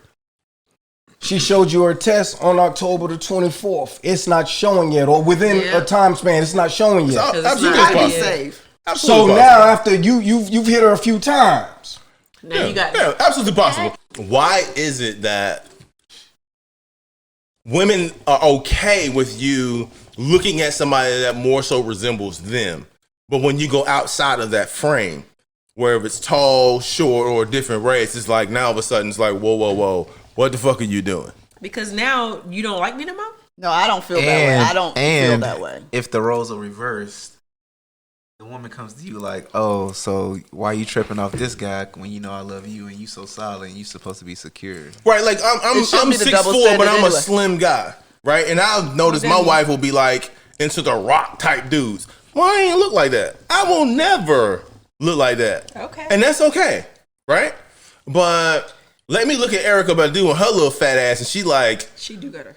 Speaker 1: She showed you her test on October the 24th. It's not showing yet, or within a time span, it's not showing yet.
Speaker 6: So,
Speaker 5: it's
Speaker 6: absolutely
Speaker 5: not
Speaker 6: possible.
Speaker 4: Be safe.
Speaker 1: So
Speaker 6: Absolutely
Speaker 1: now,
Speaker 6: possible.
Speaker 1: after you've hit her a few times,
Speaker 5: Now you got
Speaker 6: Yeah, absolutely possible. Why is it that women are okay with you looking at somebody that more so resembles them, but when you go outside of that frame, where it's tall, short, or a different race, it's like now all of a sudden it's like, whoa, what the fuck are you doing?
Speaker 5: because now you don't like me no more?
Speaker 4: No, I don't feel that way. I don't feel that way.
Speaker 7: If the roles are reversed, the woman comes to you like, "Oh, so why you tripping off this guy when you know I love you and you so solid and you supposed to be secure?"
Speaker 6: Right, like I'm
Speaker 4: It should be the double
Speaker 6: 6'4",
Speaker 4: standard
Speaker 6: but I'm a
Speaker 4: anyway.
Speaker 6: slim guy, right? And I've noticed my wife will be like into the rock type dudes. Well, I ain't look like that. I will never look like that.
Speaker 5: Okay.
Speaker 6: And that's okay, right? But let me look at Erica Badu and her little fat ass, and she like,
Speaker 5: She do got her.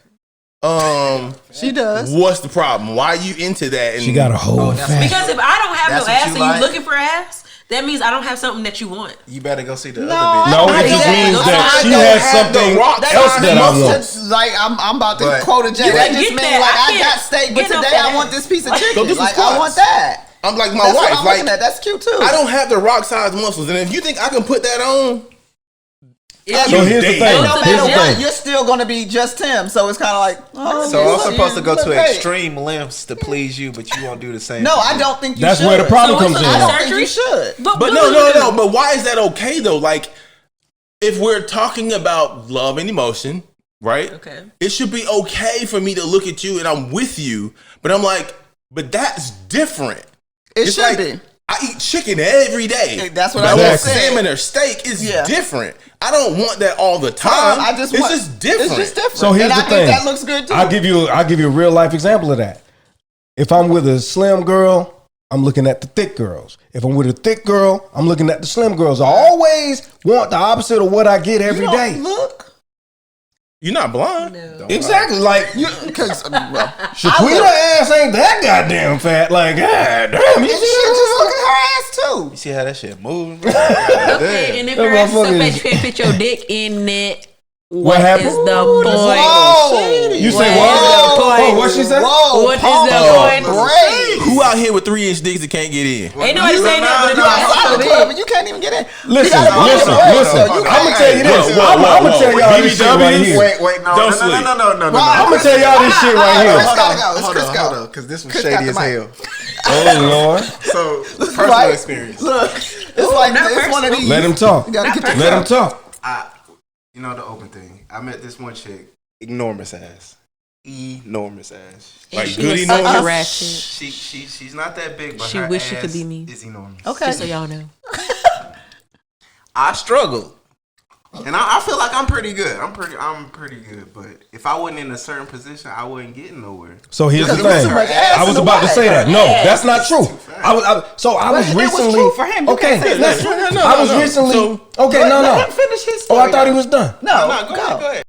Speaker 4: She does.
Speaker 6: what's the problem? Why are you into that? And
Speaker 1: she got a whole fat.
Speaker 5: Because if I don't have
Speaker 7: That's
Speaker 5: no
Speaker 7: what
Speaker 5: ass
Speaker 7: you
Speaker 5: and
Speaker 7: like?
Speaker 5: you looking for ass, that means I don't have something that you want.
Speaker 7: You better go see the
Speaker 4: No,
Speaker 7: other bitch.
Speaker 1: No, it just means that she has something else that I want.
Speaker 4: Like I'm about to
Speaker 7: But-
Speaker 4: quote a Jay.
Speaker 5: You
Speaker 4: That
Speaker 5: can
Speaker 4: just
Speaker 5: get
Speaker 4: means
Speaker 5: that.
Speaker 4: like
Speaker 5: I
Speaker 4: I got
Speaker 5: can't
Speaker 4: steak,
Speaker 5: get
Speaker 4: but
Speaker 5: no
Speaker 4: today
Speaker 5: fat
Speaker 4: I want
Speaker 5: ass.
Speaker 4: this piece of
Speaker 6: Go
Speaker 4: chicken.
Speaker 6: do some
Speaker 4: Like I
Speaker 6: squats.
Speaker 4: want that.
Speaker 6: I'm like my
Speaker 4: That's what
Speaker 6: wife.
Speaker 4: I'm
Speaker 6: Like
Speaker 4: looking at. That's cute too.
Speaker 6: I don't have the rock size muscles, and if you think I can put that on,
Speaker 1: So here's the thing.
Speaker 4: And no
Speaker 1: Here's
Speaker 4: matter
Speaker 1: the
Speaker 4: what,
Speaker 1: thing.
Speaker 4: you're still gonna be just him. So it's kind of like, oh,
Speaker 7: So
Speaker 4: you
Speaker 7: I'm
Speaker 4: look-
Speaker 7: supposed to go
Speaker 4: you
Speaker 7: to
Speaker 4: look great.
Speaker 7: extreme lengths to please you, but you won't do the same.
Speaker 4: No,
Speaker 7: for
Speaker 4: I
Speaker 7: me.
Speaker 4: don't think you
Speaker 1: That's
Speaker 4: should.
Speaker 1: where the problem
Speaker 5: So
Speaker 1: comes
Speaker 5: it's
Speaker 1: in.
Speaker 5: a
Speaker 4: I don't think
Speaker 5: surgery?
Speaker 4: you should.
Speaker 6: but
Speaker 5: what
Speaker 6: no.
Speaker 5: would you do?
Speaker 6: But why is that okay though? Like, if we're talking about love and emotion, right?
Speaker 5: Okay.
Speaker 6: It should be okay for me to look at you and I'm with you, but I'm like, but that's different.
Speaker 4: It
Speaker 6: It's
Speaker 4: should
Speaker 6: like,
Speaker 4: be.
Speaker 6: I eat chicken every day.
Speaker 4: Hey, that's what
Speaker 6: But
Speaker 4: I
Speaker 6: I want
Speaker 4: just said.
Speaker 6: salmon or steak is
Speaker 4: Yeah.
Speaker 6: different. I don't want that all the time. It's just different.
Speaker 4: It's just different.
Speaker 1: So here's
Speaker 4: and
Speaker 1: the
Speaker 4: I
Speaker 1: thing.
Speaker 4: think that looks good too.
Speaker 1: I'll give you a real life example of that. If I'm with a slim girl, I'm looking at the thick girls. If I'm with a thick girl, I'm looking at the slim girls. I always want the opposite of what I get every
Speaker 4: you
Speaker 1: day.
Speaker 4: don't look.
Speaker 6: You're not blind.
Speaker 5: No.
Speaker 1: Exactly. Like
Speaker 4: Because
Speaker 1: Shaquita ass ain't that goddamn fat. Like, god damn, you
Speaker 4: you
Speaker 1: see
Speaker 4: should just
Speaker 1: that?
Speaker 4: look at her ass too.
Speaker 7: You see how that shit moving?
Speaker 5: Okay, and if
Speaker 1: That
Speaker 5: your ass is so
Speaker 1: motherfucker
Speaker 5: fat
Speaker 1: is-
Speaker 5: you can't fit your dick in it,
Speaker 1: What
Speaker 5: what
Speaker 1: happened?
Speaker 5: is the
Speaker 1: Ooh,
Speaker 5: point?
Speaker 4: Whoa.
Speaker 1: You say
Speaker 5: What
Speaker 1: what?
Speaker 5: is the point?
Speaker 1: Oh, what she said?
Speaker 4: Whoa,
Speaker 5: What is
Speaker 4: pump
Speaker 5: the
Speaker 4: your
Speaker 5: point?
Speaker 4: brakes.
Speaker 6: Who out here with 3-inch dicks that can't get in?
Speaker 5: Ain't nobody saying that, but
Speaker 4: You
Speaker 5: it's
Speaker 4: outside the
Speaker 5: not
Speaker 4: club and you can't even get in.
Speaker 1: Listen,
Speaker 4: You gotta pump
Speaker 1: listen,
Speaker 4: your brakes,
Speaker 1: listen.
Speaker 4: though. You
Speaker 1: I'm gonna
Speaker 4: can't-
Speaker 1: tell you this.
Speaker 6: Whoa,
Speaker 1: I'm gonna tell y'all this shit right
Speaker 6: BBWs?
Speaker 1: here.
Speaker 7: Wait, no,
Speaker 6: Don't
Speaker 7: no,
Speaker 6: sleep.
Speaker 7: no.
Speaker 1: I'm gonna tell y'all this shit right here.
Speaker 4: Chris gotta go. It's
Speaker 7: Hold
Speaker 4: Chris
Speaker 7: on,
Speaker 4: go.
Speaker 7: because this was
Speaker 4: Chris
Speaker 7: shady
Speaker 4: got the
Speaker 7: as
Speaker 4: mic.
Speaker 7: hell.
Speaker 1: Oh Lord,
Speaker 7: So, personal
Speaker 4: Right?
Speaker 7: experience.
Speaker 4: Look, it's like
Speaker 5: not
Speaker 4: it's one of
Speaker 5: personal.
Speaker 4: these.
Speaker 1: let him talk.
Speaker 4: You gotta get the
Speaker 1: Let him talk.
Speaker 7: You know the open thing. I met this one chick, enormous ass. Enormous ass.
Speaker 6: Like
Speaker 5: She
Speaker 6: good
Speaker 5: was
Speaker 6: enough?
Speaker 5: such a ratchet.
Speaker 7: She's not that big, but
Speaker 5: She
Speaker 7: her
Speaker 5: wish she
Speaker 7: ass
Speaker 5: could be me.
Speaker 7: is enormous.
Speaker 4: Okay.
Speaker 5: Just so y'all know.
Speaker 7: I struggled. And I feel like I'm pretty good. I'm pretty good. But if I wasn't in a certain position, I wasn't getting nowhere.
Speaker 1: So here's the
Speaker 4: Because it was
Speaker 1: thing.
Speaker 4: too much ass
Speaker 1: I was
Speaker 4: in the
Speaker 1: about to
Speaker 4: way.
Speaker 1: say that. No, that's not true. I was
Speaker 4: It was
Speaker 1: recently.
Speaker 4: true for him. You
Speaker 1: Okay,
Speaker 4: can't say
Speaker 1: listen.
Speaker 4: that.
Speaker 1: I was recently.
Speaker 6: So-
Speaker 1: Okay,
Speaker 4: Let
Speaker 1: no.
Speaker 4: him finish his
Speaker 1: Oh,
Speaker 4: story.
Speaker 1: I thought he was done.
Speaker 4: No,
Speaker 7: Go ahead.